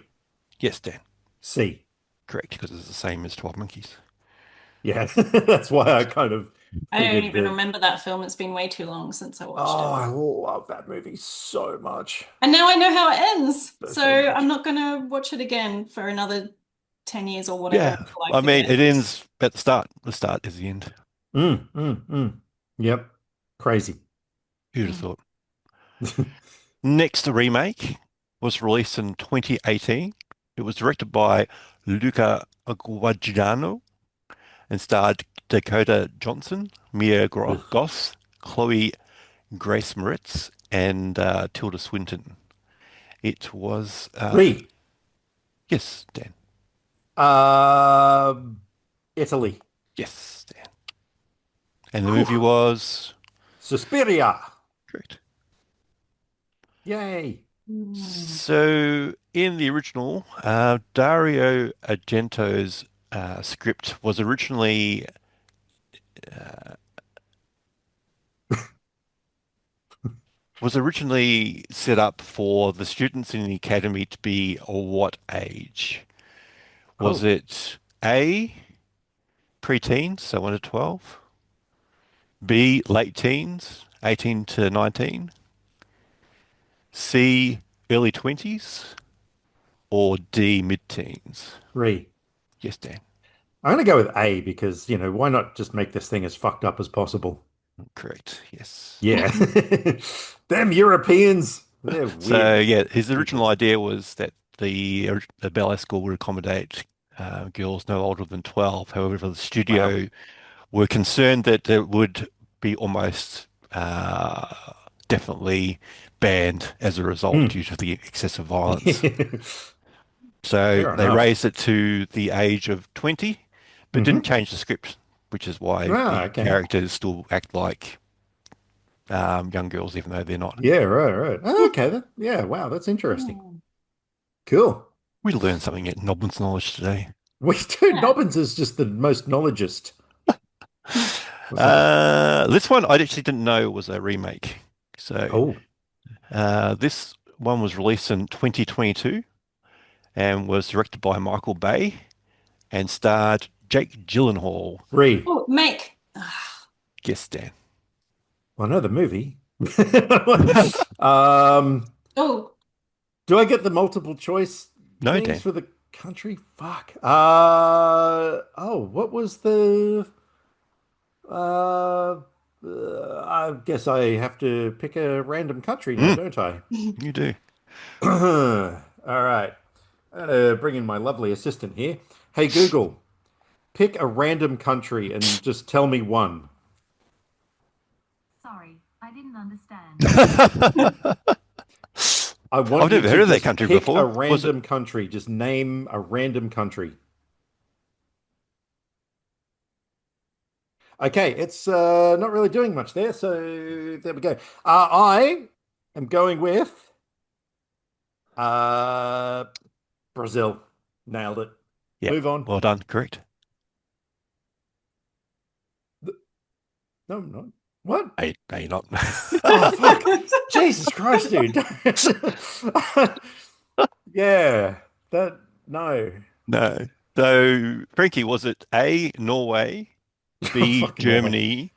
Yes, Dan. C. Correct, because it's the same as 12 Monkeys. Yeah. That's why I kind of I don't figured even that. remember that film. It's been way too long since I watched Oh, it. I love that movie so much. And now I know how it ends. So So I'm much. not going to watch it again for another 10 years or whatever Yeah, until I I mean, forget. it ends at the start. The start is the end. Yep. Crazy. Who'd have Mm. thought? Next remake was released in 2018. It was directed by Luca Guadagnino and starred Dakota Johnson, Mia Ugh. Goth, Chloe Grace Moretz, and Tilda Swinton. It was, Re. yes, Dan. Um, Italy. Yes, Dan. And the Whew. movie was Suspiria. correct. Yay. Mm. So, in the original, Dario Argento's script uh, was originally set up for the students in the academy to be what age? Was Oh, it A, preteens, so 1 to 12, B, late teens, 18 to 19, C, early 20s, or D, mid-teens? re. Yes, Dan. I'm gonna go with A because, why not just make this thing as fucked up as possible? Correct. Yes. Yeah. Them Europeans, they're weird So yeah, his original people. idea was that the ballet school would accommodate girls no older than 12. However, the Wow. studio were concerned that it would be almost definitely banned as a result Hmm. due to the excessive violence. So Fair they enough. raised it to the age of 20, but didn't Hmm. change the script, which is why Ah, the okay. characters still act like young girls, even though they're not. Yeah, right, right. Ah, okay. Yeah, wow, that's interesting. Hmm. Cool. We learned something at Nobbin's Knowledge today. We do. Yeah. Nobbins is just the most knowledgeist. It's like, This one I actually didn't know was a remake. So oh, this one was released in 2022 and was directed by Michael Bay and starred Jake Gyllenhaal. Ree. Oh, make. Guess Dan. Well, I know the movie. Um, Oh, do I get the multiple choice No, things Dan. for the country? Fuck. Oh, what was the uh, I guess I have to pick a random country now, Mm, don't I? you do. All right. I'm gonna bring in my lovely assistant here. Hey Google, pick a random country and just tell me one. Sorry, I didn't understand. I I've want you never to heard of that just country pick a before. Was it? random country. Just name a random country. Okay, it's not really doing much there, so there we go. I am going with uh, Brazil. Nailed it. Yeah. Move on. Well done. Correct. No, no. What? Hey, no, you're not. Oh, fuck. Jesus Christ, dude. Yeah, that, no. No. So, Frankie, was it A, Norway, B, Fucking Norway. Germany,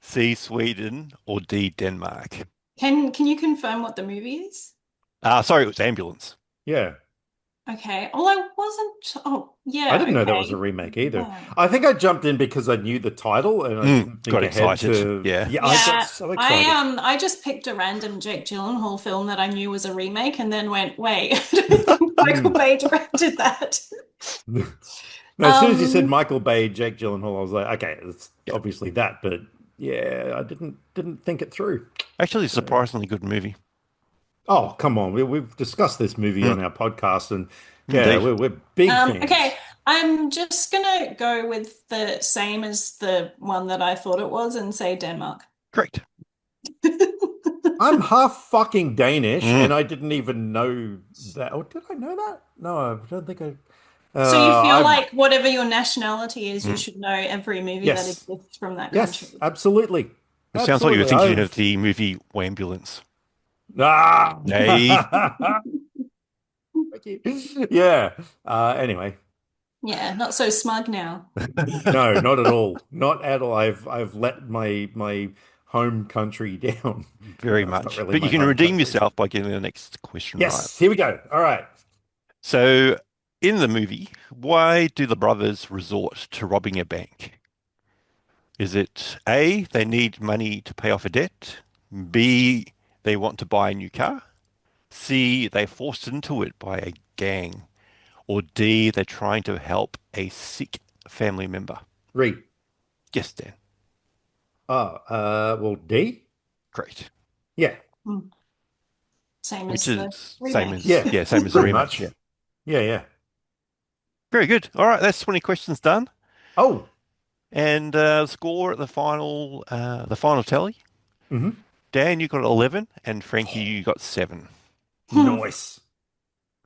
C, Sweden, or D, Denmark? can you confirm what the movie is? Sorry, it was ambulance. Yeah. Okay. Well, I wasn't. Oh, I yeah. didn't know that was a Okay. remake either. Yeah. I think I jumped in because I knew the title and I didn't think Got ahead excited. to. Yeah. Yeah, I got Yeah, so excited. I just picked a random Jake Gyllenhaal film that I knew was a remake and then went, wait, I don't think Michael Hmm. Bay directed that. No, as soon as you said Um, Michael Bay, Jake Gyllenhaal, I was like, okay, it's obviously that, but yeah, I didn't think it through. Actually, a So, surprisingly good movie. oh, come on, we've discussed this movie Mm, on our podcast, and yeah, indeed. we're big okay, fans. I'm just gonna go with the same as the one that I thought it was and say Denmark. Correct. I'm half fucking Danish, Mm, and I didn't even know that. Oh, did I know that? No, I don't think I. So you feel I've like whatever your nationality is, you mm. should know every movie that yes, exists from that yes, country. absolutely, It sounds like you were absolutely. thinking of I've the movie Wambulance. ah, Nay. thank you. Yeah. Anyway, Yeah, not so smug now. no, not at all, not at all. I've let my home country down. Very It's not much. really But you my can home redeem country. yourself by getting the next question right. Yes, here we go. All right. So, in the movie, why do the brothers resort to robbing a bank? Is it A, they need money to pay off a debt? B, they want to buy a new car? C, they're forced into it by a gang? Or D, they're trying to help a sick family member? Read. Yes, Dan. Oh, well, D. Great. Yeah, Hmm. Same Which as the is same remake. as, yeah, yeah, same as the pretty remake. much. Yeah. Yeah, yeah. Very good. All right, that's 20 questions done. Oh, And score at the final tally. hmm. Dan, you got 11, and Frankie, you got 7. Nice.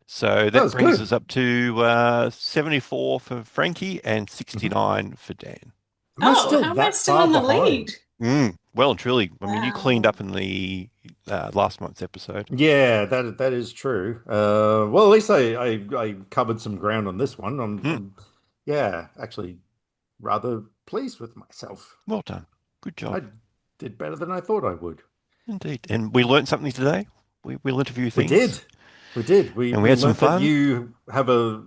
So That that was brings good. us up to 74 for Frankie and Mhm. 69 for Dan. Am I Oh, still how am I that still far in the lead? behind? Well and truly. I mean, you cleaned Wow. up in the last month's episode. Yeah, that is true. Well, at least I covered some ground on this one. Mm, Yeah, actually rather pleased with myself. well done. Good job. I did better than I thought I would. Indeed. And we learned something today. We learned a few We things, did. We did. We and we we had some learnt that fun. you have a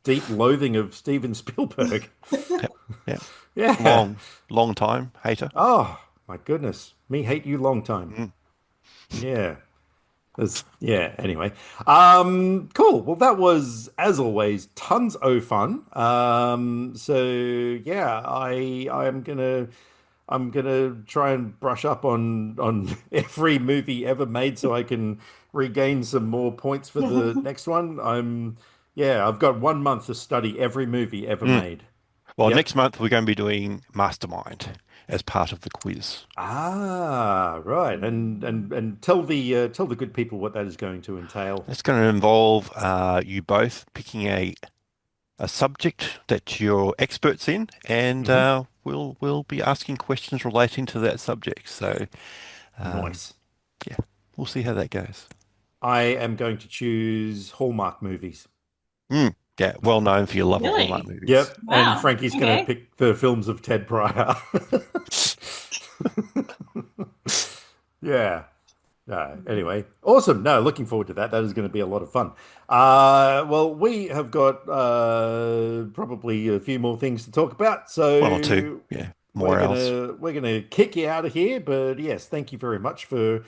deep loathing of Steven Spielberg. Yep. Yeah. Yeah. Long time hater. Oh, My goodness. Me hate you long time. Mm. Yeah. Yeah, anyway. Cool. Well, that was, as always, tons of fun. So yeah, I'm gonna try and brush up on every movie ever made so I can regain some more points for the next one. Yeah, I've got 1 month to study every movie ever Mm. made. Well, Yep. next month we're going to be doing Mastermind as part of the quiz. Ah, right. And tell the good people what that is going to entail. It's going to involve you both picking a subject that you're experts in, and Hmm. we'll be asking questions relating to that subject. So, um, Nice. yeah, we'll see how that goes. I am going to choose Hallmark movies. Mm, yeah, well known for your love of Hallmark Really? movies. Yep, and Wow. Frankie's going to Okay. pick the films of Ted Pryor. Yeah. Anyway, awesome. No, looking forward to that. That is going to be a lot of fun. Well, we have got probably a few more things to talk about, One or two, so yeah, we're more else. gonna we're gonna kick you out of here. But yes, thank you very much for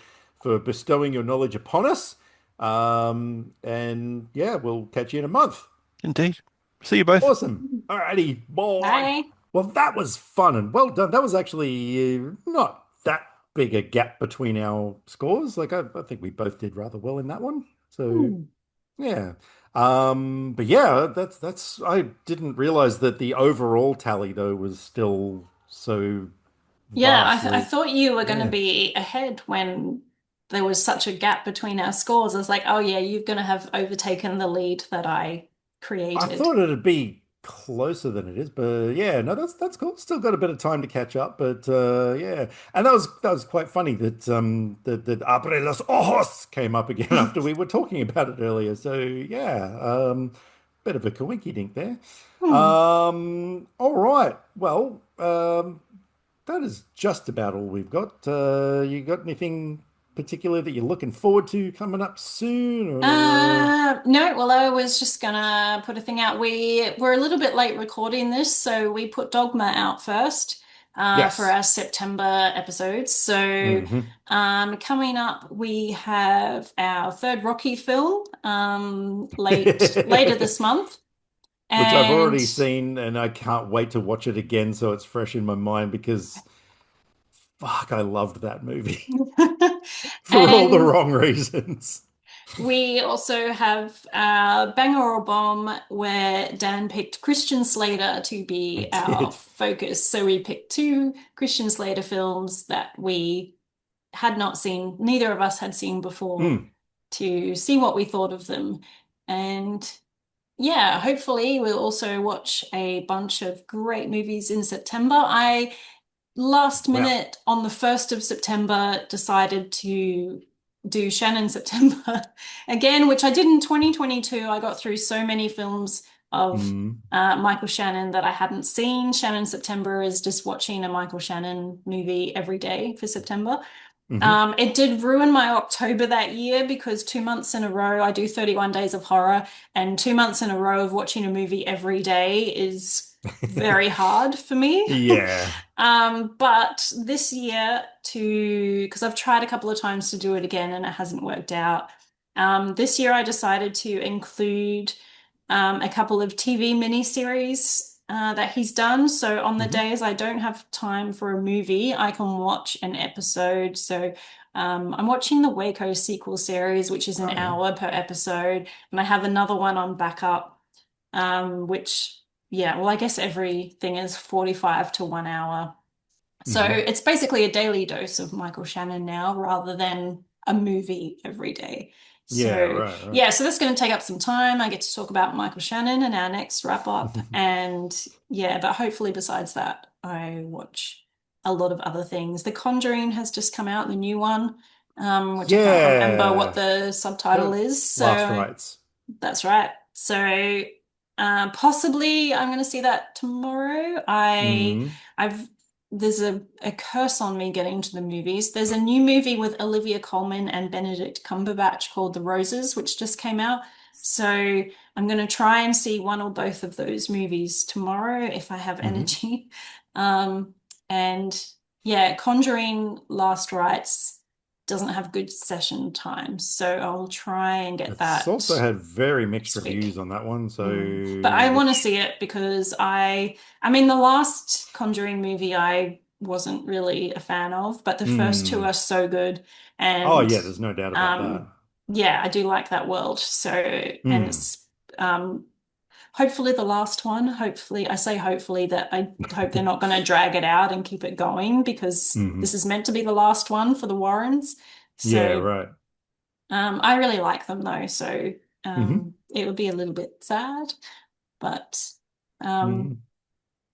bestowing your knowledge upon us. And yeah, we'll catch you in a month. Indeed. See you both. Awesome. Alrighty, bye. Bye. Well, that was fun and well done. That was actually not that big a gap between our scores. Like I think we both did rather well in that one. So Hmm. yeah. But yeah, that's I didn't realize that the overall tally though was still so Yeah, I vastly. thought you were going to Yeah. be ahead when there was such a gap between our scores. I was like, oh yeah, you're going to have overtaken the lead that I I created. thought it'd be closer than it is, but yeah, no, that's cool. Still got a bit of time to catch up, but yeah, and that was quite funny that Abre los ojos came up again after we were talking about it earlier. So yeah, bit of a coinky dink there. Hmm. All right, well, that is just about all we've got. You got anything particular that you're looking forward to coming up soon, or No, well, I was just gonna put a thing out. We're a little bit late recording this, so we put Dogma out first, for yes. our September episodes. So, Hmm. coming up, we have our third Rocky film, later this month, Which I've and already seen, and I can't wait to watch it again so it's fresh in my mind because fuck, I loved that movie for all the and wrong reasons. we also have Banger or Bomb, where Dan picked Christian Slater to I be our did. focus. So we picked two Christian Slater films that we had not seen, neither of us had seen before, Mm, to see what we thought of them. And yeah, hopefully we'll also watch a bunch of great movies in September. I last wow. minute on the 1st of September decided to do Shannon September again, which I did in 2022. I got through so many films of Mm. Michael Shannon that I hadn't seen. Shannon September is just watching a Michael Shannon movie every day for September. Hmm. It did ruin my October that year because 2 months in a row, I do 31 days of horror, and 2 months in a row of watching a movie every day is very hard for me. Yeah. But this year because I've tried a couple of times to do it again and it hasn't worked out. This year I decided to include a couple of TV miniseries that he's done. So on the Hmm. days I don't have time for a movie, I can watch an episode. So I'm watching the Waco sequel series, which is an Oh yeah. hour per episode, and I have another one on backup, which yeah, well, I guess everything is 45 to 1 hour. So Hmm. it's basically a daily dose of Michael Shannon now rather than a movie every day. Yeah, So right, right. yeah, so that's going to take up some time. I get to talk about Michael Shannon in our next wrap up. And yeah, but hopefully besides that, I watch a lot of other things. The Conjuring has just come out, the new one, which I can't remember what Yeah. the subtitle The is. last So rites. that's right. So possibly I'm going to see that tomorrow. Mm. I've there's a curse on me getting to the movies. There's a new movie with Olivia Colman and Benedict Cumberbatch called The Roses, which just came out. So I'm going to try and see one or both of those movies tomorrow if I have Hmm. energy. Um, and Yeah, Conjuring Last Rites doesn't have good session times, so I'll try and get It's that also had very mixed this week. reviews on that one, so But I want to which see it because I mean, the last Conjuring movie I wasn't really a fan of, but the first two mm, are so good. oh And yeah, there's no doubt about that. um, yeah, I do like that world. So, and Mm, it's hopefully the last one. Hopefully, I say hopefully that I hope they're not going to drag it out and keep it going because hmm this is meant to be the last one for the Warrens. Yeah, So, right. I really like them though. So, hmm it would be a little bit sad, but um, hmm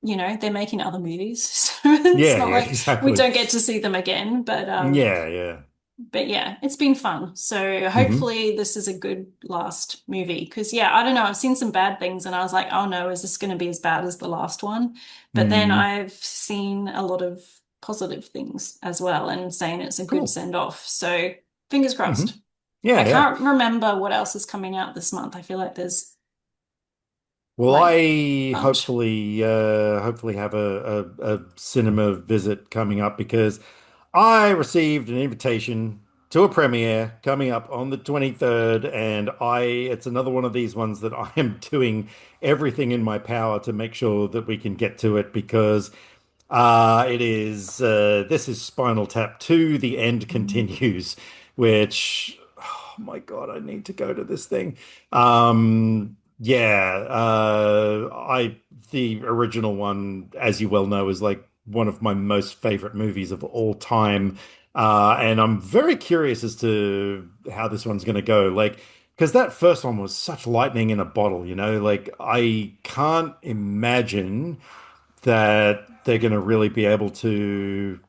they're making other movies, so it's Yeah, not yeah, like we exactly. don't get to see them again. Yeah, yeah. But yeah, it's been fun. So hmm hopefully this is a good last movie. Because yeah, I don't know, I've seen some bad things and I was like, oh no, is this going to be as bad as the last one? But then mm I've seen a lot of positive things as well and saying it's a good Cool. send off. So fingers hmm crossed. I Yeah, yeah. can't remember what else is coming out this month. I feel like there's Well, like I a bunch. hopefully have a cinema visit coming up because I received an invitation to a premiere coming up on the 23rd, and it's another one of these ones that I am doing everything in my power to make sure that we can get to it because this is Spinal Tap 2, The End Continues, which oh my God, I need to go to this thing. Yeah, I the original one, as you well know, is like one of my most favorite movies of all time. And I'm very curious as to how this one's going to go. Like, because that first one was such lightning in a bottle, you know? Like, I can't imagine that they're going to really be able to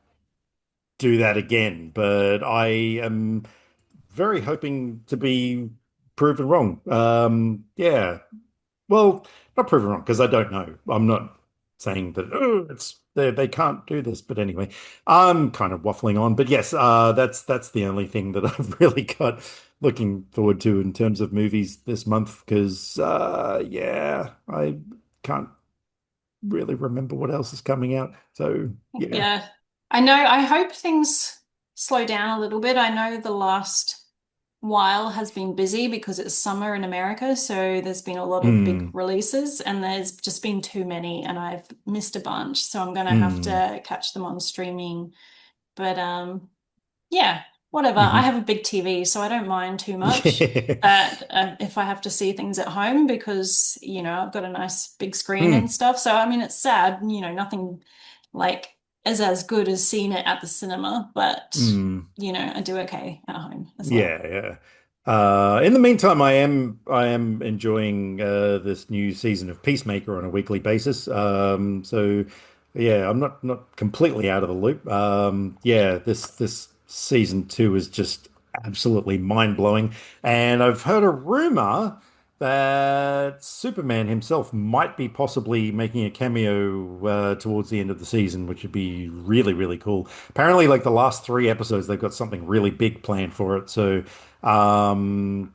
do that again. But I am very hoping to be proven wrong. Yeah. Well, not proven wrong because I don't know. I'm not saying that they can't do this, but anyway, I'm kind of waffling on. But yes, that's the only thing that I've really got looking forward to in terms of movies this month because yeah, I can't really remember what else is coming out. So yeah. Yeah. I know. I hope things slow down a little bit. I know the last while has been busy because it's summer in America, so there's been a lot of big Hmm. releases and there's just been too many and I've missed a bunch, so I'm gonna have Hmm. to catch them on streaming. But yeah, whatever. I hmm have a big TV, so I don't mind too much Yeah. that if I have to see things at home because, I've got a nice big screen and Hmm. stuff. So, I mean, it's sad, nothing like is as good as seeing it at the cinema, but, Hmm. I do okay at home as well. Yeah, yeah. In the meantime, I am enjoying this new season of Peacemaker on a weekly basis. So yeah, I'm not completely out of the loop. Yeah, this season two is just absolutely mind-blowing. And I've heard a rumor that Superman himself might be possibly making a cameo towards the end of the season, which would be really, really cool. Apparently, like the last three episodes, they've got something really big planned for it. So,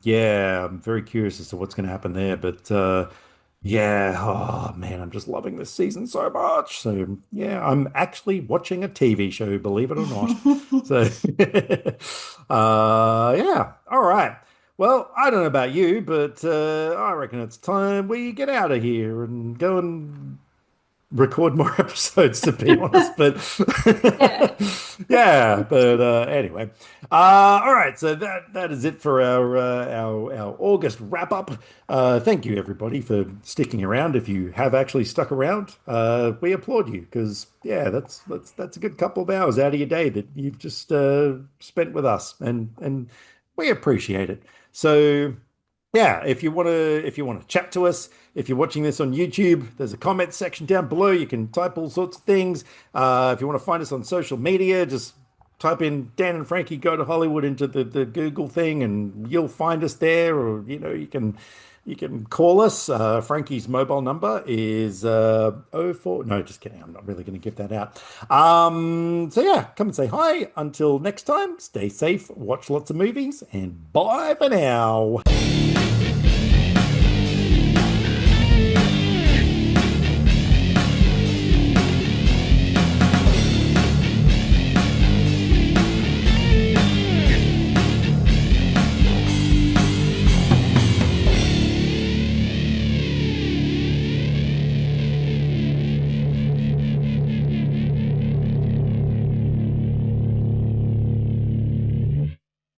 yeah, I'm very curious as to what's going to happen there. But yeah, oh man, I'm just loving this season so much. So, yeah, I'm actually watching a TV show, believe it or not. So, yeah, all right. Well, I don't know about you, but I reckon it's time we get out of here and go and record more episodes, to be honest. But Yeah. yeah, but anyway, all right. So that is it for our August wrap up. Thank you everybody for sticking around. If you have actually stuck around, we applaud you because yeah, that's a good couple of hours out of your day that you've just spent with us, and we appreciate it. So. Yeah, if you want to chat to us, if you're watching this on YouTube, there's a comment section down below. You can type all sorts of things. If you want to find us on social media, just type in Dan and Frankie Go to Hollywood into the Google thing, and you'll find us there. Or you can call us. Frankie's mobile number is oh 04. No, just kidding. I'm not really going to give that out. So yeah, come and say hi. Until next time, stay safe, watch lots of movies, and bye for now.